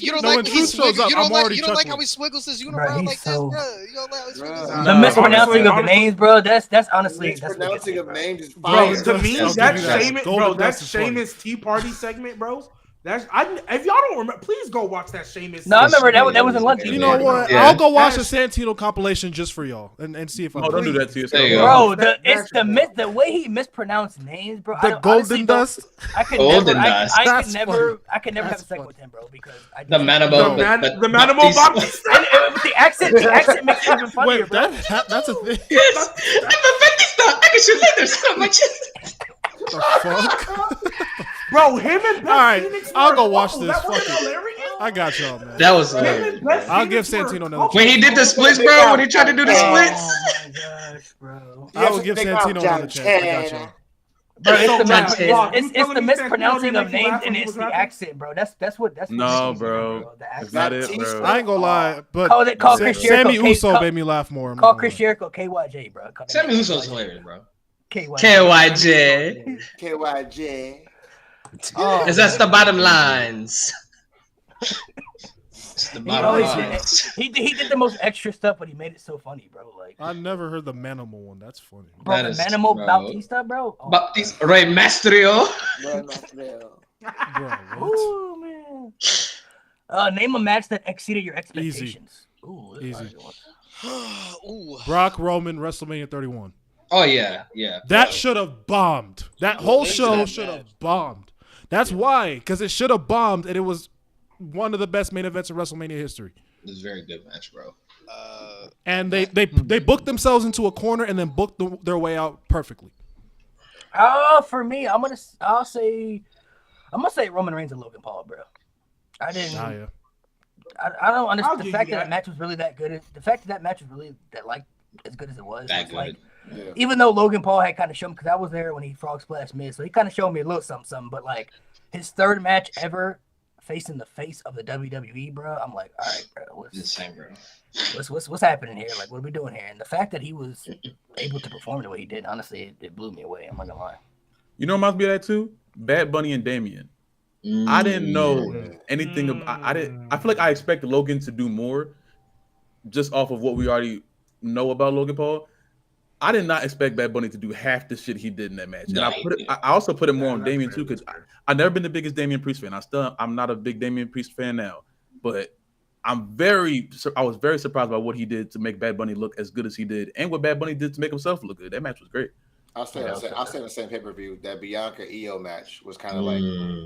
You don't No, like when when he Truth shows swiggles. up, You I'm don't like. already You don't like chuckling. how he swiggles his Bro, unibrow he's like so- this. You don't like how he swiggles his Bro. The No, mispronouncing of the honestly- names, bro. That's honestly that's Mispronouncing of bro. names is Bro, fire. to me, I'll give that you that. Sheamus, Golden bro, that Dust is funny. Sheamus Tea Party segment, bro, If y'all don't remember, please go watch that Sheamus. No, I remember that was in London. You know what? Yeah. I'll go watch the Santino compilation just for y'all and see if I'm. No, don't do that to There you yourself. go. Bro, the way he mispronounced names, bro. The Golden Dust. I could Golden never, Dust. I could never have a That's second funny. with him, bro, because I just, The Manimal. The Manimal Baptista. and with the accent makes it even funnier, Wait, bro. that's a thing. Yes, I'm a Batista. I can shoot letters on my chest. The fuck? Bro, him and Beth All right, Phoenix I'll were go a watch couple. this. That wasn't Fuck it. hilarious? I got y'all, man. That was Him hilarious. and Beth I'll give Phoenix were a Santino another couple. When he did the splits, bro, when he tried to do the splits. Oh my gosh, bro. I will give Santino another chance. I got y'all. Bro, It's so bad. it's the You mispronouncing telling of me names Santino and made it's you the laugh? accent, bro. That's what No, makes it, bro. The That's accent. not it, bro. I ain't gonna lie, but Call Chris Jericho. Sammy Uso made me laugh more. I'm not Call gonna Chris lie. Jericho KYJ, bro. Sammy Uso's hilarious, bro. KYJ. KYJ. KYJ. Oh, Is that's the bottom lines? It's the he, bottom always lines. he did the most extra stuff, but he made it so funny, bro. Like, I never heard the Manimal one. That's funny. bro, That the is- Manimal bro. Bautista, bro. Oh, Baptiste Rey Mastrio. Bro, what? Ooh, man. Name a match that exceeded your expectations. Ooh, this is a Easy. good one. Ooh. Brock Roman WrestleMania 31. Oh yeah, yeah. That should have bombed. That whole into show that should have match. bombed. That's why, because it should have bombed, and it was one of the best main events in WrestleMania history. It was a very good match, bro. And they booked themselves into a corner and then booked their way out perfectly. For me, I'm gonna say Roman Reigns and Logan Paul, bro. I didn't. Ah, yeah. I don't I'll understand give the fact you that that. match was really that good. The fact that match was really as good as it was. That It's like, good. Yeah. even though Logan Paul had kind of shown, because I was there when he frog splash Miz, so he kind of showed me a little something. But like his third match ever facing the face of the WWE, bro, I'm like, all right, bro, Insane, bro. what's happening here? Like, what are we doing here? And the fact that he was able to perform the way he did, honestly, it blew me away. I'm not gonna lie. You know what reminds me of that too? Bad Bunny and Damien. I didn't know anything about. I didn't. I feel like I expected Logan to do more, just off of what we already know about Logan Paul. I did not expect Bad Bunny to do half the shit he did in that match, and No, I also put it more on Damien too, because I've never been the biggest Damien Priest fan. I'm not a big Damien Priest fan now, but I was very surprised by what he did to make Bad Bunny look as good as he did, and what Bad Bunny did to make himself look good. That match was great. I'll say on the same pay-per-view that Bianca EO match was kind of like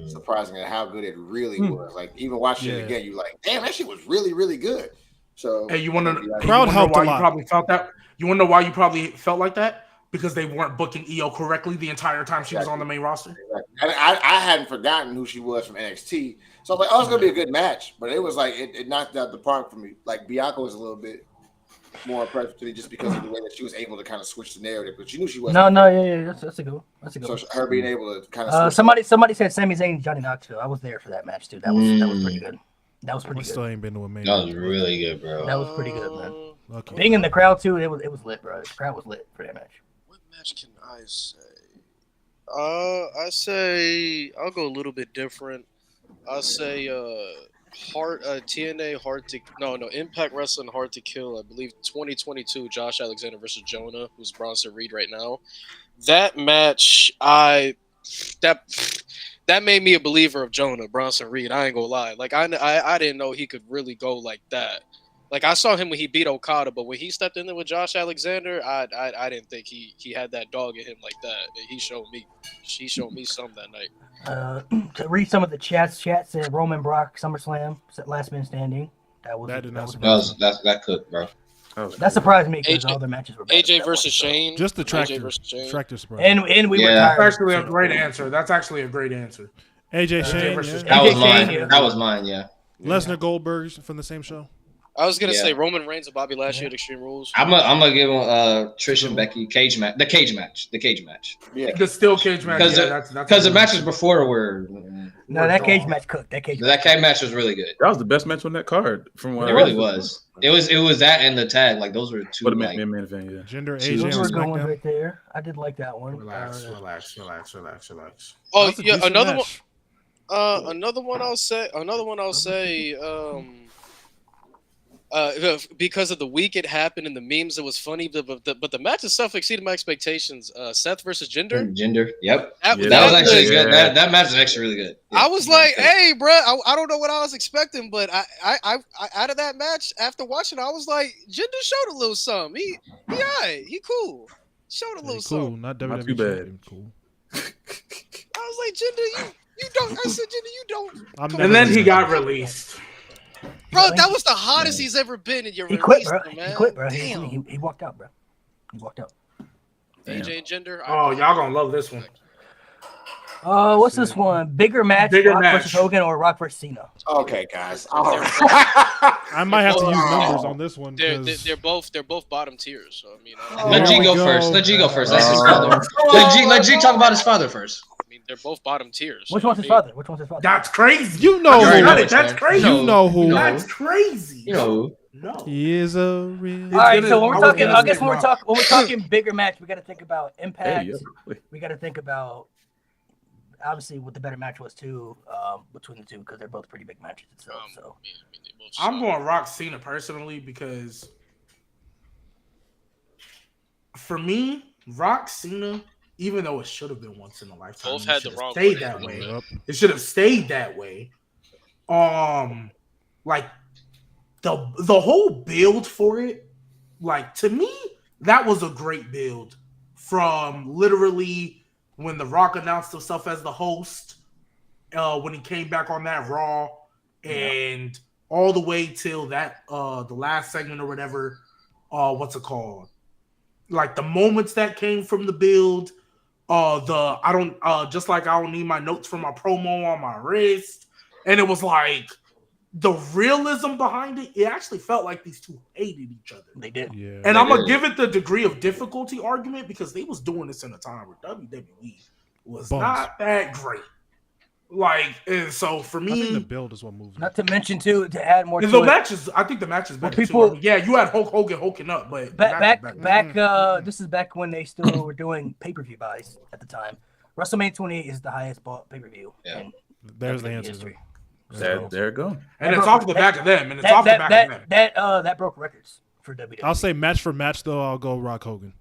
surprising at how good it really was. Like even watching it again, you like, damn, that shit was really, really good. So Hey, you want to Crowd helped a why lot. you probably felt that? You want to know why you probably felt like that? Because they weren't booking EO correctly the entire time she was on the main roster. and I hadn't forgotten who she was from NXT. So I was like, oh, it's gonna be a good match. But it was like it knocked out the park for me. Like Bianca was a little bit more impressive to me just because of the way that she was able to kind of switch the narrative. But you knew she wasn't. Yeah, that's a good one. That's a good So one. her being able to kind of Somebody said Sami Zayn and Johnny Knoxville. I was there for that match too. That was pretty good. That was I pretty still good. ain't been to a main. That was really good, bro. That was pretty good, man. Lucky. Being in the crowd too, it was lit, bro. The crowd was lit for that match. What match can I say? I say I'll go a little bit different. I'll say TNA Impact Wrestling Hard to Kill. I believe 2022 Josh Alexander versus Jonah, who's Bronson Reed right now. That match, that made me a believer of Jonah, Bronson Reed. I ain't gonna lie. Like I didn't know he could really go like that. Like I saw him when he beat Okada, but when he stepped in there with Josh Alexander, I didn't think he had that dog in him like that. He showed me something that night. To read some of the chats, chat said Roman Brock SummerSlam last man standing. That did not That cooked, bro. That surprised me because AJ all their matches were bad. AJ versus Shane. Just the AJ tractor. versus Shane. Tractor surprise. And we were Yeah. tired. That's actually a great answer. That's actually a great answer. AJ AJ Shane, versus yeah. That was AJ mine. Shane, yeah. That was mine. Yeah. Lesnar Goldberg from the same show. I was gonna Yeah. say Roman Reigns and Bobby Lashley at Extreme Rules. I'm gonna give him Trish and Becky cage match. The cage match. yeah. The steel cage match. Because That's the matches before were No, that cage match cooked. That cage match was really good. That was the best match on that card. From what It really was. It was that and the tag. Like those were two. But Like, main event, yeah. Gender Those AJ were on good ones SmackDown. right there. I did like that one. Relax. Oh That's a yeah, decent another match. one. Another one I'll say. because of the week it happened and the memes, it was funny. But the match itself exceeded my expectations. Seth versus Jinder. Yep. That That was actually was- good. That match is actually really good. I was like, hey, bro, I don't know what I was expecting, but I out of that match, after watching, I was like, Jinder showed a little something. He alright, he cool. Showed a little Cool, something. not Not WWE too bad. champion. Cool. I was like, Jinder, you don't. I said, Jinder, you don't. I'm Come never And then gonna he say got that. released. Bro, that was the hottest he's ever been in your He release, quit, bro. man. He quit, bro. Damn. He walked out, bro. He walked out. AJ and Jinder. Oh, y'all gonna love this one. What's this one? Bigger match, Bigger Rock match. versus Hogan or Rock versus Cena? Okay, guys. I might have to use numbers on this one. They're 'cause- they're both bottom tiers. So I mean, Let G we go go. first. Let G go first. That's his Oh. father. Let G talk about his father first. they're both bottom tiers. Which so, one's I his mean, father? Which one's his father? That's crazy. You know I just who. got it. That's crazy. You know who. That's crazy. You know who? No. He is a real. All right, gonna- so when I we're was talking, gonna I guess say when Rock. we're talking bigger match, we got to think about Impact. Hey, yeah. We got to think about obviously what the better match was too between the two because they're both pretty big matches itself. So I mean, they both I'm suck. going Rock Cena personally because for me, Rock Cena, even though it should have been once in a lifetime, Both it had should the have wrong stayed way. that way. Yep. It should have stayed that way. Like the whole build for it, like to me, that was a great build from literally when The Rock announced himself as the host, when he came back on that Raw, and all the way till that the last segment or whatever. What's it called? Like the moments that came from the build. Just like I don't need my notes from my promo on my wrist, and it was like the realism behind it. It actually felt like these two hated each other. they did. Yeah. And They I'm gonna did. give it the degree of difficulty argument because they was doing this in a time where WWE was Bums. not that great. Like, and so for I think the me, build is what moved. Not to mention too to add more to the it. matches. I think the match is better. people- too. I mean, yeah, you had Hulk Hogan hulking up, but the match is better. This is back when they still were doing pay-per-view buys at the time. WrestleMania 28 is the highest bought pay-per-view Yeah. in There's the WWE answer. history. There it go. And it's off the back of them, and it's off the back of them. That broke records for WWE. I'll say match for match though. I'll go Rock Hogan.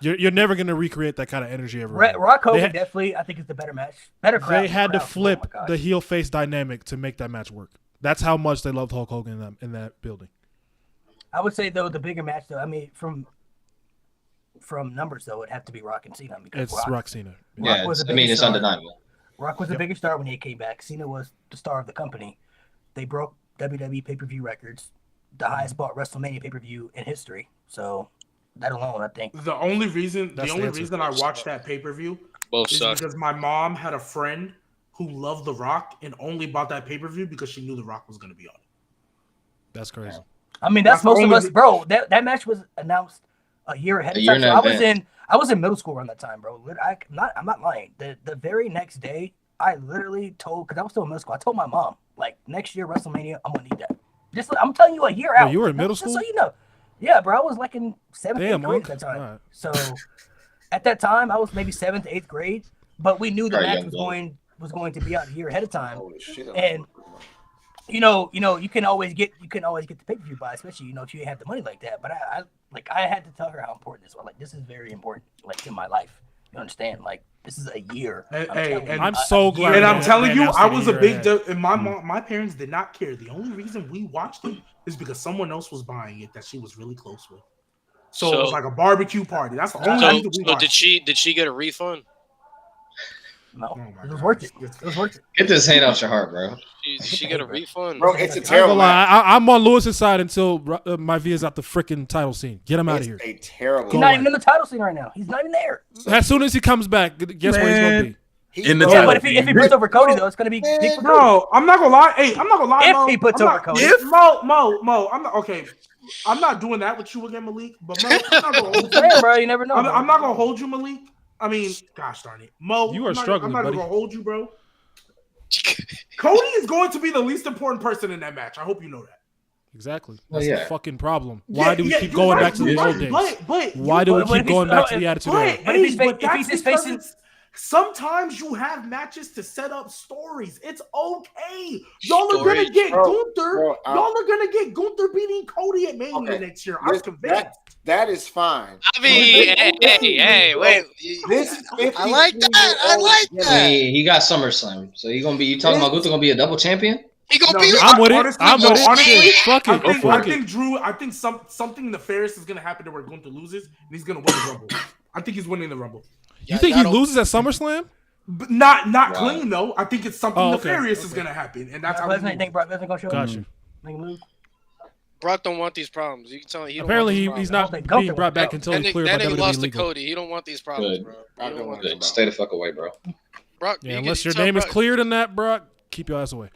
You're never gonna recreate that kind of energy ever. again. Rock Hogan They ha- definitely, I think, is the better match. Better crowd. They had to crowd. flip Oh my gosh. the heel face dynamic to make that match work. That's how much they loved Hulk Hogan in that building. I would say though the bigger match though. I mean, from numbers though, it'd have to be Rock and Cena because It's Rock Cena. Yeah, was the I mean, biggest it's star. undeniable. Rock was the biggest star when he came back. Cena was the star of the company. They broke WWE pay-per-view records, the highest bought WrestleMania pay-per-view in history. So that alone, I think. The only reason, That's the answer. I watched that pay per view Both is suck. because my mom had a friend who loved The Rock and only bought that pay per view because she knew The Rock was going to be on it. That's crazy. I mean, that's That's the most of only us, re- bro. That match was announced a year ahead A of year time. in So advance. I was in middle school around that time, bro. I'm not lying. The very next day, I literally told, because I was still in middle school, I told my mom, like, next year WrestleMania, I'm gonna need that. I'm telling you, a year out. you were in middle Just school? so you know. Yeah, bro. I was like in 7th, Damn, 8th grade Unc. at that time. Alright. So at that time, I was maybe 7th, 8th grade, but we knew the Very match young blood. was going to be out a year ahead of time. Holy shit. And you can always get the pay-per-view buy, especially if you have the money like that. But I had to tell her how important this was. Like, this is very important, like, in my life. You understand? Like, this is a year. I'm so glad. And they- I'm telling they you, announced I it a was a year big ahead. and my parents did not care. The only reason we watched it is because someone else was buying it that she was really close with. So it was So- like a barbecue party. That's the only So, reason we so watched did she get a refund? No, Oh my it was God. worth it. It was worth it. Get this hate off your heart, bro. Did she get a refund? Bro, it's a I ain't terrible gonna lie. match. I'm on Lewis's side until my Via's out the freaking title scene. Get him out of It's here. a terrible He's Go not match. even in the title scene right now. He's not even there. As soon as he comes back, guess where he's gonna Man. be? He's In the going- Yeah, title but if he puts over Cody though, it's gonna be big for Cody. No, I'm not gonna lie. Hey, I'm not gonna lie. If Mo. he puts I'm over not, Cody. If Mo, I'm not okay. I'm not doing that with you again, Malik. But Mo, I'm not gonna hold you. Damn, bro, you never know. I'm not gonna hold you, Malik. I mean, gosh darn it, Mo. You are I'm not, struggling, I'm not buddy. gonna hold you, bro. Cody is going to be the least important person in that match. I hope you know that. Exactly. Well, That's yeah. the fucking problem. Why do we keep you're going right, back to the you're old right, days? But Why do we But if keep he's- going back to if- the Attitude But, Era? But if he's hey, fa- but if that's he's just because facing- it's- Sometimes you have matches to set up stories. It's okay. Y'all are Story. gonna get Bro, Gunther. bro, Y'all are gonna get Gunther beating Cody at Mania Okay. next year. I'm convinced. That is fine. I mean, hey, wait. This is 50 I like that. I like that. He got SummerSlam, so you talking about Gunther gonna be a double champion? He gonna No, be. he- I'm with it. honestly, I'm with it. honestly, Shit, fuck it. Fuck it. Drew. I think something nefarious is gonna happen to where Gunther loses, and he's gonna win the Rumble. I think he's winning the Rumble, You think he loses at SummerSlam? but not Wow. clean though. I think it's something Oh, okay, nefarious is okay. gonna happen, and that's Brock how. Lesnar, you think Brock Lesnar gonna show up? Gotcha. Think Luke? Brock don't want these problems. You can tell he. Apparently, don't want these he's problems. not Gunther being brought back until That he's nigga, cleared that by nigga WWE lost to legal. Cody. He don't want these problems, Good. bro. I He don't don't want want these them. Good. Stay the fuck away, bro. Brock, Yeah, you unless can your tell name is Brock- cleared in that, Brock, keep your ass away.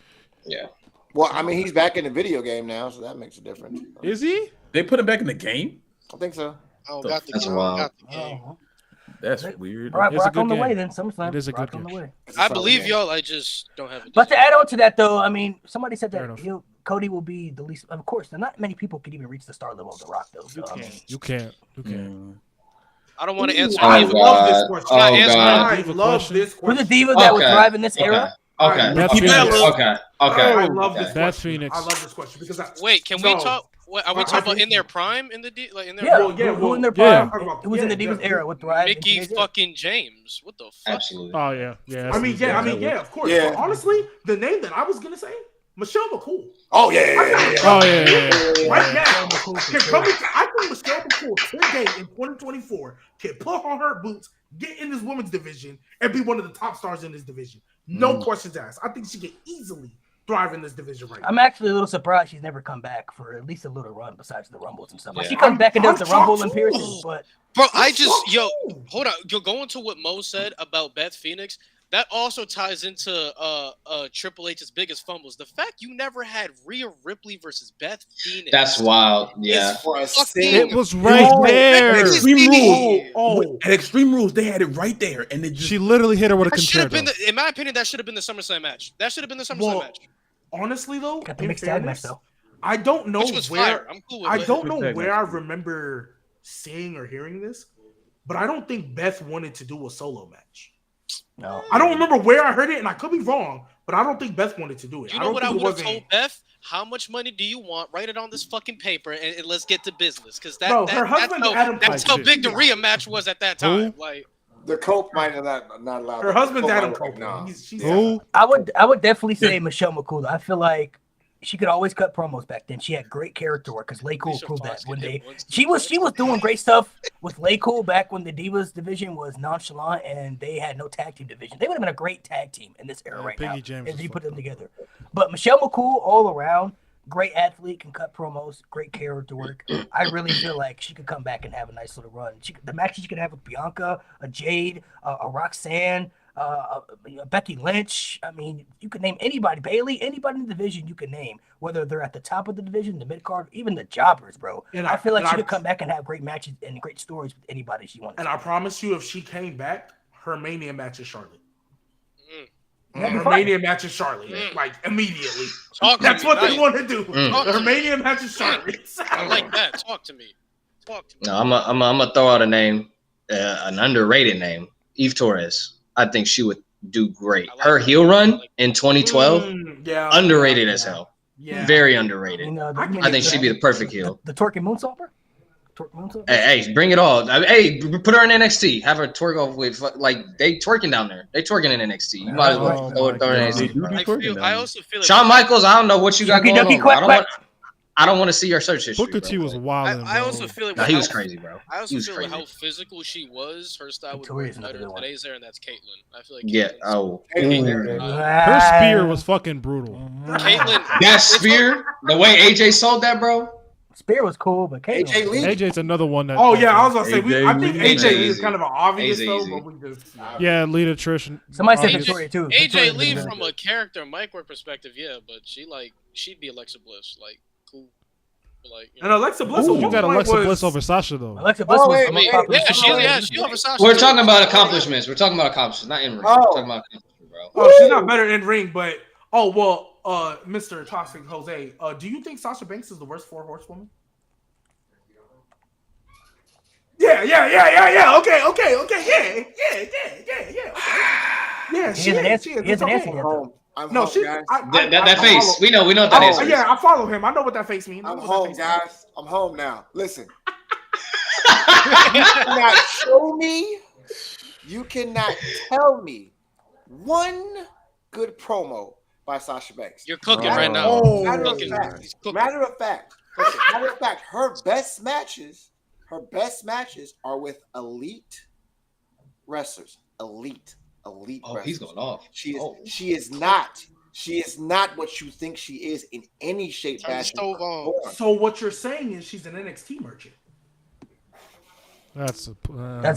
Yeah. Well, I mean, he's back in the video game now, so that makes a difference. Is he? They put him back in the game. I think so. Oh, got the That's game. wild. Got the game. Oh, That's weird. Brock, It's a Brock good on the game. way then. SummerSlam. It is a Brock good on the game. way. It's a I solid believe game. y'all. I just don't have. But to add on to that, though, I mean, somebody said Fair that enough. Cody will be the least. Of course, not many people could even reach the star level of The Rock, though. So, I mean, You can't. You can't. Mm. I don't want to Ooh, answer. I Oh, love this God. question. Oh, Can I answer God. I Diva love question? this who's question. the diva that was Okay. driving this era? Okay. Beth I Phoenix. love- Okay. I Okay. love this Beth question. Phoenix. I love this question because Wait, can we No. talk? What, are we I talking about think- in their prime in the like in their Yeah, Well, yeah, who in their yeah. prime? Who was in the Divas era with Thrive? in Mickey today's era? fucking James? What the fuck? Absolutely. Oh yeah, yeah. I mean, yeah, of course. Yeah. But honestly, the name that I was gonna say, Michelle McCool. Oh yeah. Oh yeah. Right now, McCool can for come sure. into, I think Michelle McCool today in 2024 can put on her boots, get in this women's division, and be one of the top stars in this division. No questions asked. I think she can easily thrive in this division right now. I'm actually a little surprised she's never come back for at least a little run besides the Rumbles and stuff. Like Yeah. she comes back and does I'm the Rumble shocked and too. Pearson, but Bro, I Fuck just you. hold on. You're going to what Mo said about Beth Phoenix. That also ties into Triple H's biggest fumbles. The fact you never had Rhea Ripley versus Beth Phoenix. That's wild. Yeah. For a Fucking- single- It was right Oh, there. At Extreme Rules. Oh. At Extreme Rules, they had it right there, and they just She literally hit her with a That should have concerto. been, in my opinion, that should have been the SummerSlam match. That should have been the SummerSlam Well, match, honestly though, got the in mixed tag match fairness, though. I don't know which was where fire. I'm cool with I it. don't know Tag where match. I remember seeing or hearing this, but I don't think Beth wanted to do a solo match. No. I don't remember where I heard it, and I could be wrong, but I don't think Beth wanted to do it. You I know don't what I think would it have wasn't. told Beth? How much money do you want? Write it on this fucking paper and let's get to business. Because that, Bro, that- her husband, that's, Adam how, that's Cole. how big the Rhea match was at that time. Like, The Cope might have not allowed. Her husband's Cope Adam might Cole. have- Nah. She's Who? I would definitely say Michelle McCool. I feel like she could always cut promos back then. She had great character work because Lay Cool Alicia proved that Fox when could they hit once, she was doing great stuff with Lay Cool back when the Divas division was nonchalant and they had no tag team division. They would have been a great tag team in this era Yeah, right Piggy now James if is you put fucking- them together. But Michelle McCool all around, great athlete, can cut promos, great character work. I really feel like she could come back and have a nice little run. The matches she could have with Bianca, a Jade, a Roxanne, Becky Lynch. I mean, you could name anybody, Bailey, anybody in the division you can name, whether they're at the top of the division, the mid card, even the jobbers, bro. And I feel like and she could come back and have great matches and great stories with anybody she wants. And I promise you, if she came back, her Mania match is Charlotte. That'd be Her fine. Mania match is Charlotte, Mm. like immediately. talk to That's me. what they Like, want to do. Mm. Her Mania match is Charlotte. I like that. Talk to me. Talk to me. No, I'm gonna throw out a name, an underrated name, Eve Torres. I think she would do great. I like Her that. heel I run like in 2012, Yeah, underrated as hell. Yeah, Very underrated. You know, I think she'd be the perfect heel. The Torque and Moonsault, bro? Torque Moonsault? Hey, bring it all. Hey, put her in NXT. Have her twerk off with like they twerking down there. They twerking in NXT. You might as well Oh throw her in my They NXT. do bro. be twerking down I there. also feel like Shawn Michaels, I don't know what you got Yucky going ducky on. quack quack. I don't want to see your search history. Booker T bro. was wild. I also feel like No, with he was how- crazy, bro. I He also was feel crazy. like how physical she was, her style would Victoria's work better another in one. today's era, and that's Caitlyn. I feel like Yeah. Caitlyn's- Oh. Caitlyn. Her spear was fucking brutal. Caitlyn. That spear, the way AJ sold that, bro. Spear was cool, but Caitlyn AJ Lee. AJ's another one that. Oh yeah, I was gonna say AJ I think Lee. AJ AJ is kind of an obvious AJ though, easy. but we just Yeah, Lita Trish. Somebody said AJ Victoria too. AJ Victoria's Lee really from good. a character mic work perspective, yeah, but she'd be Alexa Bliss, like cool, but, like you and know. Alexa Bliss. Ooh, at you one got point Alexa was- Bliss over Sasha though. Alexa Bliss Oh, was wait, the I most mean, popular. yeah, superstar. she over Sasha. We're too. talking about accomplishments. We're talking about accomplishments, not in ring. Oh. We're talking about accomplishments, bro. Oh, she's not better in ring, but Mr. Toxic Jose, do you think Sasha Banks is the worst 4 horsewoman? Yeah. Okay. Yeah. Yeah, He has an answer. He has an answer I'm yet, though. home. I'm No, home, she. guys. That face. We know what that face is. Yeah, I follow him. I know what that face means. I'm home, guys. I'm home now. Listen. You cannot show me. You cannot tell me one good promo by Sasha Banks. You're cooking right now. Oh. Matter of Cooking. fact, He's cooking. matter of fact, her best matches are with elite wrestlers. Elite Oh, wrestlers. he's going off. She is Oh. she is not what you think she is in any shape, Turn the fashion. stove or on. form. So what you're saying is she's an NXT merchant. That's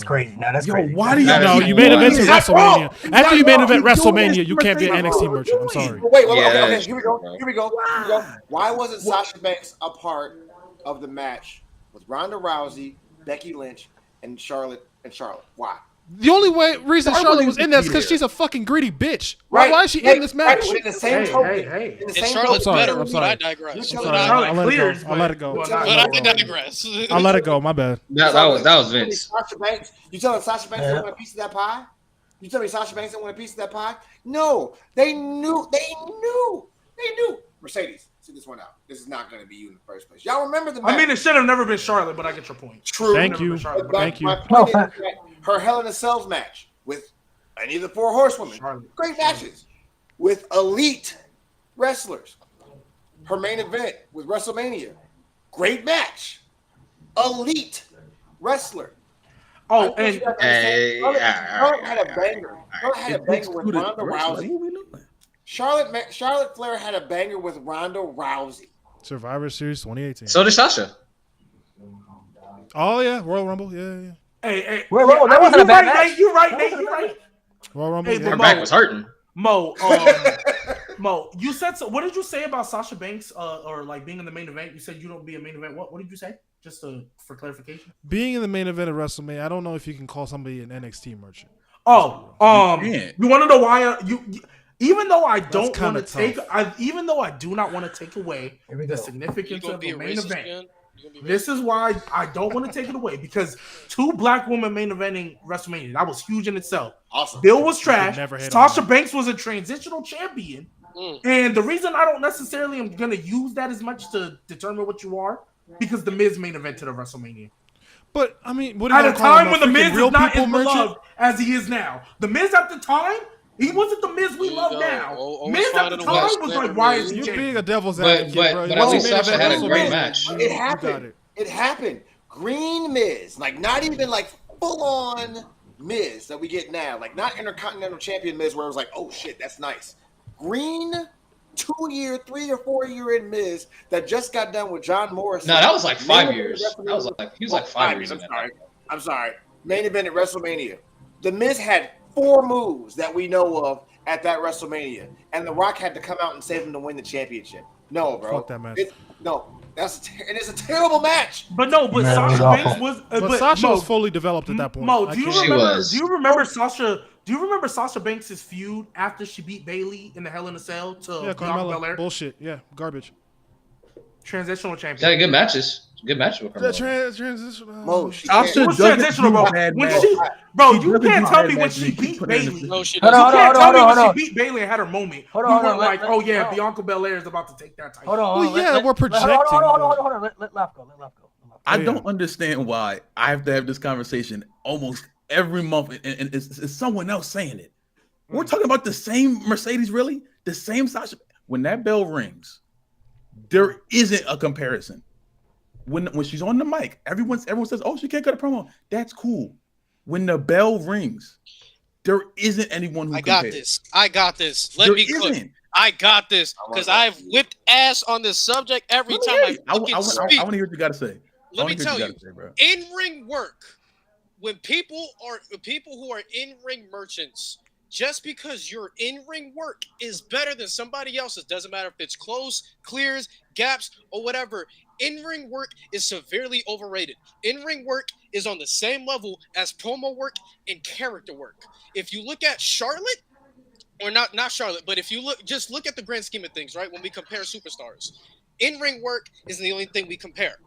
crazy. No, that's Yo, crazy. why do you? No, you main event at WrestleMania. After you main event WrestleMania, you can't be an NXT merchant. I'm sorry. But wait, Yeah, okay, that's here we true, go. bro. Here we go. Why wasn't Sasha Banks a part of the match with Ronda Rousey, Becky Lynch, and Charlotte? Why? The only reason Charlotte was in that is because there. she's a fucking greedy bitch. Why is she in this match? Right, in the same token. Hey. In the And same Charlotte's token. better, I'm but sorry. I digress. You're But telling I, Charlotte I'll let it go. clears, I'll let it go. but but not- I digress. I'll let it go. My bad. That was Vince. Sasha Banks. You telling Sasha Banks didn't want a piece of that pie? You telling me Sasha Banks didn't want a piece of that pie? No, they knew. Mercedes, sit this one out. This is not going to be you in the first place. Y'all remember the match? I mean, it should have never been Charlotte, but I get your point. True. Thank you. Charlotte, But Thank you. my point is that her Hell in a Cells match with any of the four horsewomen, Charlotte. great matches with elite wrestlers. Her main event with WrestleMania, great match, elite wrestler. Oh, and Hey, Charlotte yeah, had a banger. Charlotte had a banger with Ronda Rousey. Charlotte Flair had a banger with Ronda Rousey. Survivor Series 2018. So did Sasha. Oh yeah, Royal Rumble. Yeah. hey, Wait, that wasn't a bad match. You're right, Nate. You're right. Royal Rumble. Hey, Yeah. Her Mo- back was hurting. Mo, you said so. What did you say about Sasha Banks or like being in the main event? You said you don't be a main event. What did you say? Just for clarification. Being in the main event of WrestleMania, I don't know if you can call somebody an NXT merchant. Oh, You can't. you want to know why? Even though I don't kinda want to take, tough. even though I do not want to take away Here we the go. You significance gonna of be the a main racist event. again? You gonna be racist? This is why I don't want to take it away because two black women main eventing WrestleMania, that was huge in itself. Awesome. Bill was trash. never hate on Sasha that. Banks was a transitional champion. Mm. And the reason I don't necessarily am going to use that as much to determine what you are, because the Miz main evented of WrestleMania. But I mean, what are At you a gonna call him, time when the freaking Miz real is not people as merchant? beloved as he is now. The Miz at the time, he wasn't the Miz we There you love go. now. Always Miz at the finding a way time to was stand like, up, why Miz. is he You're champion? being a devil's But advocate, bro. at What's least the main Sasha event had a of great WrestleMania? match. It You happened. got it. It happened. Green Miz, like not even like full on Miz that we get now, like not Intercontinental Champion Miz, where it was like, oh shit, that's nice. Green 2-year, 3 or 4 year in Miz that just got done with John Morrison. No, that was like 5 Main years. event at That was like he was like 5 years in that. I'm sorry. Main event at WrestleMania. The Miz had 4 moves that we know of at that WrestleMania, and The Rock had to come out and save him to win the championship. No, bro. Fuck that match. It is a terrible match. But no, but Man, it was Sasha awful. Banks was. But Sasha Mo, was fully developed at that point. Mo, I do you can't- She remember? was. Do you remember Sasha? Do you remember Sasha Banks' feud after she beat Bailey in the Hell in a Cell to Yeah, Bianca Belair? Carmella. Bullshit. Yeah, garbage. Transitional She champion. had good matches. Good matches with The Carmella. transition. Mo, she Sasha can't- It was doesn't transitional, do bro. bad When matches. she, bro, She you doesn't can't do tell bad me when matches. she She beat put her in a Bailey. No, she Hold doesn't. on, You can't tell me hold when on. she beat Bailey and had her moment. Hold We on, weren't let- like, let- oh yeah, hold on. Bianca Belair is about to take that title. Hold on. Well, yeah, we're projecting, Hold but- on. Let Laf go. I Yeah. don't understand why I have to have this conversation almost every month, and it's someone else saying it. We're talking about the same Mercedes, really? The same Sasha. When that bell rings, there isn't a comparison. When she's on the mic, everyone says, "Oh, she can't cut a promo." That's cool. When the bell rings, there isn't anyone who I got compares. this. I got this. Let There me cook. isn't. I got this I want because that. I've whipped ass on this subject every Let me time hear I you. I fucking want speak. to hear what you got to say. Let me tell you, bro. in-ring work, when people who are in-ring merchants, just because your in-ring work is better than somebody else's, doesn't matter if it's close, clears, gaps, or whatever. In-ring work is severely overrated. In-ring work is on the same level as promo work and character work. If you look at Charlotte, or not Charlotte, but if you look at the grand scheme of things, right? When we compare superstars, in-ring work is the only thing we compare.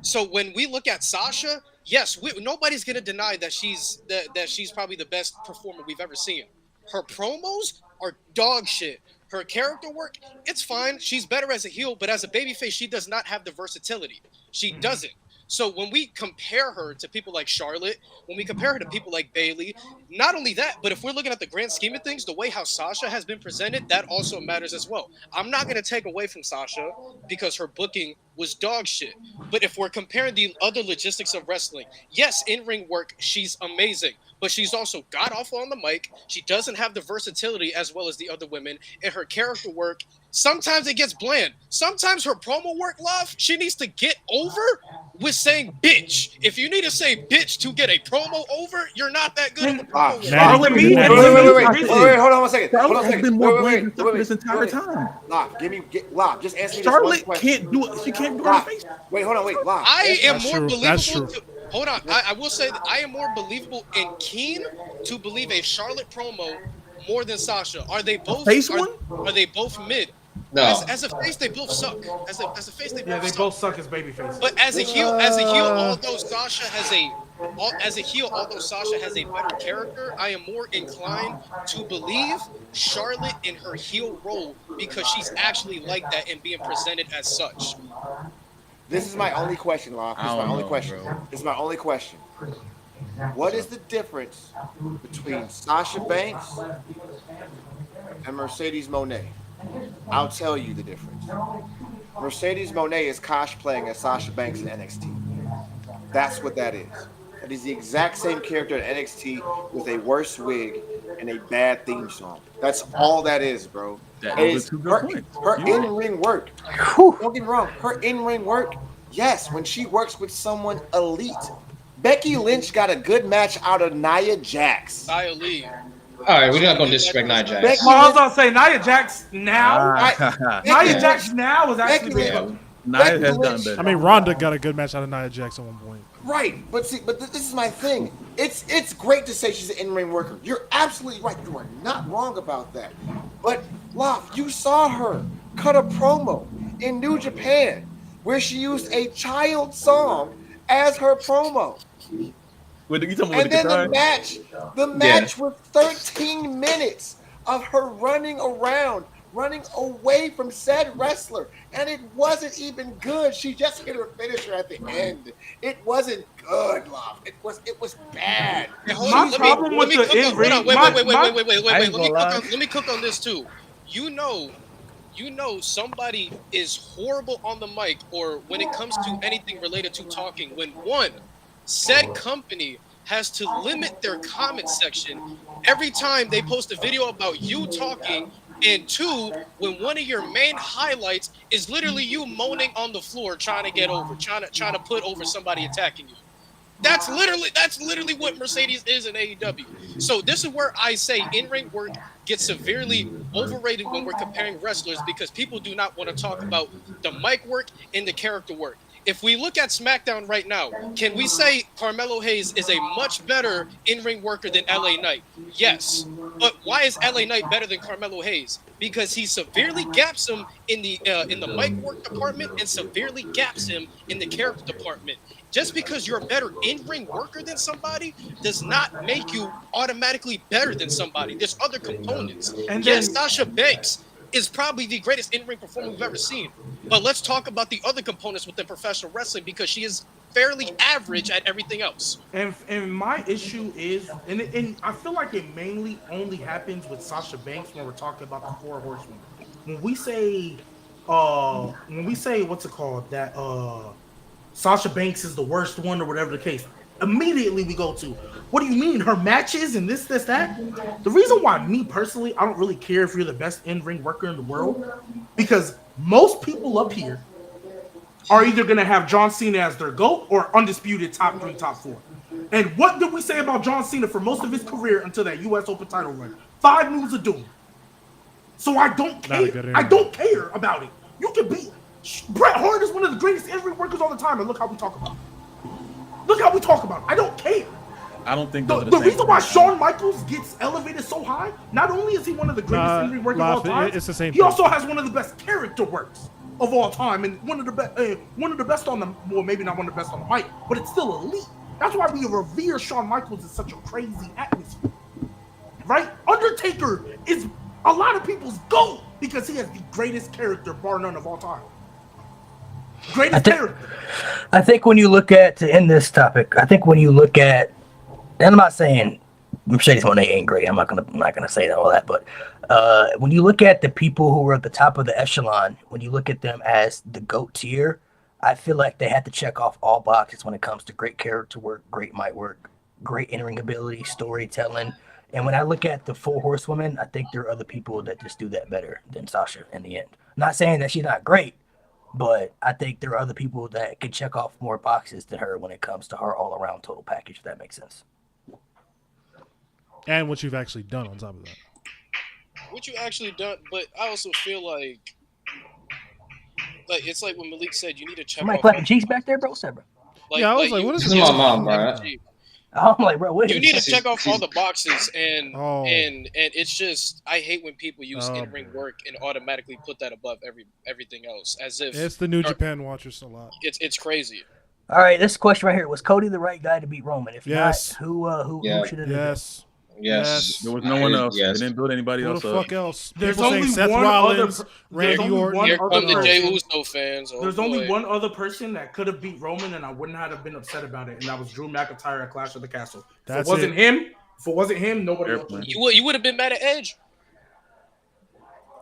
So when we look at Sasha, yes, nobody's gonna deny that she's probably the best performer we've ever seen. Her promos are dog shit. Her character work, it's fine. She's better as a heel, but as a babyface, she does not have the versatility. She doesn't. So when we compare her to people like Charlotte, when we compare her to people like Bayley, not only that, but if we're looking at the grand scheme of things, the way how Sasha has been presented, that also matters as well. I'm not going to take away from Sasha because her booking was dog shit. But if we're comparing the other logistics of wrestling, yes, in-ring work, she's amazing. But she's also god awful on the mic. She doesn't have the versatility as well as the other women. And her character work, sometimes it gets bland. Sometimes her promo work, love, she needs to get over with saying bitch. If you need to say bitch to get a promo over, you're not that good at the promo work. Charlotte, Wait, hold on one second. Charlotte has been more bland this entire time. Lock, just answer me Charlotte this one question. can't do it. She can't do it on her face. Wait, hold on, Lock. I am That's more true. believable. That's true. Hold on. I will say that I am more believable and keen to believe a Charlotte promo more than Sasha. Are they both face one? Are they both mid? No. As a face, they both suck. As a face, they both suck as babyface. But as a heel, although Sasha has a better character, I am more inclined to believe Charlotte in her heel role because she's actually like that and being presented as such. This is my only question, Lock. This is my only question. What is the difference between Sasha Banks and Mercedes Moné? I'll tell you the difference. Mercedes Moné is cosplaying as Sasha Banks in NXT. That's what that is. That is the exact same character in NXT with a worse wig and a bad theme song. That's all that is, bro. That is her in-ring work. Don't get me wrong. Her in-ring work, yes, when she works with someone elite. Becky Lynch got a good match out of Nia Jax. Nia Lee. All right, we're not gonna disrespect Nia Jax. Well, I was gonna say Nia Jax now. Nia Jax now is actually Nia has done better. I mean, Ronda got a good match out of Nia Jax at one point. Right, but this is my thing. It's great to say she's an in-ring worker. You're absolutely right. You are not wrong about that. But Loft, you saw her cut a promo in New Japan where she used a child song as her promo. And then the match was 13 minutes of her running around, running away from said wrestler, and it wasn't even good. She just hit her finisher at the end. It wasn't good, love. It was bad. My problem with the in-ring. Wait. Let me cook on this too. You know somebody is horrible on the mic, or when it comes to anything related to talking, when one said company has to limit their comment section every time they post a video about you talking, and two, when one of your main highlights is literally you moaning on the floor trying to get over, trying to put over somebody attacking you. That's literally what Mercedes is in AEW. So this is where I say in-ring work gets severely overrated when we're comparing wrestlers, because people do not want to talk about the mic work and the character work. If we look at SmackDown right now, can we say Carmelo Hayes is a much better in-ring worker than LA Knight? Yes. But why is LA Knight better than Carmelo Hayes? Because he severely gaps him in the mic work department and severely gaps him in the character department. Just because you're a better in-ring worker than somebody does not make you automatically better than somebody. There's other components. And yes, Sasha Banks is probably the greatest in-ring performer we've ever seen. But let's talk about the other components within professional wrestling, because she is fairly average at everything else. And my issue is, and I feel like it mainly only happens with Sasha Banks when we're talking about the Four Horsewomen. When we say what's it called, that Sasha Banks is the worst one or whatever the case, immediately we go to, what do you mean, her matches and this, that? The reason why, me personally, I don't really care if you're the best in-ring worker in the world, because most people up here are either going to have John Cena as their GOAT or undisputed top 3, top 4. And what did we say about John Cena for most of his career until that U.S. Open title run? 5 moves of doom. So I don't care. I don't care about it. You can be... Bret Hart is one of the greatest in-ring workers all the time, and look how we talk about it. I don't care. I don't think the reason why Shawn Michaels gets elevated so high, not only is he one of the greatest in-ring workers of all time, it's the same he also has one of the best character works. of all time, and one of the best on the, well, maybe not one of the best on the mic, but it's still elite. That's why we revere Shawn Michaels in such a crazy atmosphere, right? Undertaker is a lot of people's GOAT because he has the greatest character, bar none, of all time. Greatest character. I think when you look at, to end this topic, I think when you look at, and I'm not saying Mercedes Moné ain't great. I'm not gonna say all that, but when you look at the people who were at the top of the echelon, when you look at them as the GOAT tier, I feel like they had to check off all boxes when it comes to great character work, great mic work, great in-ring ability, storytelling. And when I look at the 4 horsewomen, I think there are other people that just do that better than Sasha in the end. Not saying that she's not great, but I think there are other people that can check off more boxes than her when it comes to her all-around total package, if that makes sense. And what you've actually done on top of that. What you actually done, but I also feel like it's like when Malik said you need to check Somebody off. clapping cheeks back there, bro? What's that, bro? Yeah, I was like, what is This is my mom, bro. I'm like, bro, what You is need to this? check off all the boxes, and Oh. and it's just I hate when people use Oh, in-ring work and automatically put that above everything else, as if It's the New Japan watchers a lot. it's crazy. All right, this question right here: was Cody the right guy to beat Roman? If Yes. not, who Yeah. should have? Yes. Yes. There was no one else. Yes. They didn't build anybody Who the else up. fuck else? There's People saying only Seth one Rollins, other- Randy there's only Orton. one Here other come the Jey person. Uso fans. Oh, There's boy. only one other person that could have beat Roman, and I wouldn't have been upset about it, and that was Drew McIntyre at Clash of the Castle. If That's it wasn't it. him, nobody else. Airplane. You would have been mad at Edge.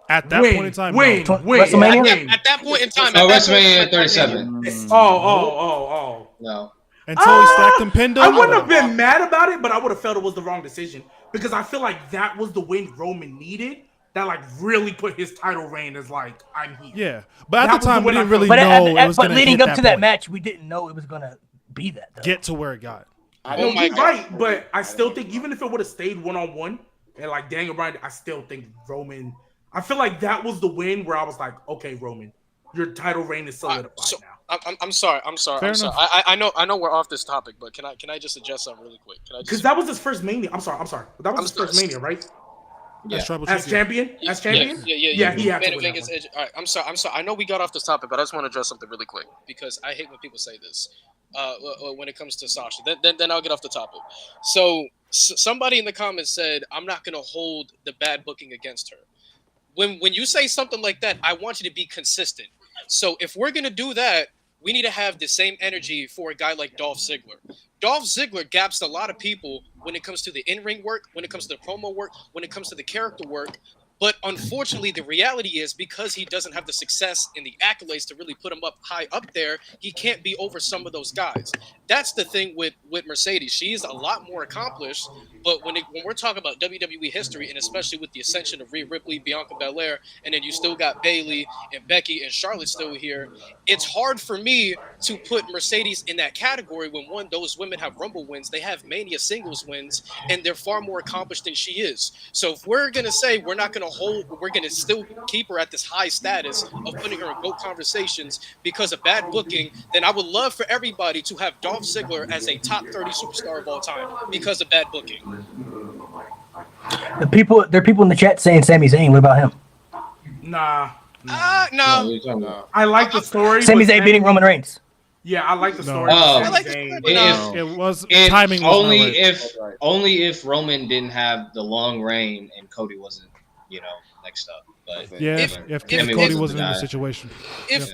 At that Win, point in time, win, no. win. WrestleMania? Win. At that point in time, No, at that point in WrestleMania time, 37. Oh. No. Until he stacked him, pinned him. I wouldn't have been mad about it, but I would have felt it was the wrong decision because I feel like that was the win Roman needed. That like really put his title reign as like I'm here. Yeah, but at That was the time the we win I didn't really But, know it was but going to leading hit up to that point. match, we didn't know it was gonna be that. Though. Get to where it got. No, Oh my you're God. right, but I still think even if it would have stayed 1-on-1 and like Daniel Bryan, I still think Roman. I feel like that was the win where I was like, okay, Roman, your title reign is solidified so- now. I'm sorry. Fair I'm sorry. enough. I know we're off this topic, but can I just suggest something really quick? Can I Because just that was his first Mania. I'm sorry. That was his I'm first Mania, right? That's Tribal As Chief. champion? As champion? Yeah, he had to Main win event that is one. Edge. All right, I'm sorry. I know we got off this topic, but I just want to address something really quick because I hate when people say this. When it comes to Sasha, then I'll get off the topic. So somebody in the comments said, "I'm not going to hold the bad booking against her." When you say something like that, I want you to be consistent. So if we're going to do that, we need to have the same energy for a guy like Dolph Ziggler. Dolph Ziggler gaps a lot of people when it comes to the in-ring work, when it comes to the promo work, when it comes to the character work. But unfortunately, the reality is because he doesn't have the success and the accolades to really put him up high up there, he can't be over some of those guys. That's the thing with Mercedes. She's a lot more accomplished, but when we're talking about WWE history, and especially with the ascension of Rhea Ripley, Bianca Belair, and then you still got Bayley and Becky and Charlotte still here, it's hard for me to put Mercedes in that category when, one, those women have Rumble wins, they have Mania singles wins, and they're far more accomplished than she is. So if we're going to say we're not going to we're going to still keep her at this high status of putting her in GOAT conversations because of bad booking, then I would love for everybody to have Dolph Ziggler as a top 30 superstar of all time because of bad booking. There are people in the chat saying Sami Zayn. What about him? Nah. No. I like the story. Sami but Zayn beating Roman Reigns. Yeah, I like the story. Oh. with I like Sami the Zayn. story, It was If timing was only not right. only if Roman didn't have the long reign and Cody wasn't, next up. But Yeah, If- if if- Cody if- wasn't in the guy. situation. If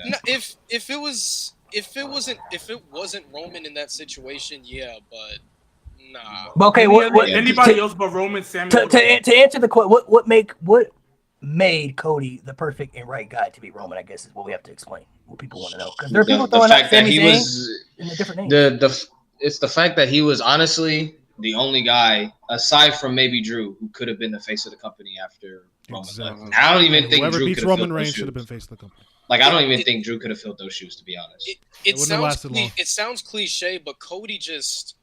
it wasn't Roman in that situation, yeah, but nah. But okay, what Anybody to, else but Roman, Sami? to answer the question, what made Cody the perfect and right guy to beat Roman? I guess is what we have to explain. What people want to know because there are people the throwing out fact that Sami he Zayn was in a different name. it's the fact that he was honestly the only guy aside from maybe Drew who could have been the face of the company after Roman Exactly. left. I don't even think Whoever Drew beats could have Roman filled those Reigns should have shoes. been face of the company. Like I don't even think Drew could have filled those shoes, to be honest. It wouldn't have sounds lasted long. it sounds cliche, but Cody just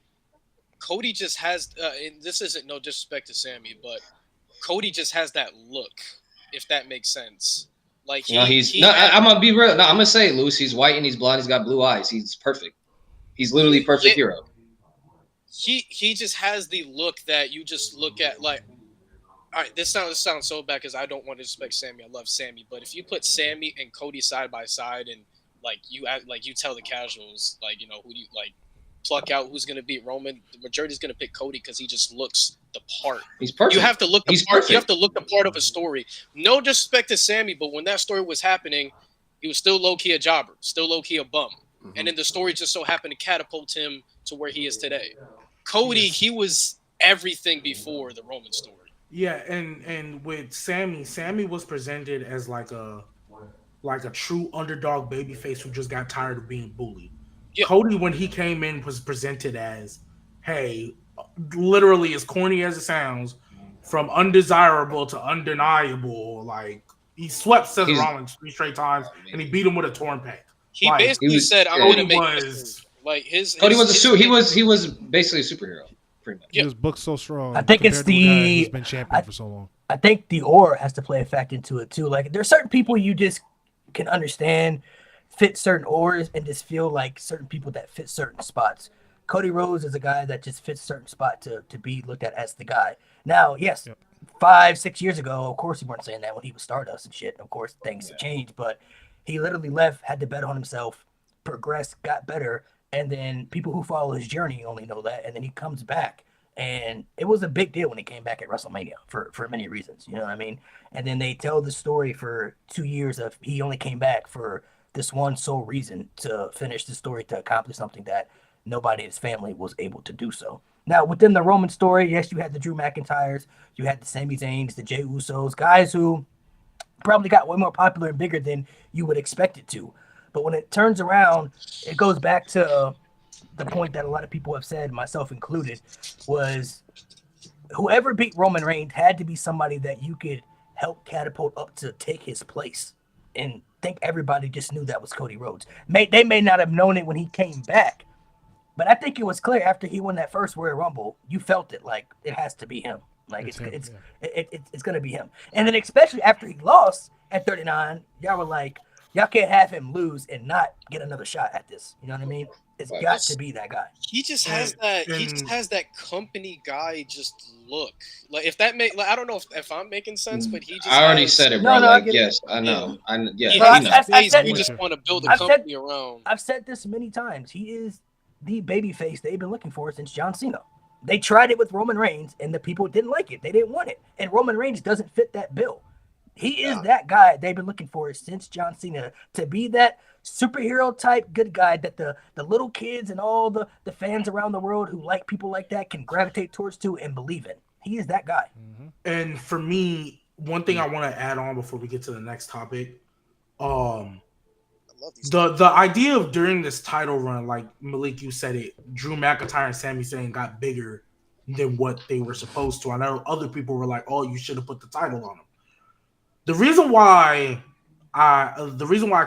has and this isn't no disrespect to Sammy, but Cody just has that look, if that makes sense. Like I'm gonna be real. No, I'm gonna say, Luce, he's white and he's blonde. He's got blue eyes. He's perfect. He's literally perfect hero. He just has the look that you just look at like all right, this sounds so bad because I don't want to disrespect Sammy. I love Sammy, but if you put Sammy and Cody side by side, and like you tell the casuals, like, you know, who do you like pluck out who's going to beat Roman, the majority's going to pick Cody because he just looks the part. He's perfect. You have to look the He's part. perfect. You have to look the part of a story. No disrespect to Sammy, but when that story was happening, he was still low key a jobber, still low key a bum, and then the story just so happened to catapult him to where he is today. Cody, he was everything before the Roman story. Yeah, and with Sammy was presented as like a true underdog babyface who just got tired of being bullied. Yeah. Cody, when he came in, was presented as, hey, literally as corny as it sounds, from undesirable to undeniable. Like, he swept Seth Rollins 3 straight times, and he beat him with a torn pec. He Like, basically said, "I'm Cody going to make was like his." Cody was he was basically a superhero, pretty much. He was booked so strong. I think it's compared to a guy the- who's been champion for so long. I think the aura has to play a factor into it too. Like there's certain people you just can understand fit certain auras and just feel like certain people that fit certain spots. Cody Rhodes is a guy that just fits a certain spot to be looked at as the guy. Now, yes, 5-6 years ago, of course he weren't saying that when he was Stardust and shit. Of course things changed, but he literally left, had to bet on himself, progressed, got better, and then people who follow his journey only know that, and then he comes back. And it was a big deal when he came back at WrestleMania for many reasons, you know what I mean? And then they tell the story for 2 years of he only came back for this one sole reason to finish the story, to accomplish something that nobody in his family was able to do so. Now, within the Roman story, yes, you had the Drew McIntyres, you had the Sami Zayns, the Jey Usos, guys who probably got way more popular and bigger than you would expect it to. But when it turns around, it goes back to the point that a lot of people have said, myself included, was whoever beat Roman Reigns had to be somebody that you could help catapult up to take his place. And I think everybody just knew that was Cody Rhodes. They may not have known it when he came back, but I think it was clear after he won that first Royal Rumble, you felt it like it has to be him. Like it's going to be him. And then especially after he lost at 39, y'all were like, y'all can't have him lose and not get another shot at this. You know what I mean? It's got to be that guy. He just has that. He just has that company guy just look. Like if that make. Like, I don't know if I'm making sense, but he just. I already said it, bro. No, like, I get yes, it. I know. Yeah. I know. We just want to build a company around. I've said this many times. He is the babyface they've been looking for since John Cena. They tried it with Roman Reigns, and the people didn't like it. They didn't want it, and Roman Reigns doesn't fit that bill. He is that guy they've been looking for since John Cena, to be that superhero type good guy that the little kids and all the fans around the world who like people like that can gravitate towards to and believe in. He is that guy. And for me, one thing I want to add on before we get to the next topic, the idea of during this title run, like Malik, you said it, Drew McIntyre and Sami Zayn got bigger than what they were supposed to. I know other people were like, "Oh, you should have put the title on them." The reason why I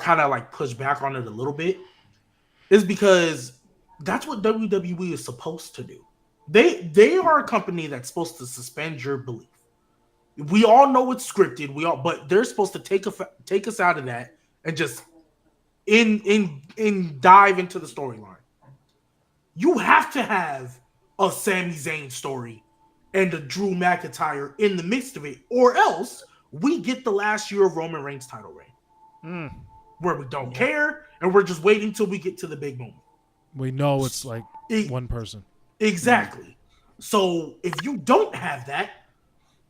kind of like push back on it a little bit is because that's what WWE is supposed to do. They are a company that's supposed to suspend your belief. We all know it's scripted. But they're supposed to take us out of that and just dive into the storyline. You have to have a Sami Zayn story and a Drew McIntyre in the midst of it, or else we get the last year of Roman Reigns' title reign, where we don't care and we're just waiting till we get to the big moment. We know it's like one person. Exactly. So if you don't have that,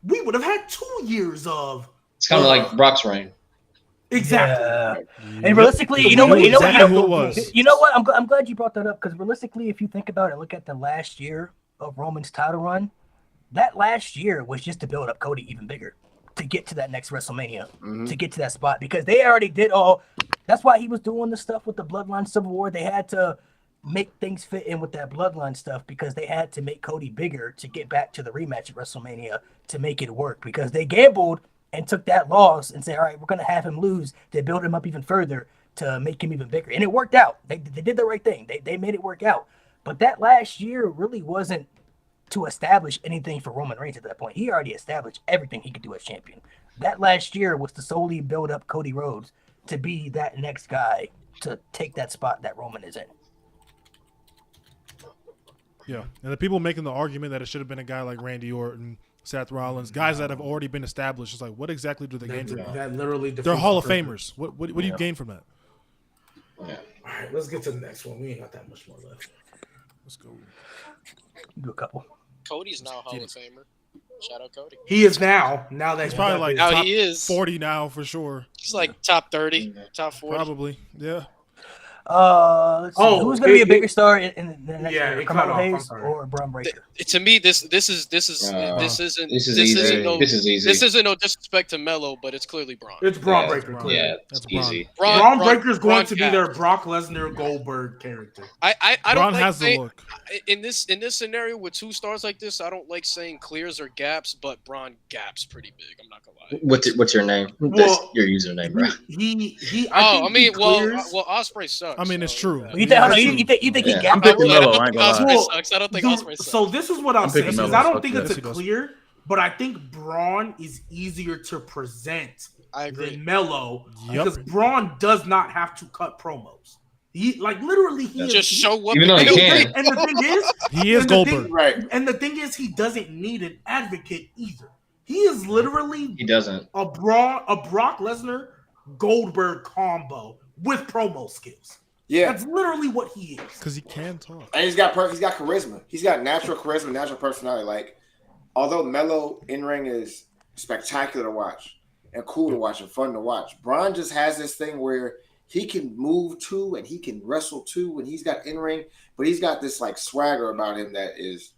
we would have had 2 years of. It's kind of like Brock's reign. Exactly. Yeah. And realistically, you know what? You know what? I'm glad you brought that up, because realistically, if you think about it, look at the last year of Roman's title run. That last year was just to build up Cody even bigger, to get to that next WrestleMania, to get to that spot, because they already did all. That's why he was doing the stuff with the Bloodline Civil War. They had to make things fit in with that Bloodline stuff, because they had to make Cody bigger to get back to the rematch at WrestleMania to make it work, because they gambled and took that loss and said, all right, we're going to have him lose to build him up even further to make him even bigger. And it worked out. They did the right thing. They made it work out. But that last year really wasn't to establish anything for Roman Reigns at that point. He already established everything he could do as champion. That last year was to solely build up Cody Rhodes to be that next guy to take that spot that Roman is in. Yeah, and the people making the argument that it should have been a guy like Randy Orton Seth Rollins, guys that have already been established. It's like, what exactly do they gain from that? That literally They're defeats Hall of the purpose. Famers. What do you gain from that? Yeah. All right, let's get to the next one. We ain't got that much more left. Let's go. Do a couple. Cody's now Hall of Famer. Shout out Cody. He is now that It's he's probably got like this. Now top he is 40 now for sure. He's like top 30, top 40. Probably. Yeah. Let's see. Oh, Who's going to be a it- bigger star in the next Yeah, year? it cut Carmelo off. I'm Hayes sorry. or Braun Breaker? To me, this isn't This is easy. no This is easy. this isn't no disrespect to Melo, but it's clearly Braun. It's Braun Yeah. Breaker. clearly. Yeah, That's it's easy. Braun Breaker's going Braun to be gaps. their Brock Lesnar Goldberg character. I don't Braun like has the saying, look. in this scenario with two stars like this. I don't like saying clears or gaps, but Braun gaps pretty big. I'm not gonna lie. What's your name? Well, That's your username, bro. I I mean, clears. Osprey sucks. I mean, it's so, true. yeah. You think, hold on, Yeah. you think he Yeah. gapped? I'm picking I Melo. don't I ain't think gonna Osprey lie. sucks. I don't think Dude, Osprey sucks. so this is what I'll I'm say picking because Melo. I don't think Fuck it's that. a clear, but I think Braun is easier to present I agree. than Melo Yep. because Braun does not have to cut promos. He literally he is, Just show up. Even though he and- can. And the thing is, He is and the Goldberg. thing- Right. and the thing is, he doesn't need an advocate either. He is literally He doesn't. a Brock Lesnar Goldberg combo with promo skills. Yeah. That's literally what he is. Because he can talk. And he's got charisma. He's got natural charisma, natural personality. Like, although Melo in ring is spectacular to watch and cool to watch and fun to watch, Braun just has this thing where he can move too and he can wrestle too, and he's got in ring, but he's got this like swagger about him that is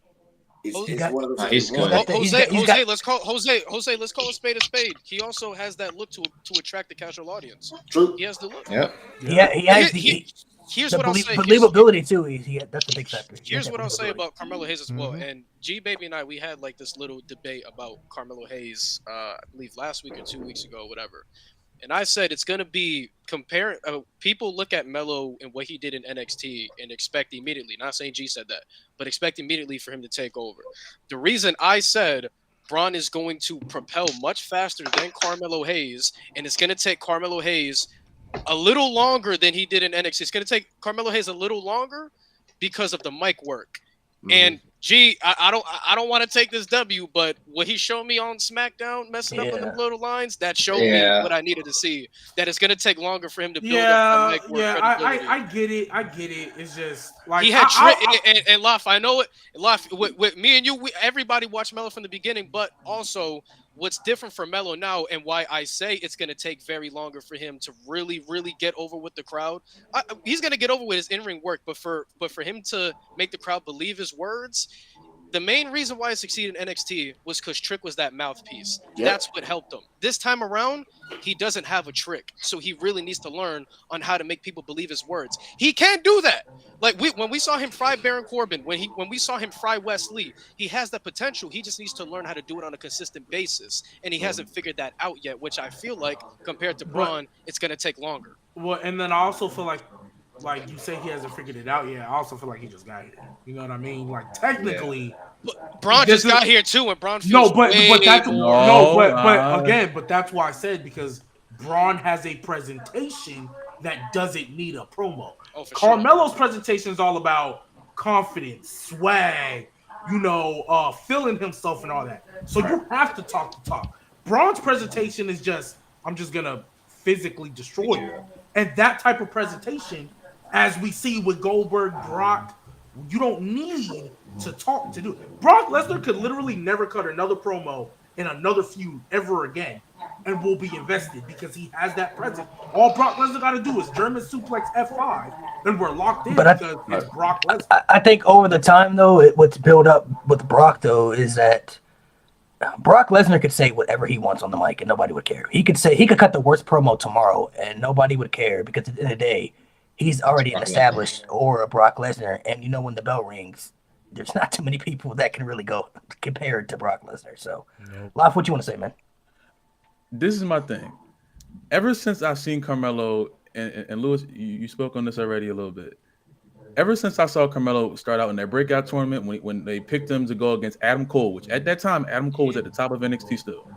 one of those. Nah, he's things. good. Jose, let's call let's call a spade a spade. He also has that look to attract the casual audience. True. He has the look. Yep. Yeah, he has Here's the what I'll say. believability too. That's a big factor. Here's what I'll say Believability. about Carmelo Hayes as well. Mhm. And G Baby and I, we had like this little debate about Carmelo Hayes, I believe last week or 2 weeks ago, whatever. And I said it's gonna be comparing. People look at Melo and what he did in NXT and expect immediately. Not saying G said that, but expect immediately for him to take over. The reason I said Braun is going to propel much faster than Carmelo Hayes, and it's gonna take Carmelo Hayes a little longer than he did in NXT. It's gonna take Carmelo Hayes a little longer because of the mic work. And G, I don't want to take this W, but what he showed me on SmackDown, messing up on the little lines, that showed me what I needed to see. That it's gonna take longer for him to build up the mic work credibility. I get it. It's just like He had and Laf, I know it. Laf, with me and you, everybody watched Melo from the beginning, but also what's different for Melo now, and why I say it's going to take very longer for him to really, really get over with the crowd. He's going to get over with his in-ring work, but for him to make the crowd believe his words, the main reason why he succeeded in NXT was because Trick was that mouthpiece. Yep. That's what helped him. This time around, he doesn't have a trick, so he really needs to learn on how to make people believe his words. He can't do that. Like when we saw him fry Baron Corbin, when we saw him fry Wes Lee, he has the potential. He just needs to learn how to do it on a consistent basis, and he hasn't figured that out yet. Which I feel like, compared to Braun, it's gonna take longer. Well, and then I also feel like you say he hasn't figured it out yet. I also feel like he just got here. You know what I mean? Like technically, but Braun just got here too, and Braun feels but that's more. but that's why I said because Braun has a presentation that doesn't need a promo. Oh, for Carmelo's presentation is all about confidence, swag, feeling himself and all that. So you have to talk the talk. Braun's presentation is just, I'm just gonna physically destroy you. And that type of presentation, as we see with Goldberg, Brock, you don't need to talk to do it. Brock Lesnar could literally never cut another promo in another feud ever again and will be invested because he has that presence. All Brock Lesnar got to do is German suplex F5 and we're locked in because it's Brock Lesnar. I think over the time, though, what's built up with Brock, though, is that Brock Lesnar could say whatever he wants on the mic and nobody would care. He could cut the worst promo tomorrow and nobody would care because at the end of the day, he's already an established aura, Brock Lesnar. And when the bell rings, there's not too many people that can really go compared to Brock Lesnar. So, Laf, what you want to say, man? This is my thing. Ever since I've seen Carmelo, and Lewis, you spoke on this already a little bit. Ever since I saw Carmelo start out in that breakout tournament when they picked him to go against Adam Cole, which at that time Adam Cole was at the top of NXT still.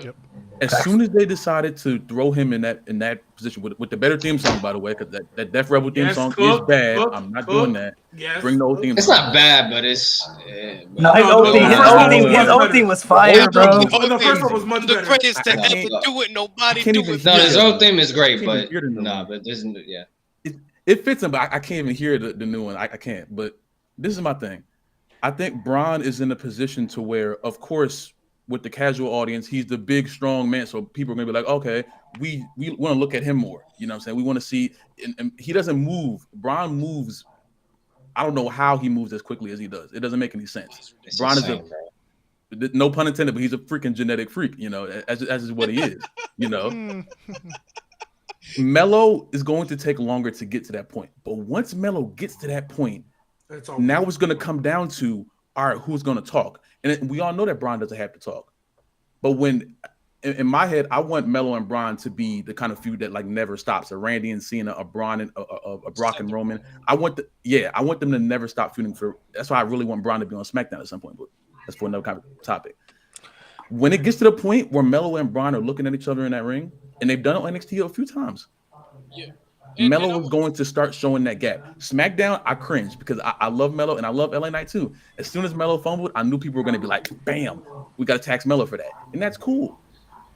Yep. As soon as they decided to throw him in that position with the better theme song, by the way, because that Def Rebel theme song is bad. I'm not doing that. Yes. Bring the old theme It's song. not bad, but it's. No, his old theme was fire, bro. The first one was much The better. greatest to ever do it. Nobody do it. No, his old theme is great, but hear the new one. but there's yeah. It fits him, but I can't even hear the new one. I can't. But this is my thing. I think Bron is in a position to where, of course, with the casual audience, he's the big, strong man. So people are gonna be like, okay, we want to look at him more. You know what I'm saying? We want to see, and he doesn't move. Bron moves. I don't know how he moves as quickly as he does. It doesn't make any sense. It's Bron insane, is no pun intended, but he's a freaking genetic freak. You know, as is what he is. You know. Melo is going to take longer to get to that point. But once Melo gets to that point, now it's going to come down to, all right, who's going to talk? And we all know that Bron doesn't have to talk. But when, in my head, I want Melo and Bron to be the kind of feud that like never stops. A Randy and Cena, a Bron and a Brock and Roman. I want them to never stop feuding for. That's why I really want Bron to be on SmackDown at some point. But that's for another kind of topic. When it gets to the point where Melo and Bron are looking at each other in that ring, and they've done it on NXT a few times. Yeah. Melo was going to start showing that gap. SmackDown, I cringe because I love Melo and I love LA Knight too. As soon as Melo fumbled, I knew people were going to be like, bam, we got to tax Melo for that. And that's cool.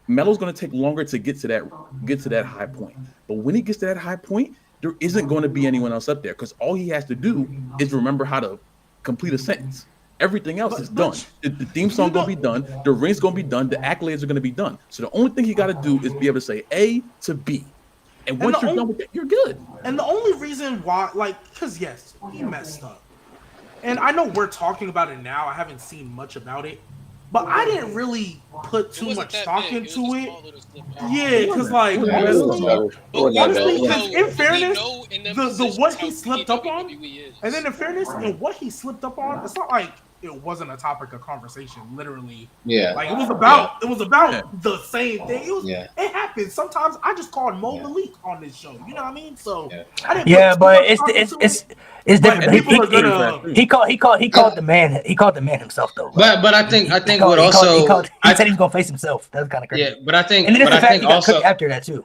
Melo's going to take longer to get to that high point. But when he gets to that high point, there isn't going to be anyone else up there because all he has to do is remember how to complete a sentence. Everything else is done. The theme song going to be done. The ring's going to be done. The accolades are going to be done. So the only thing he got to do is be able to say A to B. And once you're done with that, you're good. And the only reason why, because yes, he messed up. And I know we're talking about it now. I haven't seen much about it. But I didn't really put too much stock into it. Yeah, because honestly, in fairness, the what he slipped up on, and then in fairness, and what he slipped up on, it's not like it wasn't a topic of conversation. Literally, yeah. It was about the same thing. It happens. Sometimes I just called Mo Malik on this show. You know what I mean? So I didn't. But it's different. He called the man. He called the man himself though. But I think he said he was gonna face himself. That's kind of crazy. Yeah, but I think. And then but I think also after that too.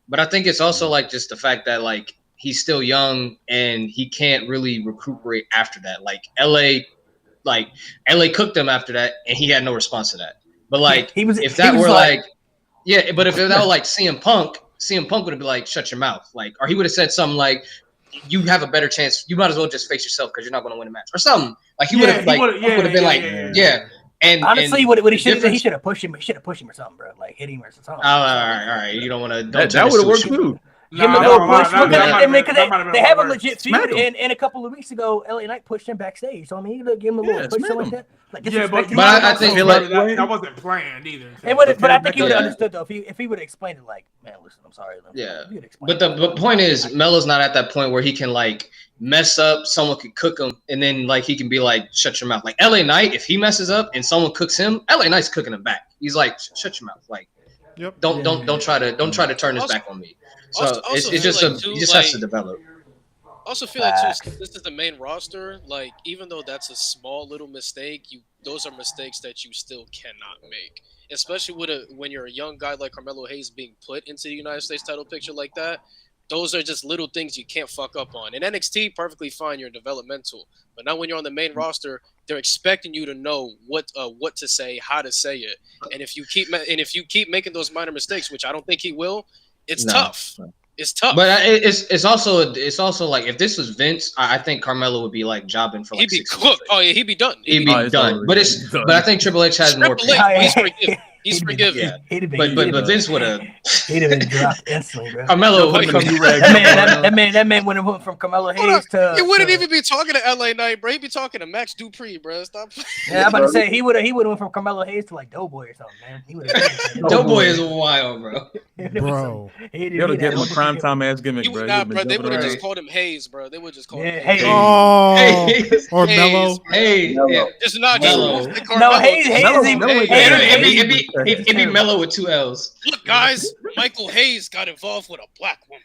But I think it's also like just the fact that like he's still young and he can't really recuperate after that. Like LA cooked him after that, and he had no response to that. But like, if that were like CM Punk, CM Punk would have been like, "Shut your mouth," like, or he would have said something like, "You have a better chance. You might as well just face yourself because you're not going to win a match," or something. Like he would have And honestly, what he should have, he should have pushed him. He should have pushed him or something, bro. Like hit him or something. All right. You don't want to. That would have worked too. Give him a little push. They have a legit feud, and a couple of weeks ago, LA Knight pushed him backstage. So I mean, you give him a little push, something like that. Like, but I think that wasn't planned either. But I think he would have understood though if he would have explained it. Like, man, listen, I'm sorry. Yeah, but the point is, Melo's not at that point where he can like mess up. Someone could cook him, and then like he can be like, "Shut your mouth." Like LA Knight, if he messes up and someone cooks him, LA Knight's cooking him back. He's like, "Shut your mouth." Like, don't try to turn this back on me. So it's just he just has to develop. I also feel like too, this is the main roster. Like, even though that's a small little mistake, those are mistakes that you still cannot make. Especially when you're a young guy like Carmelo Hayes being put into the United States title picture like that. Those are just little things you can't fuck up on. In NXT, perfectly fine, you're developmental. But now when you're on the main roster, they're expecting you to know what to say, how to say it. And if you keep making those minor mistakes, which I don't think he will, it's tough. It's tough. But it's also like if this was Vince, I think Carmelo would be like jobbing for like he'd be cooked. Oh yeah, he'd be done. He'd be done. But I think Triple H has more pain. He's forgiven. But Vince would have. He'd have been dropped instantly, bro. Carmelo that man would have went from Carmelo Hayes to. He wouldn't even be talking to LA Knight, bro. He'd be talking to Max Dupree, bro. Stop. Yeah, I'm about to say he would have went from Carmelo Hayes to like Doughboy or something, man. He would have. Doughboy is wild, bro. Bro, they would have given him a prime time ass gimmick, bro. Bro. They would have just called him Hayes, bro. They would just call him Hayes. Oh, or Mello. Hey, it's not Mello. No, Hayes. It'd be Mello with 2 L's. Look, guys, Michael Hayes got involved with a black woman.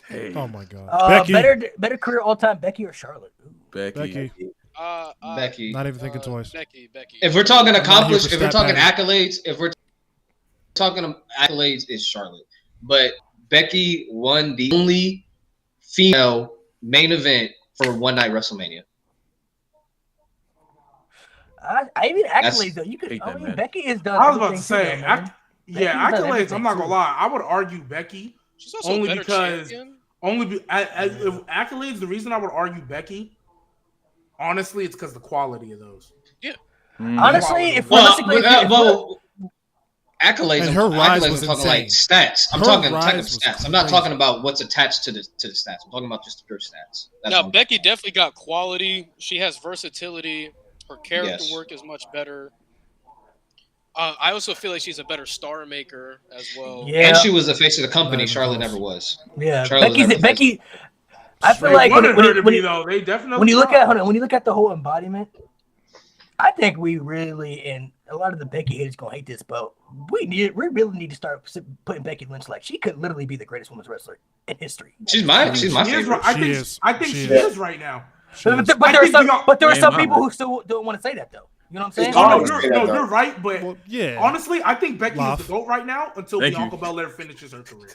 Hey. Oh my God. Becky. Better career all time, Becky or Charlotte? Becky. Becky. Not even thinking twice. Becky. If we're talking accomplished, if we're talking accolades, talking about accolades is Charlotte, but Becky won the only female main event for one night WrestleMania. I even accolades though. You could. Hate I that mean, match. Becky has done. I was about to everything too, say, though, man. yeah, Becky's done accolades. everything I'm not gonna too. lie. I would argue Becky She's also only a better because champion. if accolades. The reason I would argue Becky, honestly, it's because the quality of those. Honestly, if Well, realistically, accolades. And her rise accolades, was I'm talking like insane. stats. I'm Her talking rise technical was stats. I'm not crazy. talking about what's attached to the stats. I'm talking about just the pure stats. That's Now what Becky definitely got quality. She has versatility. Her character Yes. work is much better. I also feel like she's a better star maker as well. yeah, And she was the face of the company. Not even Charlotte close. never was. yeah. Charlotte's Becky. never Becky. I feel They like wanted her to when be you- though. They definitely when you look tried. at hold on, when you look at the whole embodiment, I think we really, and a lot of the Becky haters gonna hate this, but we really need to start putting Becky Lynch like she could literally be the greatest women's wrestler in history. She's my She is favorite. right. I She think. is. I think She she is. is right now. But there I are think some, we all- but there are Yeah, some my people bad. who still don't want to say that though. You know what I'm saying? Oh, No, say that, though. you're right. But Well, yeah. honestly, I think Becky Love. is the GOAT right now until Thank Bianca you. Belair finishes her career.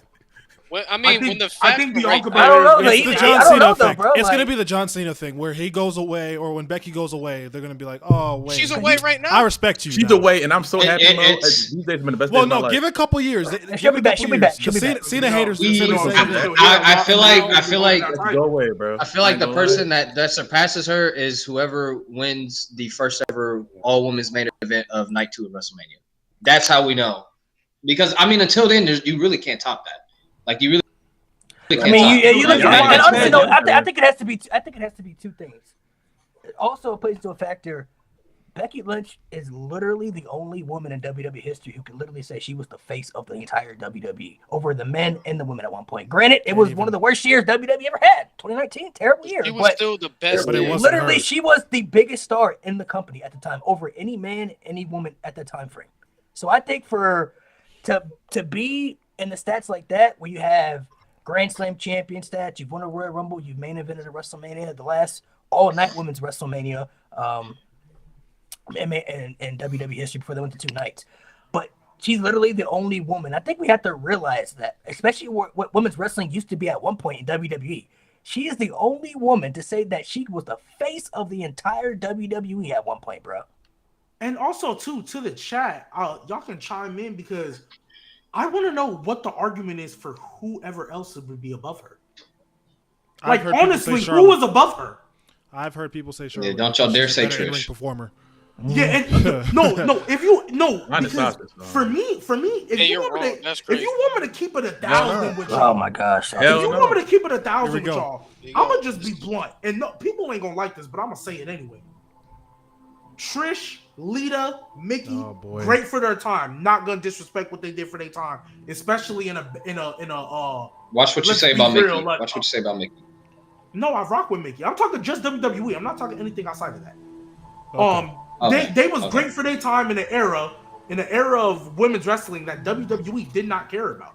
When, I mean, think- when the I facts think were Bianca right I don't know. Belair It's is- the I John don't Cena know, though, effect. bro. It's gonna Like- be the John Cena thing where he goes away, or when Becky goes away, they're gonna be like, "Oh wait, She's away right now. I respect you." She's now. away, and I'm so happy. It- Mo. it's- These days have been the best Well, days of my no, life. give it a couple years. Give She'll it be a back, couple she'll be years. back, she'll The be Cena, back. Cena No, haters we- just say the no, same we- thing. I feel like Go away, bro. I feel like I the ain't gonna person that surpasses her is whoever wins the first ever all women's main event of night 2 of WrestleMania. That's how we know. Because I mean, until then, you really can't top that. Like you really can't I mean, top you look Yeah, at yeah, and honestly, yeah, no, yeah. I think it has to be. I think it has to be two things. It also plays into a factor. Becky Lynch is literally the only woman in WWE history who can literally say she was the face of the entire WWE over the men and the women at one point. Granted, it was one of the worst years WWE ever had. 2019, terrible year. She was But still the best. But it man. wasn't literally, her. she was the biggest star in the company at the time over any man, any woman at the time frame. So I think to be in the stats like that, where you have Grand Slam champion stats, you've won a Royal Rumble, you've main evented a WrestleMania, the last all-night women's WrestleMania, in WWE history before they went to 2 nights. But she's literally the only woman. I think we have to realize that, especially what women's wrestling used to be at one point in WWE. She is the only woman to say that she was the face of the entire WWE at one point, bro. And also, too, to the chat, y'all can chime in because I want to know what the argument is for whoever else would be above her. I've Like, heard people say honestly, who Charlotte. was above her? I've heard people say Charlotte. Yeah, don't y'all dare She's a say better in-ring Trish. performer. Yeah, and no, if you Mine is because Sasha, so. for me, if Hey, you you're want me wrong. to, That's if crazy. you want me to keep it 1,000 with Oh y'all, my gosh. Hell if you no. want me to keep it Here 1,000 we with go. y'all, Here you I'm go. gonna just be blunt, and no, people ain't gonna like this, but I'm gonna say it anyway. Trish, Lita, Mickey, Oh, boy. great for their time. Not gonna disrespect what they did for their time, especially in a Watch what you Let's say be about real, Mickey. like- Watch what you say about Mickey. No, I rock with Mickey. I'm talking just WWE. I'm not talking anything outside of that. Okay. Okay. They was Okay. great for their time in the era of women's wrestling that WWE did not care about.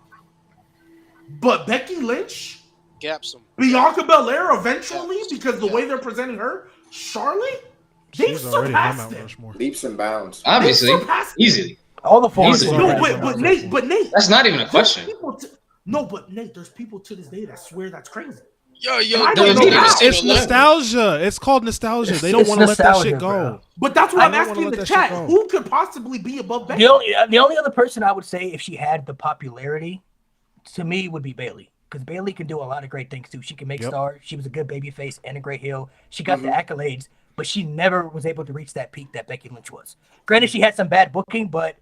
But Becky Lynch, Gaps them. Bianca Belair eventually, Yeah. because the way they're presenting her, Charlotte, they She's already on surpassed Mount them. Rushmore. Leaps and bounds. Obviously, They surpassed them. easily. All the forms. Easily. No, Right. but Nate, That's not even a there's question. people no, but Nate, there's people to this day that swear that's crazy. Yo, And I don't Dude, know it's- how. It's nostalgia. It's called nostalgia. They don't It's want to let that nostalgia, shit go. bro. But that's what I I'm don't wanna asking let the that shit chat. go. Who could possibly be above Becky? The only other person I would say if she had the popularity, to me, would be Bailey. Because Bailey can do a lot of great things too. She can make Yep. stars. She was a good baby face and a great heel. She got the accolades, but she never was able to reach that peak that Becky Lynch was. Granted, she had some bad booking, but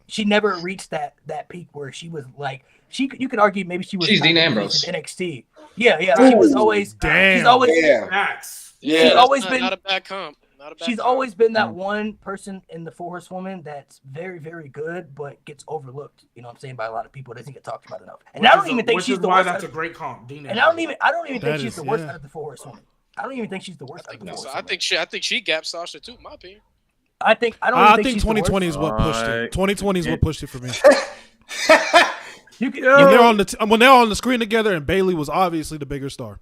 she never reached that peak where she was like you could argue maybe she was. She's Dean kind of Ambrose. in NXT. Yeah. She was always. Damn. She's always. Yeah. Facts. Yeah, She's that's always not, been- not a bad comp. Not a bad She's comp. always been that one person in the Four Horsewomen that's very, very good, but gets overlooked. You know what I'm saying, by a lot of people. Doesn't get talked about enough. And I don't even think she's the why worst. that's a Out great comp. Dean and I don't even That think she's is- the worst yeah. out of the Four Horsewomen. I don't even think she's the worst out of the Four So Horsewomen. I think she gaps Sasha too, in my opinion. I think I don't. I Even think she's the 2020 is worst. what pushed it. Alright. 2020 is what pushed it for me. You can, When they're on the when they're on the screen together, and Bailey was obviously the bigger star.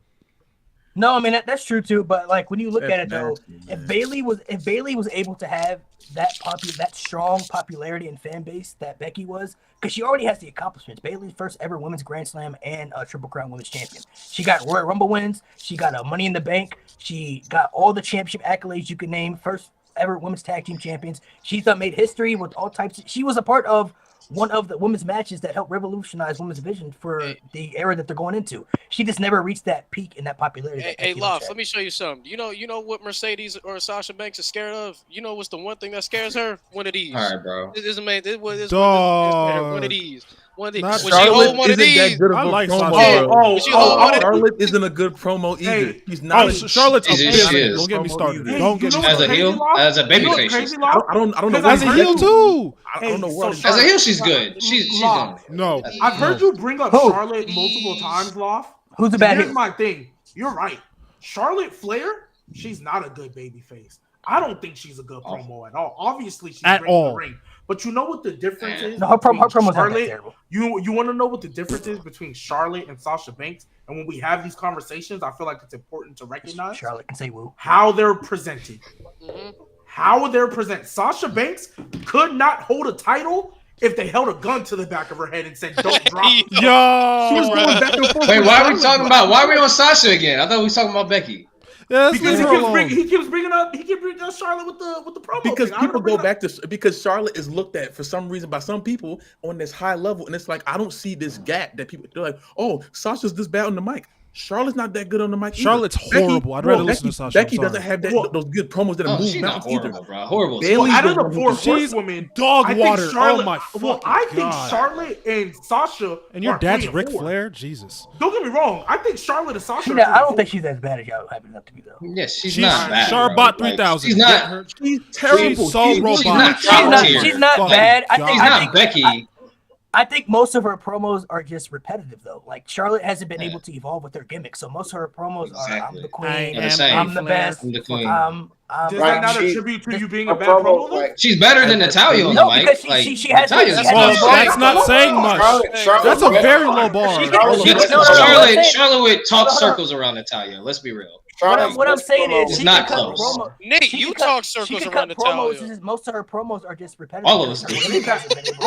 No, I mean that's true too. But like when you look That's at it though, nasty, if man. Bailey was able to have that strong popularity and fan base that Becky was, because she already has the accomplishments. Bailey's first ever women's Grand Slam and a Triple Crown Women's Champion. She got Royal Rumble wins. She got a Money in the Bank. She got all the championship accolades you could name. First ever women's tag team champions. She's made history with all types. She was a part of one of the women's matches that helped revolutionize women's division for the era that they're going into. She just never reached that peak in that popularity. Hey, Love, let me show you something. You know what Mercedes or Sasha Banks is scared of? You know what's the one thing that scares her? One of these. All right, bro. This is one of these. Dog. One of these. When she Not hold one of isn't that these, good of I a like promo, Sasha. bro. When she hold one of Charlotte isn't a good promo either. Hey. She's not. Charlotte's a She bitch. is. Don't get me started. Hey, Don't you get know me what's As a started. crazy, heel, Law? as a You know what's babyface, crazy, she's- Law? I don't know. Because why As a I've heel heard too. Hey, don't know so where. As a Charlotte- heel, she's good. She's Law. on. No. I've heard you bring up Who? Charlotte multiple times, Loft. Who's the bad Here's heel? my thing. You're right. Charlotte Flair, she's not a good baby face. I don't think she's a good promo at all. Obviously, she's At great in all. the ring. But you know what the difference is? No, her between promo's not that Charlotte, terrible. you want to know what the difference is between Charlotte and Sasha Banks? And when we have these conversations, I feel like it's important to recognize Charlotte can say woo. how they're presented. Mhm. How they're presented. Sasha Banks could not hold a title if they held a gun to the back of her head and said, "Don't drop it." Yo. She was going back and forth. Wait, with why are we Charlotte, talking bro. about? Why are we on Sasha again? I thought we was talking about Becky. Yeah, let's Because leave her alone. he keeps bringing up Charlotte with the promo. Because thing. I don't people bring go it back to because Charlotte is looked at for some reason by some people on this high level, and it's like I don't see this gap that people they're like, oh, Sasha's this bad on the mic. Charlotte's not that good on the mic. either. Charlotte's horrible. I'd rather listen to Sasha. Becky I'm sorry. doesn't have that, Well, those good promos that Oh, move she's not mountains either. horrible, bro. Horrible. Bailey's Out of the the one four who- She's horsewomen, dog I think water. Charlotte. Oh my Well, fucking I think God. Charlotte and Sasha. And your are dad's 3 and Ric 4. Flair? Jesus. Don't get me wrong. I think Charlotte and Sasha. I don't think she's as bad as y'all hyping up to be though. Yes, she's She's not bad. Charbot bro. Like, 3000. she's Get not. her- She's terrible. She's so She's robot. not She's top not. tier. She's not Fuck bad. I God. think. She's I not think. Becky. I think most of her promos are just repetitive though. Like Charlotte hasn't been Yeah. able to evolve with her gimmick, so most of her promos are "I'm Exactly. the I queen, They're the same. I'm the best, I'm the queen. Does Right, that not she- attribute to you being a Her bad promo, promo? though? like, She's better than Natalia on No, the mic. because Like, she has- Natalia's she Well, has- not that's bad. not saying much. Charlotte, That's a very low bar. She- Hold she- on. no, no, no, Charlotte, I'm saying- Charlotte would talk Hold on. circles around Natalia. Let's be real. What I'm saying is, It's she not can cut close. promo. Nate, she you can cut- talk she circles can around cut promos. Natalia. Most of her promos are just repetitive. All of us do.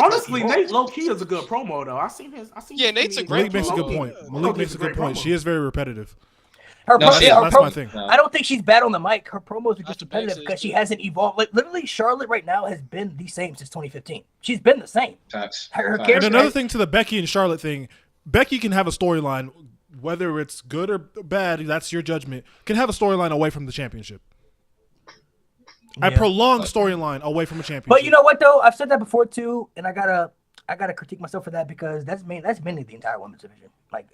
Honestly, Nate low key is a good promo though. I seen his. Yeah, Nate's a Malik great makes a good promo. point. Yeah. Malik makes a good point. She is very repetitive. Her No, pro- she- yeah, her That's pro- my thing. No. I don't think she's bad on the mic. Her promos are just Sasha Banks repetitive is because she good. hasn't evolved. Like literally, Charlotte right now has been the same since 2015. She's been the same. Facts. Her Facts. And character- another thing to the Becky and Charlotte thing, Becky can have a storyline, whether it's good or bad, that's your judgment, can have a storyline away from the championship. A Yeah. prolonged storyline away from a championship. But you know what though? I've said that before too, and I gotta critique myself for that because that's mainly the entire women's division. Like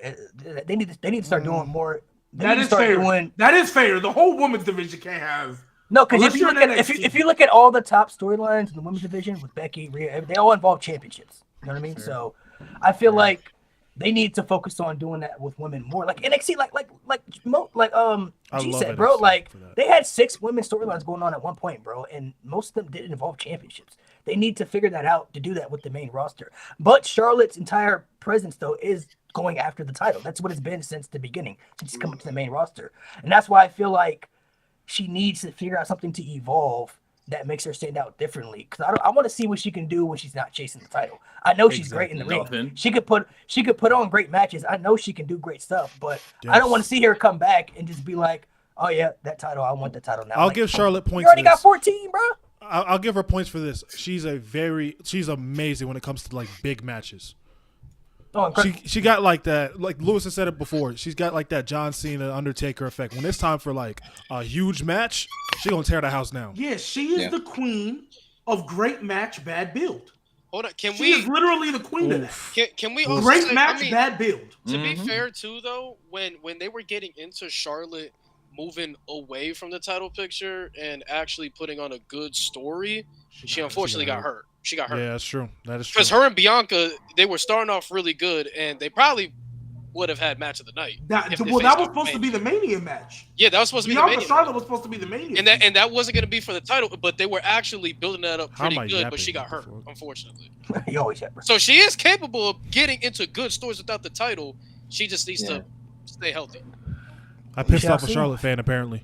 they need to start doing more. They That need to is start fair. doing That is fair. The whole women's division can't have. no, because Unless if you you're look in at NXT. if you look at all the top storylines in the women's division with Becky, Rhea, they all involve championships. You know what I mean? So I feel like they need to focus on doing that with women more. Like NXT, like I G love said, bro. NXT Like for that. they had 6 women's storylines going on at one point, bro, and most of them didn't involve championships. They need to figure that out to do that with the main roster. But Charlotte's entire presence though is going after the title. That's what it's been since the beginning, since she's come up to the main roster, and that's why I feel like she needs to figure out something to evolve that makes her stand out differently. Because I want to see what she can do when she's not chasing the title. I know she's great in the ring. Nothing. She could put on great matches. I know she can do great stuff, but I Yes. don't want to see her come back and just be like, "Oh yeah, that title. I want the title now." I'll Like, give Charlotte you points. already for got this. 14, bro. I'll give her points for this. She's amazing when it comes to like big matches. Oh, She got like that, like Lewis has said it before. She's got like that John Cena Undertaker effect. When it's time for like a huge match, she gonna tear the house down. Yeah, she is Yeah. the queen of great match, bad build. Hold on, can She is we literally the queen of that. can we also Great say, match, I mean, bad build. to be fair too though, when they were getting into Charlotte moving away from the title picture and actually putting on a good story, she unfortunately got hurt. She got hurt. Yeah, that's true. That is true. Because her and Bianca, they were starting off really good, and they probably would have had match of the night. That, if they well, faced that was off supposed to be the Mania match. Yeah, that was supposed to be the Bianca main Charlotte event. was supposed to be the Mania. And that wasn't going to be for the title, but they were actually building that up How pretty am I good. But yapping? she got hurt, What the fuck? unfortunately. You always have, bro. So she is capable of getting into good stories without the title. She just needs Yeah. to stay healthy. I pissed shall off a see. Charlotte fan apparently.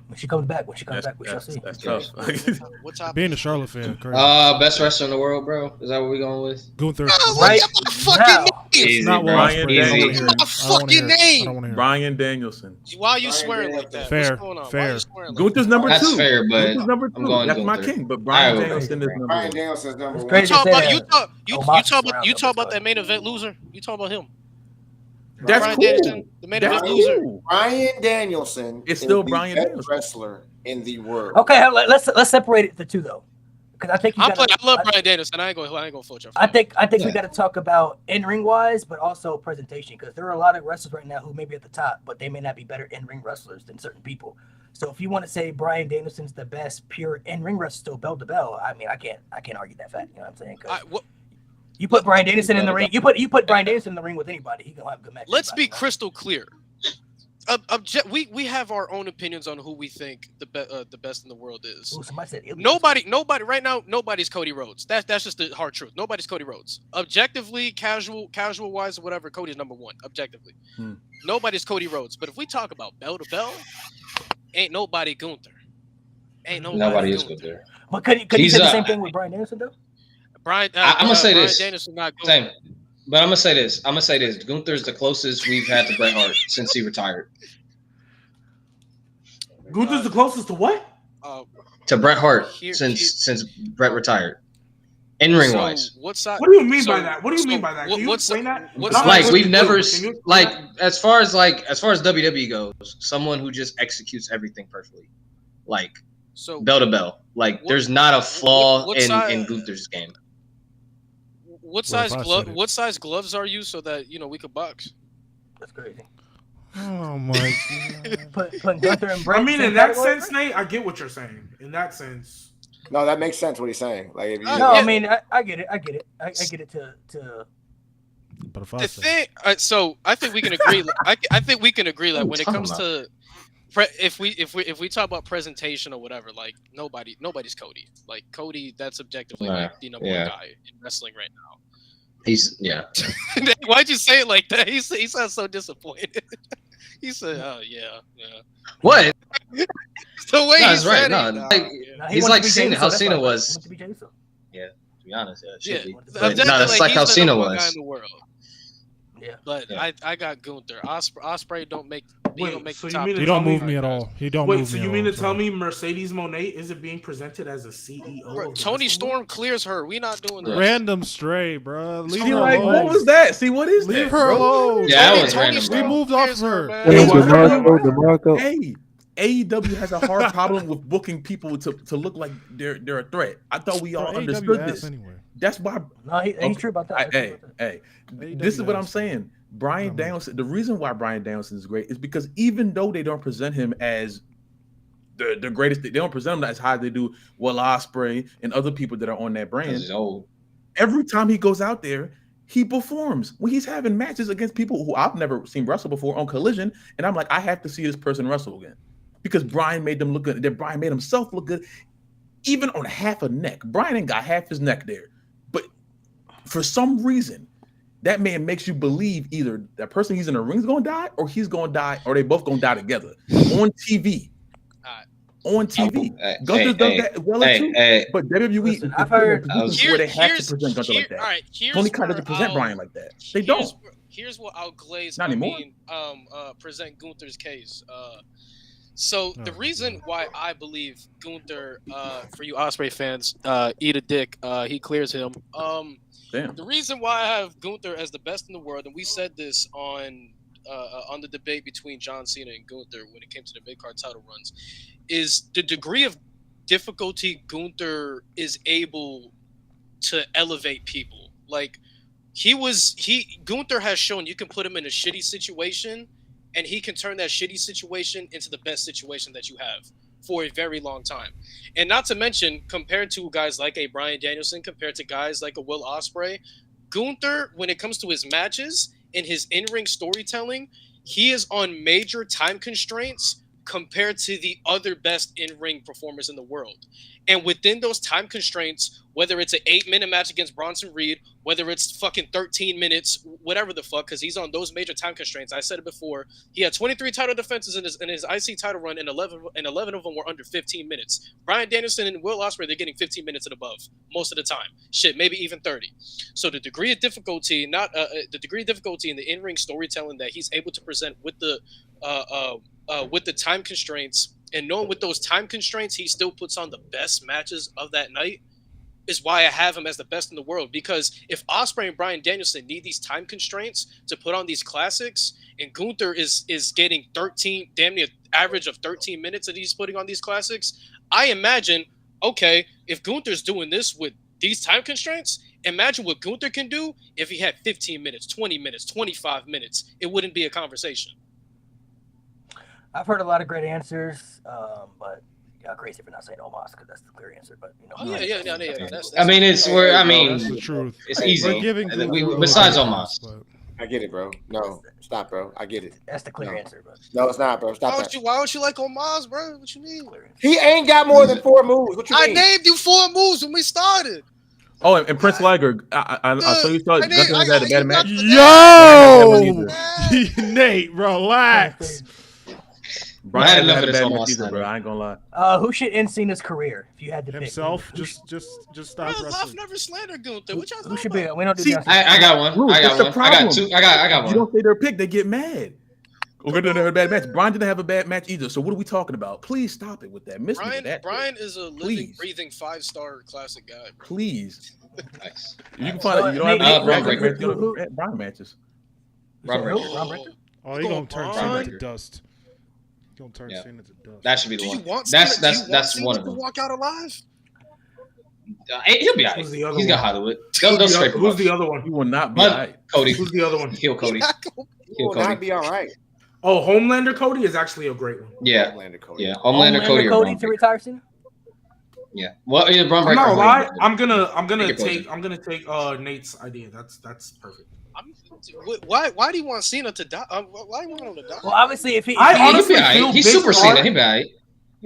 When she comes back, we shall see. That's tough. What topic? Being a Charlotte fan, crazy. Best wrestler in the world, bro. Is that what we going with? Gunther. Oh, look Right at my fucking now. name. It's not bro. Will Ospreay. I don't Easy. want to hear it. My fucking name. I don't want to hear it. Brian Danielson. Why are you swearing like that? Fair, What's going on? Why fair. are you swearing like Gunther's number That's two. fair, but Gunther's number I'm two. going That's my Gunther. king. But Brian I will Danielson is Brian number one. Danielson's number It's one. crazy. Talk about, say you that. talk you Omos talk is about you around talk them, about that main event loser. You talk about him. That's Brian cool. Danielson, the main That's event loser. cool. Brian Danielson It's is still the Brian best Danielson. wrestler in the world. Okay, let's separate the two though, because I think you I gotta, love Brian Danielson. I ain't gonna fault you. I think we Yeah. got to talk about in ring wise, but also presentation, because there are a lot of wrestlers right now who may be at the top, but they may not be better in ring wrestlers than certain people. So if you want to say Brian Danielson's the best pure in ring wrestler, still bell to bell, I mean, I can't argue that fact. You know what I'm saying? 'Cause you put Brian Danielson in the ring, you put Brian Danielson in the ring with anybody, he gonna have a good match. with Let's be anybody, you know? crystal clear. We have our own opinions on who we think the best in the world is. Ooh, somebody said Ilya. Nobody right now. Nobody's Cody Rhodes. That's just the hard truth. Nobody's Cody Rhodes. Objectively, casual wise, or whatever, Cody's number one. Objectively, nobody's Cody Rhodes. But if we talk about bell to bell, ain't nobody Gunther. Ain't Nobody is good there. But could you He's, say the same thing with Brian Danielson though? Brian, I'm gonna say Brian this. Danielson not Gunther. Same. But I'm gonna say this. Gunther's the closest we've had to Bret Hart since he retired. Gunther's the closest to what? To Bret Hart Here- since Bret retired. In ring wise. What side? What do you mean by so- that? What do you so mean by that? Can what- you what's- explain that? what's- Not Like what we've you never do. Can you explain like that? as far as WWE goes, someone who just executes everything perfectly. Like So bell to bell. Like What- there's not a flaw what in side- Gunther's game. what Well, size if I glove? said it. What size gloves are you so that we could box? That's crazy. Oh my god. Put Gunther and Brett. I mean, same in that category? sense, Nate, I get what you're saying. In that sense, No, that makes sense what he's saying. Like if you, No, Yeah. I mean, I get it. I get it to But if I The say thing, so I think we can agree. I think we can agree that when it comes to if we talk about presentation or whatever, like nobody's Cody. Like Cody, that's objectively Right. like the number Yeah. one guy in wrestling right now. Why'd you say it like that? He sounds so disappointed. He said, "Oh yeah." What? It's the way No, he that's right. said No, it. like, Nah, he's wanted like to be Cena. Jey How Uso, Cena that's why. was. He wanted to be Jey Uso. To be honest, yeah, it Yeah, should be. But objectively, no, that's like he's how the Cena number one guy was. in the world. Yeah. But Yeah. I got Gunther. Osprey don't make. He Wait, don't make so the you top. mean to he tell don't me- move me at all. He don't wait. move So me you at mean all, to tell so. me Mercedes Moné isn't being presented as a CEO? Bro, of the Tony wrestling Storm world? clears her. We not doing this. Random stray, bro. Leave See, her like, alone. what was that? See, what is Leave that, her bro? alone. Yeah, that was Tony random, Storm We bro. moved off clears her. man. Hey, Hey, what- DeMarco. Hey, AEW has a hard problem with booking people to look like they're a threat. I thought we all Bro, AEW understood ass this. Anyway. That's why. No, he's Okay. true about that. Hey, hey, this is what I'm saying. Brian Yeah, man. Danielson. The reason why Brian Danielson is great is because even though they don't present him as the greatest, they don't present him as high as they do Will Ospreay and other people that are on that 'Cause brand. he's old. Every time he goes out there, he performs. When he's having matches against people who I've never seen wrestle before on Collision, and I'm like, I have to see this person wrestle again because Brian made them look good. That Brian made himself look good, even on half a neck. Brian ain't got half his neck there, but for some reason, that man makes you believe either that person he's in the ring is going to die, or he's going to die, or they both going to die together on TV. On TV, Gunther does that well too. But WWE, Listen, I've heard- where they have to present Gunther like that. All right, here's Tony Khan where doesn't present I'll- Brian like that. They here's don't. where- Here's what I'll glaze. Not anymore. Present Gunther's case. So the Oh, reason why I believe Gunther, for you Osprey fans, eat a dick. He clears him. Damn. The reason why I have Gunther as the best in the world, and we said this on the debate between John Cena and Gunther when it came to the mid-card title runs, is the degree of difficulty Gunther is able to elevate people. Like Gunther has shown you can put him in a shitty situation and he can turn that shitty situation into the best situation that you have for a very long time. And not to mention, compared to guys like a Bryan Danielson, compared to guys like a Will Ospreay, Gunther, when it comes to his matches and his in-ring storytelling, he is on major time constraints compared to the other best in-ring performers in the world. And within those time constraints, whether it's an 8-minute match against Bronson Reed, whether it's fucking 13 minutes, whatever the fuck, because he's on those major time constraints. I said it before. He had 23 title defenses in his IC title run, and 11 of them were under 15 minutes. Bryan Danielson and Will Ospreay, they're getting 15 minutes and above most of the time. Shit, maybe even 30. So the degree of difficulty, in the in-ring storytelling that he's able to present with the time constraints, and knowing with those time constraints, he still puts on the best matches of that night, is why I have him as the best in the world. Because if Ospreay and Bryan Danielson need these time constraints to put on these classics, and Gunther is getting 13, damn near average of 13 minutes that he's putting on these classics, I imagine, okay, if Gunther's doing this with these time constraints, imagine what Gunther can do if he had 15 minutes, 20 minutes, 25 minutes. It wouldn't be a conversation. I've heard a lot of great answers, but crazy for not saying Omos because that's the clear answer. But you know, That's I mean, it's where I mean, That's the truth. it's easy. Giving Besides Omos, but I get it, bro. No, stop, bro. I get it. that's the clear answer. But No, it's not, bro. Stop that. Why don't you like Omos, bro? What you mean? clear answer. He ain't got more than 4 moves. What you I mean? named you 4 moves when we started. Oh, and Prince Liger, I saw you saw Gunther had a bad match. Yo, Nate, relax. I had Brian enough had of a this bad Omos match either, time. bro. I ain't gonna lie. Who should end Cena's career if you had to pick? Himself, Who, just stop I've wrestling. never slandered Gunther. What y'all who talking should be? about? We don't do See, that. I got one. Rude, I that's got the one. I got problem. two. I got If you one. don't say their pick, they get mad. We're gonna have a bad match. Brian didn't have a bad match either. So what are we talking about? Please stop it with that. Miss me with that. Brian is a living, Please. breathing 5-star classic guy. Bro. Please. Nice. You can find it. You don't Nate, have Braun to Breaker. Brian matches. Braun Breaker. Braun Breaker? Oh, he gonna turn Braun Cena Breaker. to dust. He gonna turn Yeah. Cena to dust. That should be the Do you one. want That's Cena, that's Cena one of to them. walk out alive? He'll be alright. Who's the other He's got one? Hollywood. They'll scrape him Who's up. the other one? You will not be But alright. Cody. Who's the other one? Kill Cody. He Kill will not Cody. be all right. Oh, Homelander Cody is actually a great one. Yeah. Homelander Cody. Yeah. Homelander Cody or Cody Braun to Breaker. retire Cena? Yeah. Well, either Braun I'm Breaker. not or gonna lie. Braun Breaker. I'm gonna Take it, take Nate's idea. That's perfect. Why do you want Cena to die? Why do you want him to die? Well, obviously, if he, I He'll honestly be alright. feel He's Big Super Star- Cena. He'll be alright.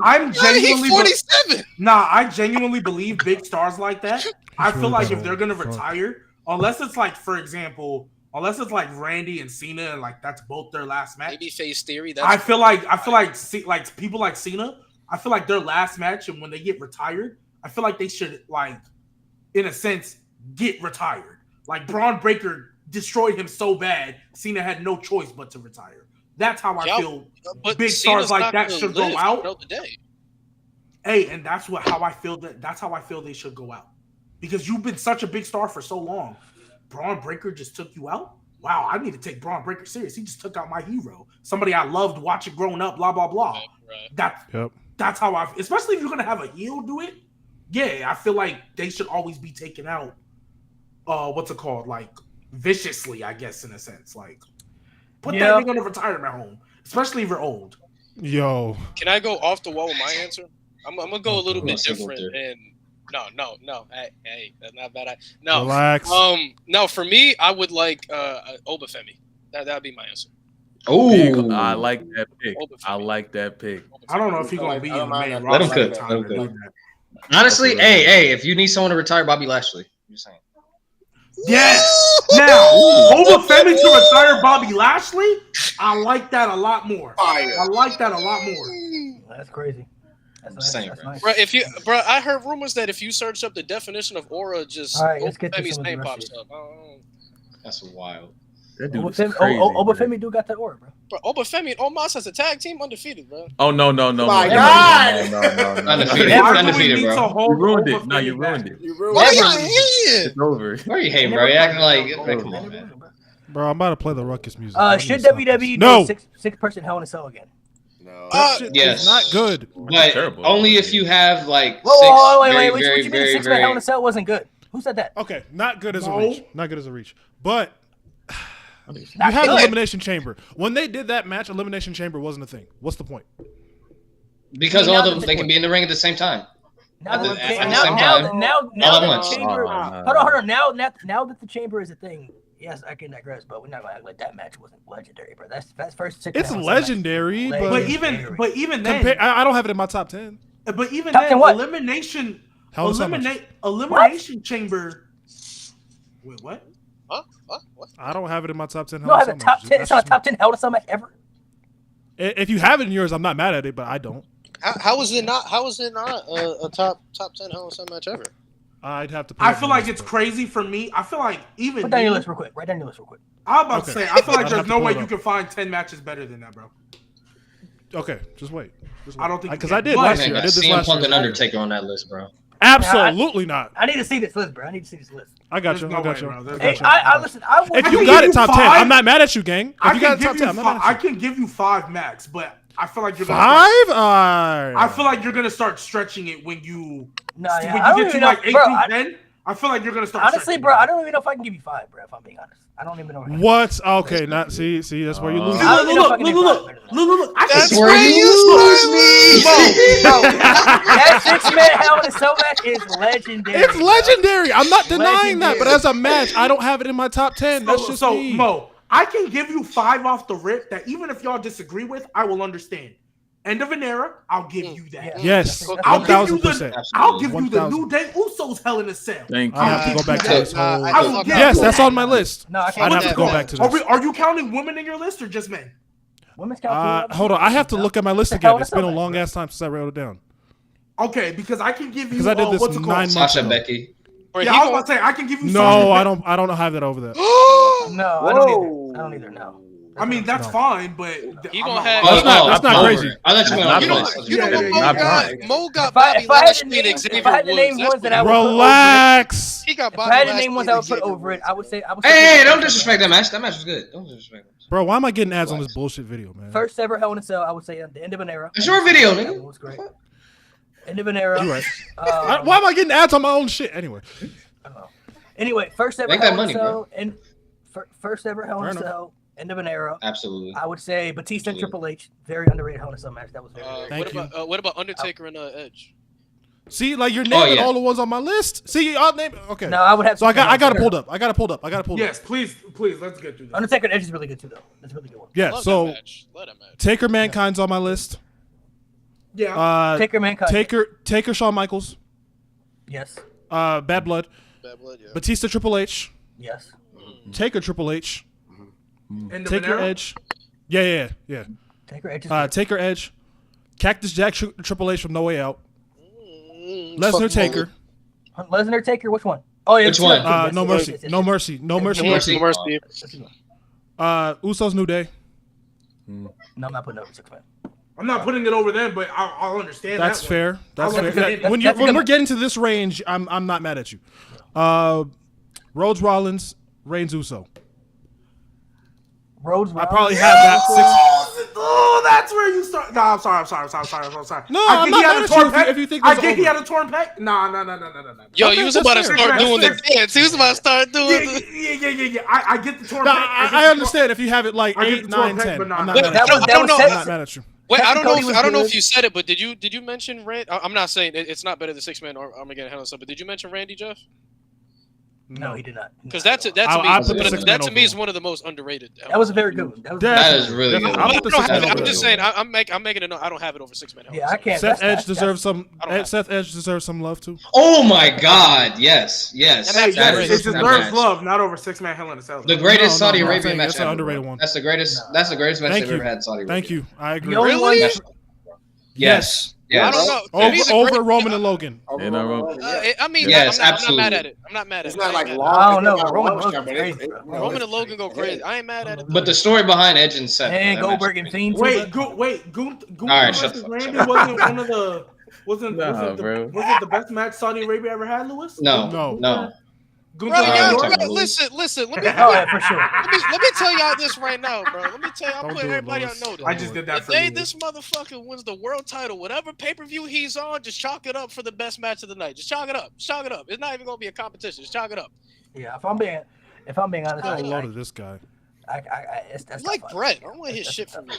I'm genuinely He's 47. I genuinely believe big stars like that. I feel like if they're gonna retire, unless it's like, for example, unless it's like Randy and Cena, and like that's both their last match. Babyface theory. I feel like people like Cena. I feel like their last match, and when they get retired, I feel like they should, like, in a sense, get retired. Like Braun Breaker destroyed him so bad, Cena had no choice but to retire. That's how I feel. But Big Cena's stars like not that gonna should go live out. throughout the day. Hey, and that's how I feel they should go out. Because you've been such a big star for so long. Braun Breaker just took you out. Wow, I need to take Braun Breaker serious. He just took out my hero. Somebody I loved watching growing up, blah, blah, blah. Right. That's how I, especially if you're gonna have a heel do it. Yeah, I feel like they should always be taken out. What's it called? Like viciously, I guess, in a sense. Like put that nigga in a retirement home, especially if you're old. Yo, Can I go off the wall with my answer? I'm gonna go a little bit Let's go different. there. And no. Hey, that's not bad. No. relax. No. For me, I would like Obafemi. That'd be my answer. Oh, I like that pick. I like that pick. I don't know if he's gonna be in the main Let him roster. cook. time Let him to cook. do that. honestly, hey, if you need someone to retire, Bobby Lashley. I'm just saying. Yes. Now, Obafemi to retire Bobby Lashley, I like that a lot more. Fire. I like that a lot more. That's crazy. That's Same, nice. bro. Nice. Bro, I heard rumors that if you search up the definition of aura, just All right, let's get to Obafemi's some of the name rest pops of up. That's wild. That dude is Obafemi, crazy. Obafemi do got that aura, bro. Bro, Obafemi and Omos as a tag team undefeated, bro. Oh no. My God. No. Undefeated. Why do we Undefeated, need bro. to hold You ruined it. Obafemi No, you back? ruined it. You ruined Why it. y'all hating? It's over. Where are you hating, bro? You acting like, man, come on, man. Bro, I'm about to play the Ruckus music. I need Should to stop WWE this. do No, a six-person Hell in a Cell again? No. that shit Yes. is not good. But terrible. only if you have like Whoa, wait, very, what very, you mean very, six-man Hell in very. a Cell wasn't good? Who said that? Okay, not good as No. a reach. Not good as a reach. But you Not have good. Elimination Chamber. When they did that match, Elimination Chamber wasn't a thing. What's the point? Because Now all that them they can be in the ring at the same time. Now the that same time. now All at that once. the chamber. Oh, Hold on. Now that the chamber is a thing, yes, I can digress, but we're not gonna act like that match wasn't legendary, bro. That's first. It's legendary, but But even then, I don't have it in my top 10. But even Top 10 then, what? elimination chamber. Wait, what? Huh? What? I don't have it in my top 10. You don't have a top 10. It's not a top 10 Hell in a Cell match ever. If you have it in yours, I'm not mad at it, but I don't. How is it not? How is it not a top 10 Hell in a Cell match ever? I'd have to. I feel like it's crazy for me. I feel like even Put down your list real quick. Write down your list real quick. I'm about to say, I feel like I'd there's have to no pull way it you up. can find 10 matches better than that, bro. Okay, just wait. I don't think because you I can. did But- last Man, year. I got did this CM last Punk year. and Undertaker on that list, bro. Absolutely not. I need to see this list, bro. I need to see this list. I got There's you. no I got way, you. bro. There's Hey, no way. I listen. I will. If I you can got give it you top 10, 5. I'm not mad at you, gang. If I you got can it top give 10, you I'm not five. mad I at you. can give you 5 max, but I feel like you're gonna. 5? Alright. I feel like you're gonna start stretching it when you No, when yeah, I don't you get to even know, like 8 bro. through 10. I feel like you're gonna start. Honestly, stretching bro, it. I don't even know if I can give you 5, bro. If I'm being honest, I don't even know. What? Okay, not see, that's where you lose. I don't even know if I can give you 5 Look. better than that. I That's can where you Bro, that 6-man Hell in a Cell match is legendary. It's bro. legendary. I'm not denying that, but Legendary. as a match, I don't have it in my top 10. That's just so me. Mo, I can give you 5 off the rip that even if y'all disagree with, I will understand. End of an era, I'll give you that. Yes, I'll give you 1000%. I'll give you the 1000. New Day Usos Hell in a Cell. Thank I you. have to go back to Yeah. this whole. I will give Yes, you that's that. on my list. No, I can't. I'd have to go back to this. Are you counting women in your list or just men? Women's count. Hold on, I have to look at my list The again. hell It's is been a that? long ass time since I wrote it down. Okay, because I can give you Because I did this what's it 9 called? months Sasha ago. Becky. Wait, Yeah, he I was gonna- about to say I can give you. No, Sasha I don't have that over there. No, I don't either. I don't either. No. I mean that's No. fine, but He I'm gonna not- have- That's not over crazy. it. I let you That's know. not You know, crazy. you know what Mo Not got? right. Mo got If I Bobby had to Lashley name- and Xavier if I had to Woods. name That's ones what that I he would got. put Relax. He got If Bobby I had to Lashley name ones and I would put Xavier over it, Woods. I would say. Hey, don't disrespect that match. That match was good. Don't disrespect that. Bro, why am I getting ads on this bullshit video, man? First ever Hell in a Cell, I would say the end of an era. It's your video, That nigga. one was great. End of an era. You right. Um, Why am I getting ads on my own shit anyway? I don't know. Anyway, first ever Make Hell that in a money, Cell, and first ever Hell in a Fair enough. Cell, end of an era. Absolutely. I would say Batista and Absolutely. Triple H, very underrated Hell in a Cell match. That was very. Thank What about Undertaker and Edge? See, like you're naming yeah. all the ones on my list. See, I'll name. Okay. No, I would have. So I got it to pulled up. I got it pulled up. Yes, please, let's get through this. Undertaker and Edge is really good too, though. That's a really good one. Yeah. Love So that match. Love that match. Taker Mankind's on my list. Yeah, Taker Mankind. Taker Shawn Michaels. Yes. Bad Blood. Bad Blood, yeah. Batista Triple H. Yes. Taker Triple H. end of an Taker era. Edge. Yeah. Taker Edge. Is good. Taker Edge. Cactus Jack Triple H from No Way Out. Mm, Lesnar fuck Taker. Lesnar Taker. Which one? Oh yeah. Which two, one? two, yes, No yes, Mercy. yes, yes, No yes. Mercy. No Mercy. No Mercy. Mercy. That's one. Usos New Day. No, I'm not putting over 6-man. I'm not putting it over them, but I'll understand. That's that one. fair. That's I fair. would say When that's a when good we're one. getting to this range, I'm not mad at you. Rhodes Rollins, Reigns Uso. Rhodes. I probably have that six. Oh, that's where you start. No, I'm sorry. No, I I'm get not he had mad a at torn you pec. if you think I it's get he over. had a torn pec. No. Yo, Okay, you was that's about to fair. start doing the That's dance. He was about to start doing the. Yeah. I get the torn No, pec. get I the understand if you have it like I get 8, the torn 9, pec, 10. but nah, I'm not nah. mad That at you. was- I don't know. I'm not mad at you. Wait, I don't know. Cody was I don't know good. if you said it, but did you mention Rand? I'm not saying it's not better than 6-man or Armageddon Hell and stuff, but did you mention Randy, Jeff? No, he did not. Because that to I put the me, 6-man that to over me is him. one of the most underrated. That was a very good one. That was That is really Definitely. good. I'll I put the don't have 6-man it. over I'm just there. saying. I'm making a note. I don't have it over 6-man. Hell in a Yeah, I Cell. can't. Seth that's- Edge deserves some. I don't have Seth Edge deserves some love too. Oh my God! Yes. That Hey, match That is yes, great. it is deserves that match. love, not over 6-man Hell in a Cell. The greatest No, Saudi I'm Arabian saying match it's an ever. underrated bro. one. That's the greatest. That's the greatest match Thank they've you. ever had. Saudi Arabia. Thank you. I agree. The only Really? one- Yes. I Yes. don't know. Over, He's a over great- Roman and Logan. And I'm wrong. I mean, Yes, I'm not absolutely. mad at it. I'm not mad at It's it. not I like ain't long. mad I don't it's know. not Roman long, Logan's but crazy, it's- bro. it's- at it. Roman and Logan go crazy. I ain't mad at it. But the story behind Edge and Seth. And that Goldberg match- and Fiend. Wait, too, Gunther right, shut versus the fuck Randy up. wasn't one of the wasn't Bro. was it the best match Saudi Arabia ever had, Lewis? No. No. Gunther Bro, and y'all, Jordan? talking about listen. Let me Oh, yeah, for sure. let me tell y'all this right now, bro. Let me tell you, I'm Don't putting do it, everybody on Lewis. notice. I just did that The for day you. this motherfucker wins the world title, whatever pay-per-view he's on, just chalk it up for the best match of the night. Just chalk it up. Chalk it up. It's not even gonna be a competition. Just chalk it up. Yeah, if I'm being honest, Oh, load of this guy. that's Like not fun. Brett. I don't want to hear shit from you.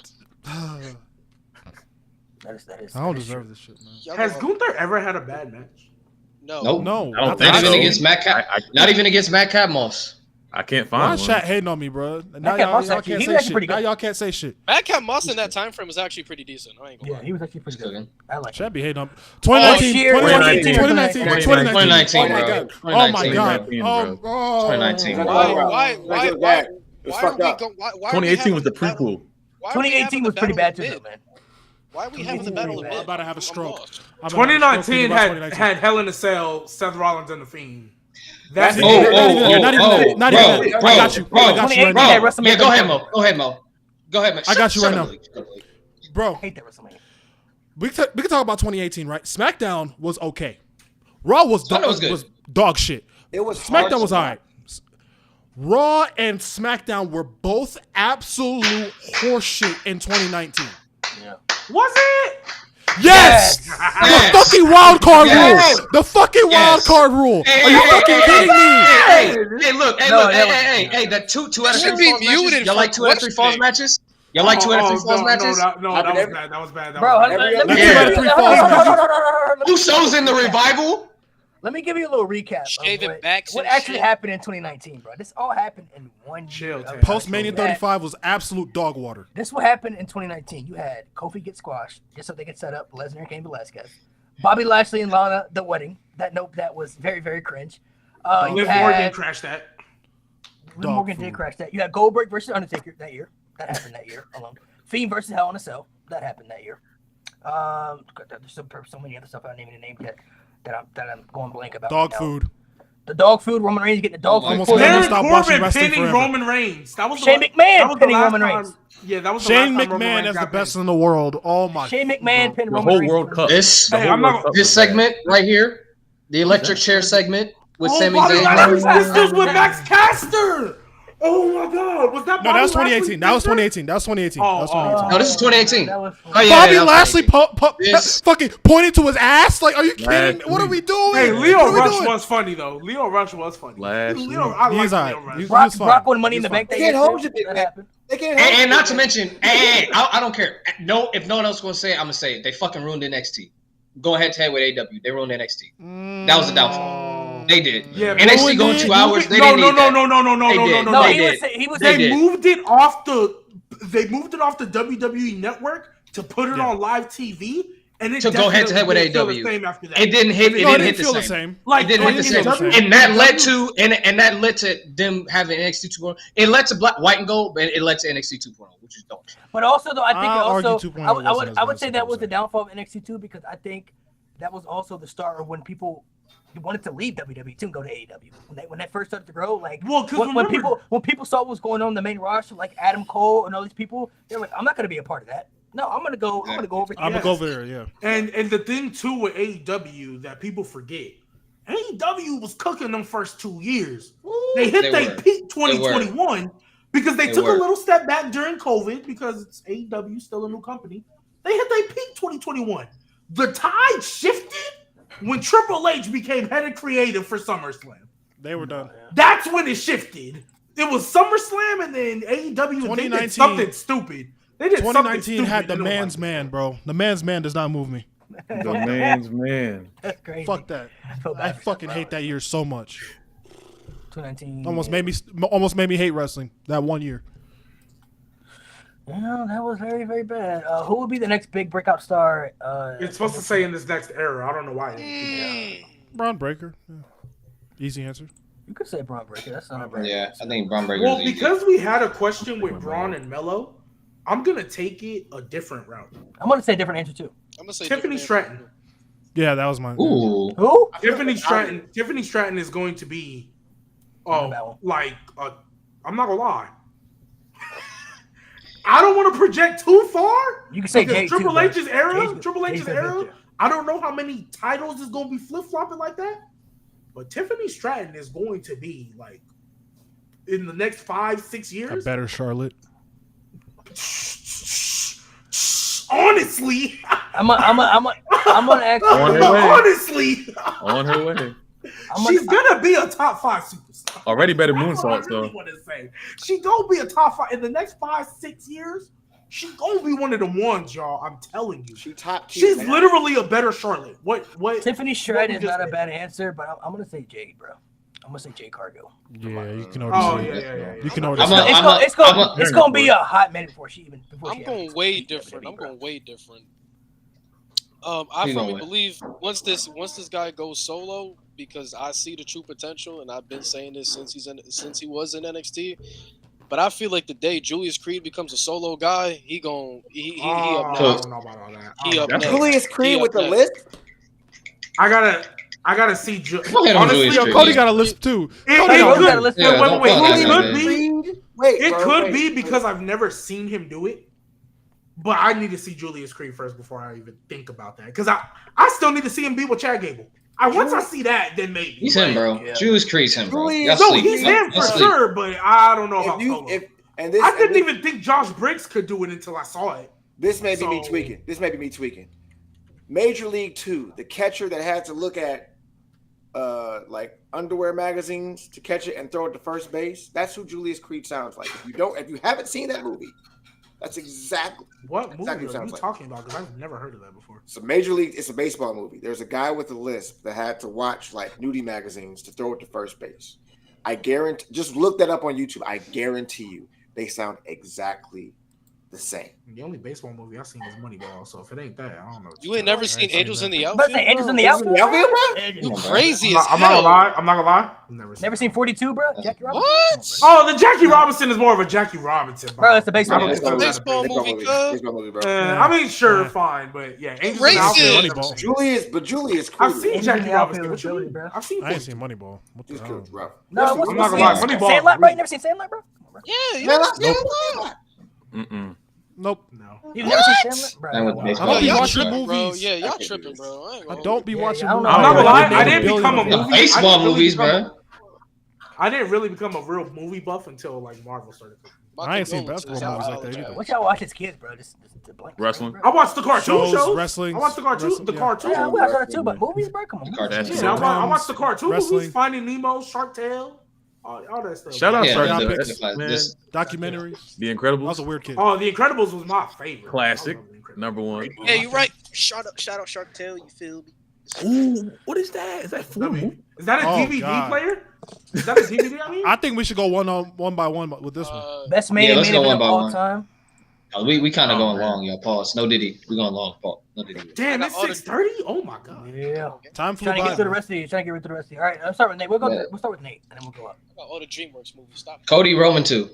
That is. I don't that is deserve true. this shit, man. Y'all Has gonna- Gunther ever had a bad match? No. Nope. No, I don't not think Not that even so. against Matt Cap. Not even against Matt Capmoss. I can't Why find is one. chat hating on me, bro? Now Cat Moss y'all actually- can't he say was actually shit. pretty Now good. y'all can't say shit. Madcap Moss in that time frame was actually pretty decent. I ain't gonna Yeah, lie. he was actually pretty good. I like Chat him. be hating on me. 2019, year, 2019, 2019, 2019, 2019, oh my bro. god, oh my 2019, god, 2019, oh, 2019, bro. Why Fucked are we up. going? Why are we 2018 was the having battle- prequel. Why are we 2018 having was the pretty battle bad of too, mid? though, man. Why are we having the 2018 battle of pretty mid? I'm about to have a I'm stroke. lost. I'm about to have a stroke 2019 thinking about 2019. had Hell in a Cell, Seth Rollins, and the Fiend. That's Not even that. Not even that. I got you. I got you right now. Yeah, go ahead, Mo. Go ahead, Mo. Go ahead, Mo. I got you Shut right up, now. Malik. Bro, I hate that WrestleMania. we can talk about 2018, right? SmackDown was okay. Raw was SmackDown was good. dog shit. It was hard SmackDown was to alright. Raw and SmackDown were both absolute horseshit in 2019. Was it? Yes! Yes. The fucking wild card Yes. rule! The fucking wild Yes. card rule! Hey, Are you hey, fucking hey, kidding me? Hey, look, No, that was- hey, that two out That of should three be falls matches. muted Y'all for like 2 out of 3 falls questioning. matches? Y'all like 2 out of 3 falls matches? No, that was bad. That was bad. That Bro, was bad. every let me other- give you- Yeah. 2 out of 3 falls matches. Usos in the revival? Let me give you a little recap Shave of it back what some actually shit. happened in 2019, bro. This all happened in 1 Chill, year. Ted. Post Mania You had- 35 was absolute dog water. This what happened in 2019. You had Kofi get squashed just so they could set up Lesnar and Cain Velasquez. Bobby Lashley and Lana, the wedding. That was very, very cringe. You Liv had- Morgan crashed that. Liv Dog Morgan food. did crash that. You had Goldberg versus Undertaker that year. That happened that year alone. Fiend versus Hell in a Cell. That happened that year. There's so many other stuff I didn't even name that I'm going blank about. Dog right now. food. The dog food. Roman Reigns getting the dog food. Almost pulled never on Baron him. stop watching Corbin wrestling pinning forever. Roman Reigns. That was Shane the, McMahon that was the pinning last Roman time- Reigns. Yeah, that was the Shane last time Roman McMahon Reigns as the got best pinned. in the world. Oh my. Shane McMahon pinned The Roman whole Reigns. World Cup. This The Hey, whole I'm not World Cup this was bad. segment right here, the electric chair segment with Oh, Sami Bobby Lashley's Zayn. sisters with Max Caster. Oh my God, was that? No, that was Bobby 2018. That was 2018. That was 2018. That was 2018. No, this is 2018. That was Oh, yeah, Bobby that was Lashley 2018. This- fucking pointing to his ass. Like, are you kidding me? Last What are we doing? Hey, What Leo are we Rush doing? was funny though. Leo Rush was funny. Last Leo, week. I like He's Leo alright. Rush. He's- Brock, fine. Brock won Money in the He's Bank. They that can't year, hold too. you, big That man. happened. They can't hold And you, not to man. mention, I don't care. No, if no one else gonna say it, I'm gonna say it. They fucking ruined NXT. Go head to head with AW. They ruined NXT. That was the downfall. They did. Yeah, NXT ruined going it. 2 hours. They no, didn't no, need no, that. no, no, no, no, They no, no, did. no, No, no. They he was. did. He was. They They did. moved it off the. They moved it off the WWE Network to put it Yeah. on live TV, and it To go head to head with definitely didn't feel AW. the same after that. It didn't hit. It No, it didn't didn't hit feel the the same. same. Like, It didn't hit the same. W- And that led to and that led to them having NXT 2.0. It led to Black White and Gold, but it led to NXT 2.0, which is dope. But also, though, I think I'll also, argue 2.0 I would wasn't as bad say as that was the 2.0. downfall of NXT 2 because I think that was also the start of when people wanted to leave WWE too and go to AEW when that first started to grow. Like, Well, 'cause when remember- people saw what was going on in the main roster, like Adam Cole and all these people, they're like, I'm not gonna be a part of that. No, I'm gonna go over here. I'm gonna go over there. Yeah. And the thing too with AEW that people forget, AEW was cooking them first 2 years. They hit They their were. peak 2021 because they They took were. a little step back during COVID because it's AEW, still a new company. They hit their peak 2021. The tide shifted when Triple H became head of creative for SummerSlam. They were done. That's when it shifted. It was SummerSlam and then AEW. They 2019 did something stupid. They did something 2019 stupid. had the They don't man's like it. man, bro. The man's man does not move me. The man's man. That's crazy. Fuck that. feel bad I for fucking Seth hate that year so much. 2019 Almost made me hate wrestling that 1 year. Yeah, that was very, very bad. Who would be the next big breakout star? It's supposed to say in this next era. I don't know why. Braun Breaker. Yeah. Easy answer. You could say Braun Breaker. That's not a bad. Yeah, I think Braun Breaker Well, is easy. because we had a question with Braun and Mello, I'm gonna take it a different route. I'm gonna say a different answer too. I'm gonna say Tiffany different Stratton. Yeah, that was mine. Ooh. Who? Tiffany Stratton. Tiffany Stratton is going to be, That one. I'm not gonna lie. I don't want to project too far. You can say because Jay too, Triple but H's era. Jay's- Triple Jay's H's been era. good, too. I don't know how many titles is going to be flip flopping like that, but Tiffany Stratton is going to be like in the next 5-6 A years. better Charlotte. Honestly, I'm gonna ask. On her way. honestly, On her way. she's gonna be a top 5 superstar. Already better That's what I moonsault, really so. want to say. She gonna be a top 5 in the next 5-6 years. She gonna be one of them ones, y'all. I'm telling you. She top tier, She's man. literally a better Charlotte. What? Tiffany Stratton what is we not a just bad answer, but I'm gonna say Jade, bro. I'm gonna say Jay Cargill. Yeah, you can Oh already see yeah, it. You can already I'm see a- it. It's gonna be a hot minute before she even. I'm going way different. I'm going way different. I You firmly going? believe once this guy goes solo, because I see the true potential, and I've been saying this since he was in NXT. But I feel like the day Julius Creed becomes a solo guy, he up I next. don't know about all that. He up next. Julius Creed He with up the next. list. I gotta see. Go ahead on Honestly, Julius Yo, Creed. Cody got a lisp too. It Cody got a got a could. list. Yeah, don't Wait. call that It guy, could man. be. Wait, It bro, could wait, be wait. because I've never seen him do it. But I need to see Julius Creed first before I even think about that. Because I still need to see him be with Chad Gable. Once I see that, then maybe. He's him, bro. Yeah. Julius Creed's him, bro. Julius- Y'all No, sleep. he's him for Y'all sleep. sure, but I don't know If about you, solo. and this, I and didn't this- even think Josh Briggs could do it until I saw it. This may be me So- tweaking. This may be me tweaking. Major League 2, the catcher that had to look at like underwear magazines to catch it and throw it to first base. That's who Julius Creed sounds like. If you haven't seen that movie, that's exactly What movie exactly are sounds you like. talking about? Because I've never heard of that before. it's a Major League. It's a baseball movie. There's a guy with a lisp that had to watch like nudie magazines to throw it to first base. I guarantee. Just look that up on YouTube. I guarantee you, they sound exactly the same. The only baseball movie I've seen is Moneyball. So if it ain't that, I don't know. what You you're ain't never talking seen seen Angels that. in the But Outfield? the Angels in the Angels in outfield. the outfield, bro? You You Come on, bro. crazy about. as I'm not hell. gonna lie. I'm not gonna lie. I've Never seen 42, bro. Jackie Robinson. What? Oh, the Jackie Robinson is more of a Jackie Robinson. Bro, it's a baseball I don't movie. consider that a Baseball baseball movie, Baseball movie, bro. I mean, sure, Yeah. fine, but yeah, Angels in the Racist. Outfield, I've never Moneyball. seen. Julius Creed. I've seen Angels in Jackie the Robinson. Outfield What you was mean? bro. I've seen. I ain't seen Moneyball. What the Julius hell? Creed, bro. No, what's I'm not the gonna lie, Sandlot, Moneyball- Sandlot, bro? You never seen Sandlot, bro? Yeah, you Man, know, let's get it. Mm-mm. Nope. No. You've never seen Sandlot, bro? That was Wow. baseball. I don't be y'all watching tripping, bro. movies. Yeah, y'all I can tripping, do bro. I ain't I gonna don't be Yeah, watching I don't know. movies. I'm not gonna lie. Like I didn't billion become a of them. movie. Baseball I didn't really movies, become- bro. I didn't really become a real movie buff until like Marvel started. My I ain't seen condolences. basketball movies like that I either. apologize. What y'all watch as kids, bro? Just blank. Wrestling. Bro. I watched the cartoon shows. wrestling. I watched the cartoon. wrestling, The yeah. cartoon. Yeah, we watch that too, but movies, bro? Come on. The cartoon. Yeah, I watched the cartoon Wrestling. movies, Finding Nemo, Shark Tale, all that stuff. Shout out Yeah, Shark Shark Tale. Tale. That's- man, Just- Documentaries. The I Incredibles. was a weird kid. Oh, The Incredibles was my favorite. Classic. I love The Incredibles. Number one. Yeah, you're right. Shout out Shark Tale. You feel me? Ooh, what is that? Is that full movie? Is that a Oh, DVD God. player? Is that a DVD? I mean, I think we should go one by one with this one. Best Yeah, main let's event go of one by all one. time. We kind of Oh, going man. long, y'all. Pause. No Diddy. We going long. Pause. No Diddy. damn, I it's got all the- 6:30. Oh my god. Yeah. Time flew Trying to by. get through the rest of you. Trying to get through the rest of you. All right, let's start with Nate. We'll start with Nate, and then we'll go up. I got all the DreamWorks movies. Stop. Cody Roman 2.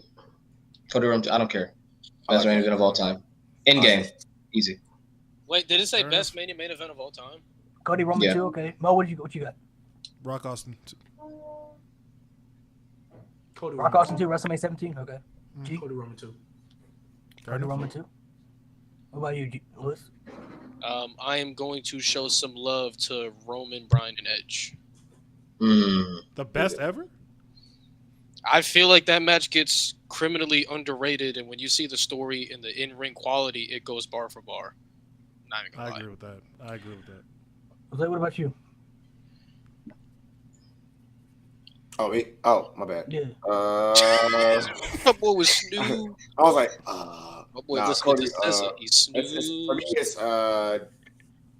Cody Roman 2. I don't care. Best main event of all time. In game. Easy. Wait, did it say Fair best main event of all time? Cody Roman Yeah. too. Okay. Mo, what you got? Rock Austin. Cody Rock Roman. Austin 2, WrestleMania 17. Okay. G. Cody Roman 2. Cody Roman 2. What about you, Lewis? I am going to show some love to Roman, Bryan, and Edge. The best ever? I feel like that match gets criminally underrated, and when you see the story and the in-ring quality, it goes bar for bar. Not even I gonna lie. agree with that. I agree with that. Jose, what about you? Oh, my bad. Yeah. My boy was Snoop. I was like, My boy Nah, listening Cody, to this. He's for me, Snoop. it's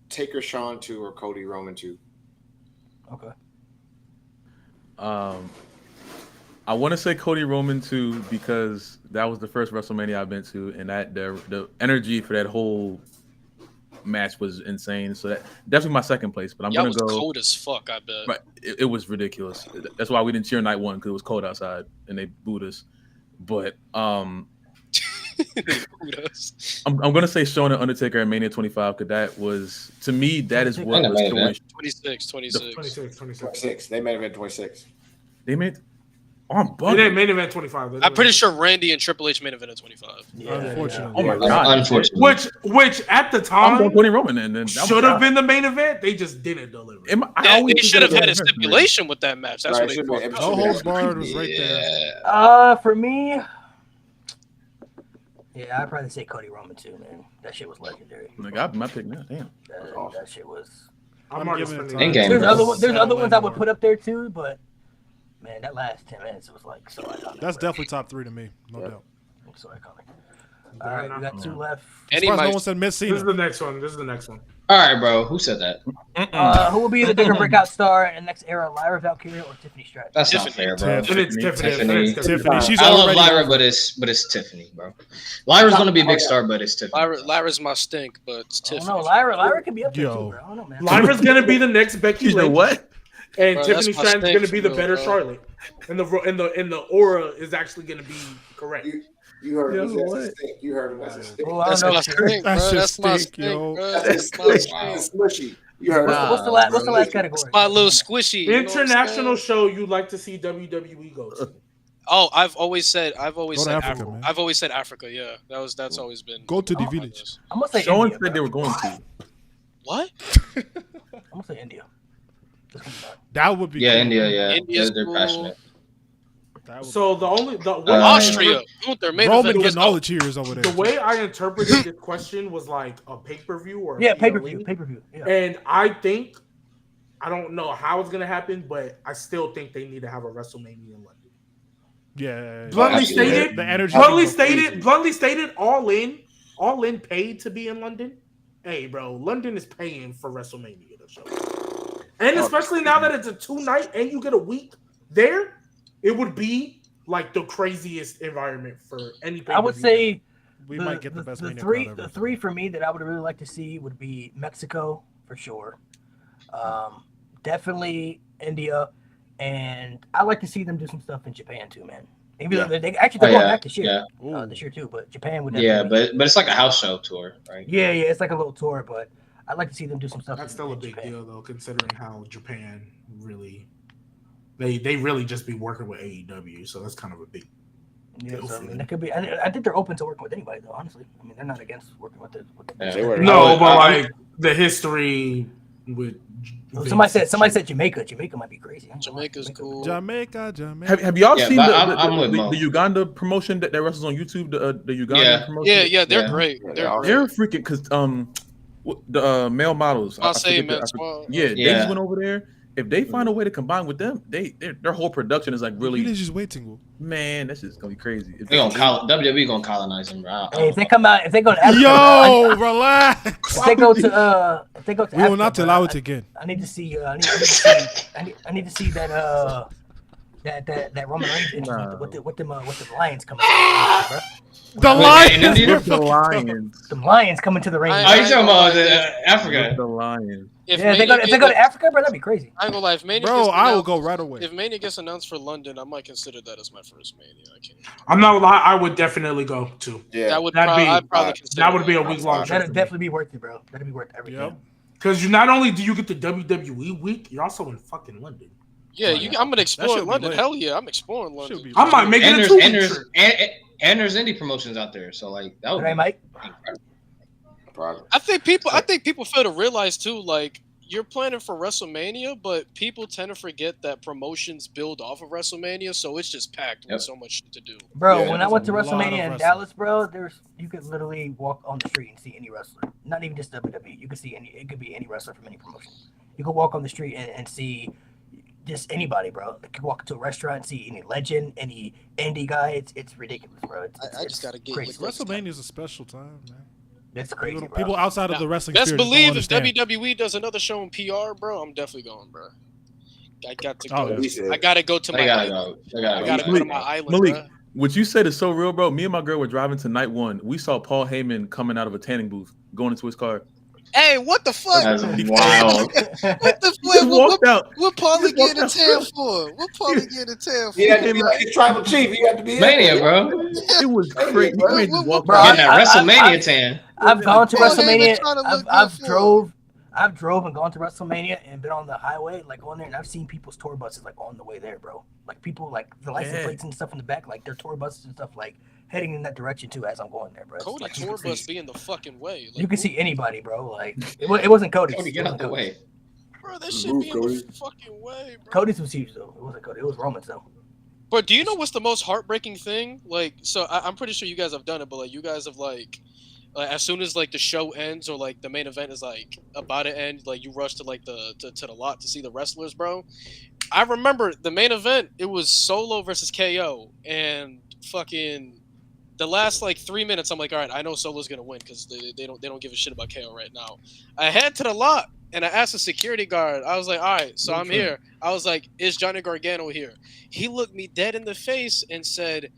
Taker Sean 2 or Cody Roman 2. Okay. I want to say Cody Roman 2 because that was the first WrestleMania I've been to, and that the energy for that whole match was insane. So that definitely my second place. But I'm Y'all gonna was go. cold as fuck, I bet. Right, it was ridiculous. That's why we didn't cheer night one because it was cold outside and they booed us. But I'm gonna say Shawn and Undertaker at Mania 25 because that was, to me, that is what And the was main story. event. 26. 26. They made it 26. They made. Oh, I'm They bugging. didn't main event 25. I'm pretty sure Randy and Triple H main event at 25. Unfortunately. Oh my god. Unfortunately. Which at the I'm time going Cody Roman and then should have been the main event. They just didn't deliver. They should have had a stipulation with that match. That's Right, what it they should've been- No holds barred was right there. Yeah. For me, yeah, I'd probably say Cody Roman too, man. That shit was legendary. Like, I my pick now. Damn. That shit was. I'm I'm already giving it spending to- In-game, There's bro. other ones I would put up there too, but man, that last 10 minutes was like so iconic. That's bro. definitely top 3 to me, no doubt. So iconic. All right, we got 2 left. Any Surprised no might one said Miss This is Cena. the next one. This is the next one. All right, bro. Who said that? Who will be the bigger breakout star in the next era, Lyra Valkyria or Tiffany Stratton? That's not Tiffany. fair, bro. Tiffany. Tiffany. She's I love already Lyra, over. but it's Tiffany, bro. Lyra's gonna be a big star, but it's Tiffany. Lyra's my stink, but it's I don't Tiffany. know. Lyra can be up there Yo. too, bro. I don't know, man. Lyra's gonna be the next Becky You know Lynch, what? and Bro, Tiffany that's my Stratton's stink gonna be the for better real, bro. Charlotte, and the aura is actually gonna be correct. You heard Yo, him. That's what? a stink. You heard him. That's a stink. Oh, I That's don't know. my shit. stink, bro. That shit That's my stink, stink, yo. bro. That's That's my smushy. stink. It's smushy. You heard him. What's the last category? My little squishy. you know what I'm International saying? show you'd like to see WWE go to? Oh, I've always said Go to Africa. Africa, man. I've always said Africa. Yeah, that's always been. Go to the on my village. list. I'm gonna say Sean India. said they Bro. were going to. What? I'm gonna say India. Just come back. That would be Yeah, cool. India. Yeah, India's they're cool. passionate. That would So be the cool. only the Uh, Austria. Their main Roman event was getting all the cheers over there. The way I interpreted the question was like a pay-per-view or a Yeah, PLE. pay-per-view. Yeah. And I think I don't know how it's gonna happen, but I still think they need to have a WrestleMania in London. Yeah. Bluntly Absolutely. stated, The energy. bluntly stated, all in paid to be in London. Hey, bro, London is paying for WrestleMania to show. And especially now that it's a 2-night and you get a week there, it would be like the craziest environment for any. I would say We might get the best the Mania three. crowd The ever. 3 for me that I would really like to see would be Mexico for sure. Definitely India, and I like to see them do some stuff in Japan too, man. Even though they're going back this year, this year too. But Japan would. Yeah, definitely- but it's like a house show tour, right? yeah, it's like a little tour, but I'd like to see them do some stuff. That's in- still a in big Japan. deal though, considering how Japan really they really just be working with AEW, so that's kind of a big. Yeah, deal so, I for mean, them. that could be. I think they're open to working with anybody, though. Honestly, I mean, they're not against working with the. Yeah. They were. No, but I like the history with Somebody said Jamaica. Jamaica might be crazy. Jamaica's cool. Jamaica. Have y'all Yeah, seen but the, I'm with the, Mo. the Uganda promotion that wrestles on YouTube? The Uganda Yeah. promotion. Yeah, they're Yeah. great. Yeah, They're They're great. freaking because the male models. I'll say, forget man. the- Small. yeah, they Yeah. just went over there. If they find a way to combine with them, their whole production is like Really really, just waiting. man, that's just gonna be crazy. If They WWE gonna colonize them, bro. Hey, if they come out, if they go to Africa, Yo, relax. if they go to We will Africa, not bro, allow it again. I need to see. I need to see that. That Roman Reigns interview with the lions coming. Bro. The Wait, Lions. in India? You're With the fucking Lions. The lions coming to the ring. I- Oh, you talking about Africa? With the Lions. If Yeah, if they Mania go to get- Africa, bro, that'd be crazy. I ain't gonna lie. If Mania Bro, gets I will announced- go right away. If Mania gets announced for London, I might consider that as my first Mania. I can't. I'm not lying, I would definitely go too. Yeah. That would That'd be- I'd probably consider That would be a week long That'd trip. definitely be worth it, bro. That'd be worth everything. Yep. Because you not only do you get the WWE week, you're also in fucking London. Yeah, I'm gonna explore should be London. lit. Hell yeah, I'm exploring London. Should be I might make it And a there's 2-week and there's trip. and there's indie promotions out there, so like that would Right, be Mike? incredible. Probably. I think people fail to realize too, like you're planning for WrestleMania, but people tend to forget that promotions build off of WrestleMania, so it's just packed Yep. with so much shit to do. Bro, Yeah, when I there's went to a lot of WrestleMania in wrestling. Dallas, bro, you could literally walk on the street and see any wrestler. Not even just WWE. You could see it could be any wrestler from any promotion. You could walk on the street and see just anybody, bro. You could walk into a restaurant and see any legend, any indie guy. It's ridiculous, bro. I just gotta get crazy. WrestleMania is a special time, man. It's crazy, bro. People outside of the wrestling Best sphere just don't believe if understand. WWE does another show in PR, bro, I'm definitely going, bro. I got to go. Oh, yeah. He said- I gotta go to my They gotta island. go. They gotta I gotta go. go to my island, Malik, bro. what you said is so real, bro. Me and my girl were driving to night one. We saw Paul Heyman coming out of a tanning booth, going into his car. Hey, what the fuck? That's What wild. the He just fuck? walked out. What Paulie He just getting a walked tan out. for? What Paulie getting a tan for? You have to be like tribal chief. You have to be Mania, bro. It was crazy. bro. He just walked Bro, out. Getting that WrestleMania tan. I've gone to Paul Heyman WrestleMania. trying to look I've good for I've drove and gone to WrestleMania and been on the highway, like on there, and I've seen people's tour buses like on the way there, bro. Like people like the license Yeah. plates and stuff in the back, like their tour buses and stuff, like heading in that direction too as I'm going there, bro. It's, Cody like, tour super bus crazy. be in the fucking way. Like, You can see anybody, bro. Like it wasn't Cody's. Cody, It get out wasn't the Cody's. way. bro, that shit Move, be in the Cody. fucking way, bro. Cody's was huge though. It wasn't Cody. It was Roman's though. But do you know what's the most heartbreaking thing? Like, so I'm pretty sure you guys have done it, but like, you guys have like as soon as like the show ends or like the main event is like about to end, like you rush to like to the lot to see the wrestlers, bro. I remember the main event. It was Solo versus KO, and fucking the last like 3 minutes, I'm like, all right, I know Solo's gonna win because they don't give a shit about KO right now. I head to the lot and I asked the security guard. I was like, all right, so I'm here. I was like, is Johnny Gargano here? He looked me dead in the face and said,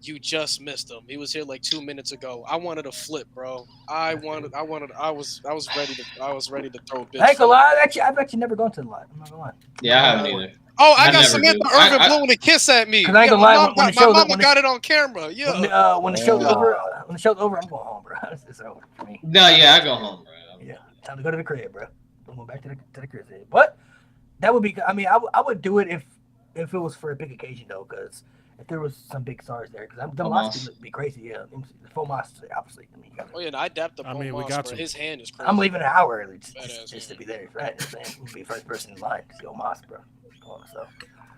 you just missed him. He was here like 2 minutes ago. I wanted to flip, bro. I was ready to throw a bitch. I ain't gonna lie. I've actually never gone to the lot. I'm not gonna lie. Yeah, I haven't either. Oh, I got never Samantha do. Irvin blowing a kiss at me. I ain't gonna lie, when the show- my mama when the- got it on camera. Yeah. When the show's over, I'm going home, bro. It's over for me. No, yeah, I go home, bro. Yeah, time to go to the crib, bro. I'm going back to the crib. But that would be. I mean, I would do it if it was for a big occasion though, because if there was some big stars there, because the Moss would be crazy. Yeah, the full Moss, obviously. I mean, Oh yeah, and I dapped up. I mean, we Moss, got bro. to. His hand is crazy. I'm leaving an hour early Badass, just to be there. Right? We'll be the first person in line to go Moss, bro. So.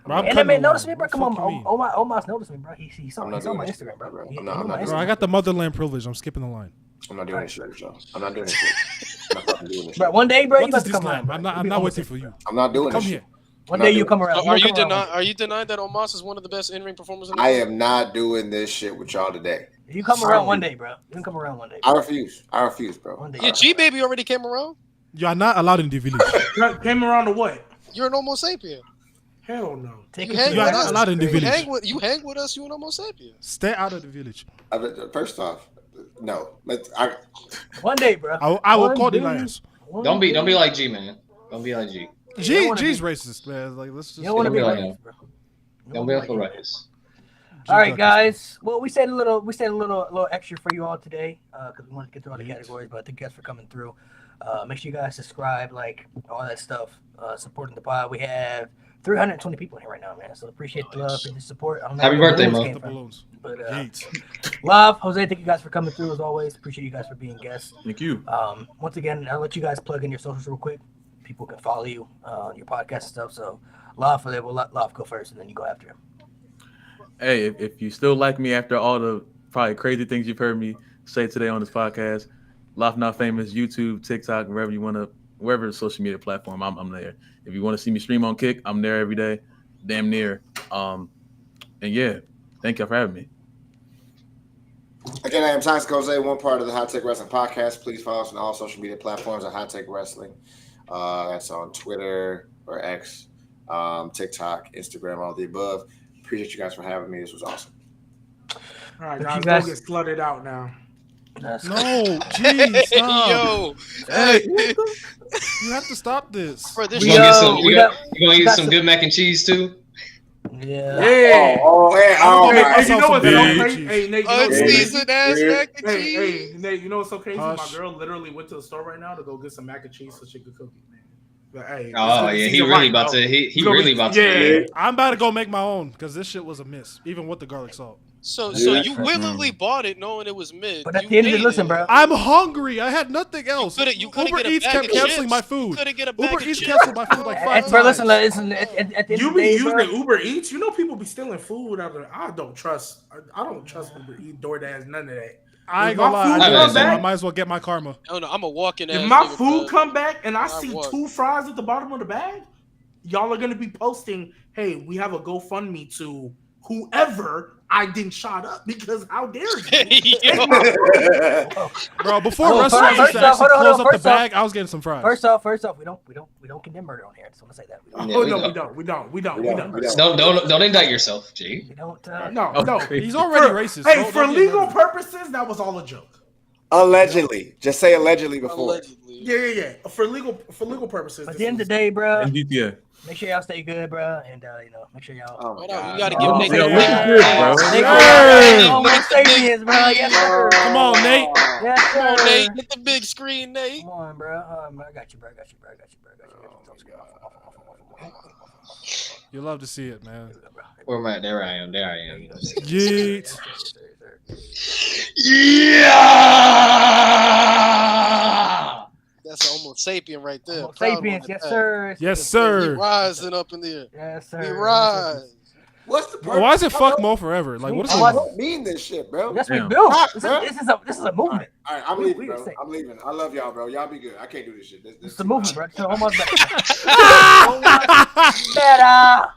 Bro, I'm And that cutting man the noticed line. me, bro. What Come the on, fuck you mean? Omos noticed me, bro. He saw I'm my not doing Instagram, bro. bro. He I'm on not my doing Bro, I Instagram. got the motherland privilege. I'm skipping the line. I'm not doing this shit with y'all. I'm not doing this shit. I'm not fucking doing this Bro, shit. one day, bro, you What got is to this come around. line? I'm not waiting for you. I'm not doing Come this here. shit. One day you come around. So are you come around. denying that Omos is one of the best in-ring performers in the I world? am not doing this shit with y'all today. You come around one day, bro. You can come around one day. I refuse. I refuse, bro. One day. Yeah, G Baby already came around. You are not allowed in the village. Came around to what? You're an Homo sapien. Hell no. Take You it hang to You are with not us. allowed in the You village. hang with us. You an Homo sapien. Stay out of the village. First off, no. one day, bro. I will One call the day. lions. Don't be like G, man. Don't be like G. G's racist, man. Like, let's just. You don't want to be Don't be like like this, bro. You Don't wanna be be like the like ruckus. All right, guys. Well, we said a little extra for you all today because we wanted to get through all the categories. But thank you guys for coming through. Make sure you guys subscribe, like all that stuff, supporting the pod. We have 320 people in here right now, man. So appreciate the love and the support. I don't know Happy where the birthday, balloons Mo. came The from, balloons. But Yeet. love, Jose. Thank you guys for coming through as always. Appreciate you guys for being guests. Thank you. Once again, I'll let you guys plug in your socials real quick. People can follow you on your podcast and stuff. So, Love, we'll let Love go first, and then you go after him. Hey, if you still like me after all the probably crazy things you've heard me say today on this podcast, Laugh Not Famous, YouTube, TikTok, wherever social media platform, I'm there. If you want to see me stream on Kick, I'm there every day, damn near. And yeah, thank y'all for having me. Again, I am Toxic Jose, one part of the High Tech Wrestling Podcast. Please follow us on all social media platforms at High Tech Wrestling. That's on Twitter or X, TikTok, Instagram, all the above. Appreciate you guys for having me. This was awesome. All right, But guys, you guys- don't get flooded out now. No, jeez, stop. Yo, Hey, you have to stop this. for this We You gonna show, get some? we You got- gonna eat got some some- good mac and cheese too? Yeah. Yeah. Oh, Hey, my you know what's so Bitch. crazy? Hey, Nate, you know what's so crazy? unseasoned ass mac and Hey, cheese. Nate, you know what's so crazy? Hush. My girl literally went to the store right now to go get some mac and cheese so she could cook it, man. But hey, Oh yeah, he really about to. He really about to. Yeah. I'm about to go make my own because this shit was a miss, even with the garlic salt. So Yeah. you willingly bought it knowing it was mid. But at You the end of it, ate listen, bro. I'm hungry. I had nothing else. You could've Uber get a Eats bag kept of canceling chips. my food. Coulda get a bag Uber of Eats chips. canceled my food like 5 Bro, times. listen. At the end You of the be day, using bro, Uber Eats? You know people be stealing food out there. I don't trust Uber Eats, DoorDash, none of that. I ain't If gonna my lie. food I, comes so I back- might as well get my karma. Oh no, I'm a walking. If ass my nigga, food bro. come back and I I see what? 2 fries at the bottom of the bag, y'all are gonna be posting, "Hey, we have a GoFundMe to whoever I didn't shot up because how dare you?" Yo. Bro, before Well, restaurants first used to off, actually hold on, close up the first off- bag, I was getting some fries. First off, we don't condemn murder on here. I just want to say that. We don't. Yeah, Oh we no, don't. we don't. Don't indict yourself, G. We don't. No. He's already For- racist. Hey, Don't for get legal murdered. purposes, that was all a joke. Allegedly. Just say allegedly before. Allegedly. Yeah. For legal purposes. At this the end of was- the day, bro, MGTA. make sure y'all stay good, bro, and make sure y'all. Oh my Hold on, God. we gotta Oh, give Oh, Nate yeah. a Yeah. bro. Nate, Hey! Homo sapiens, bro. Yes, sir. Come on, Nate. Yes, Come on, sir. Nate. Get the big screen, Nate. Come on, bro. I got you, bro. I got you. You love to see it, man. Where am I? There I am. Yeet. Yeah. That's a Homo sapien right there. Homo Proud sapiens, one yes, at that. sir. Yes, We sir. rising up in there. Yes, sir. We rise. What's the Why is it fuck Mo forever? Like, what is Oh, going I on? don't mean this shit, bro. That's what Damn. we built. Fuck, This bro. is a movement. All right, I'm We- leaving, we bro. say- I'm leaving. I love y'all, bro. Y'all be good. I can't do this shit. This It's a movement, bro. It's almost better. Almost better.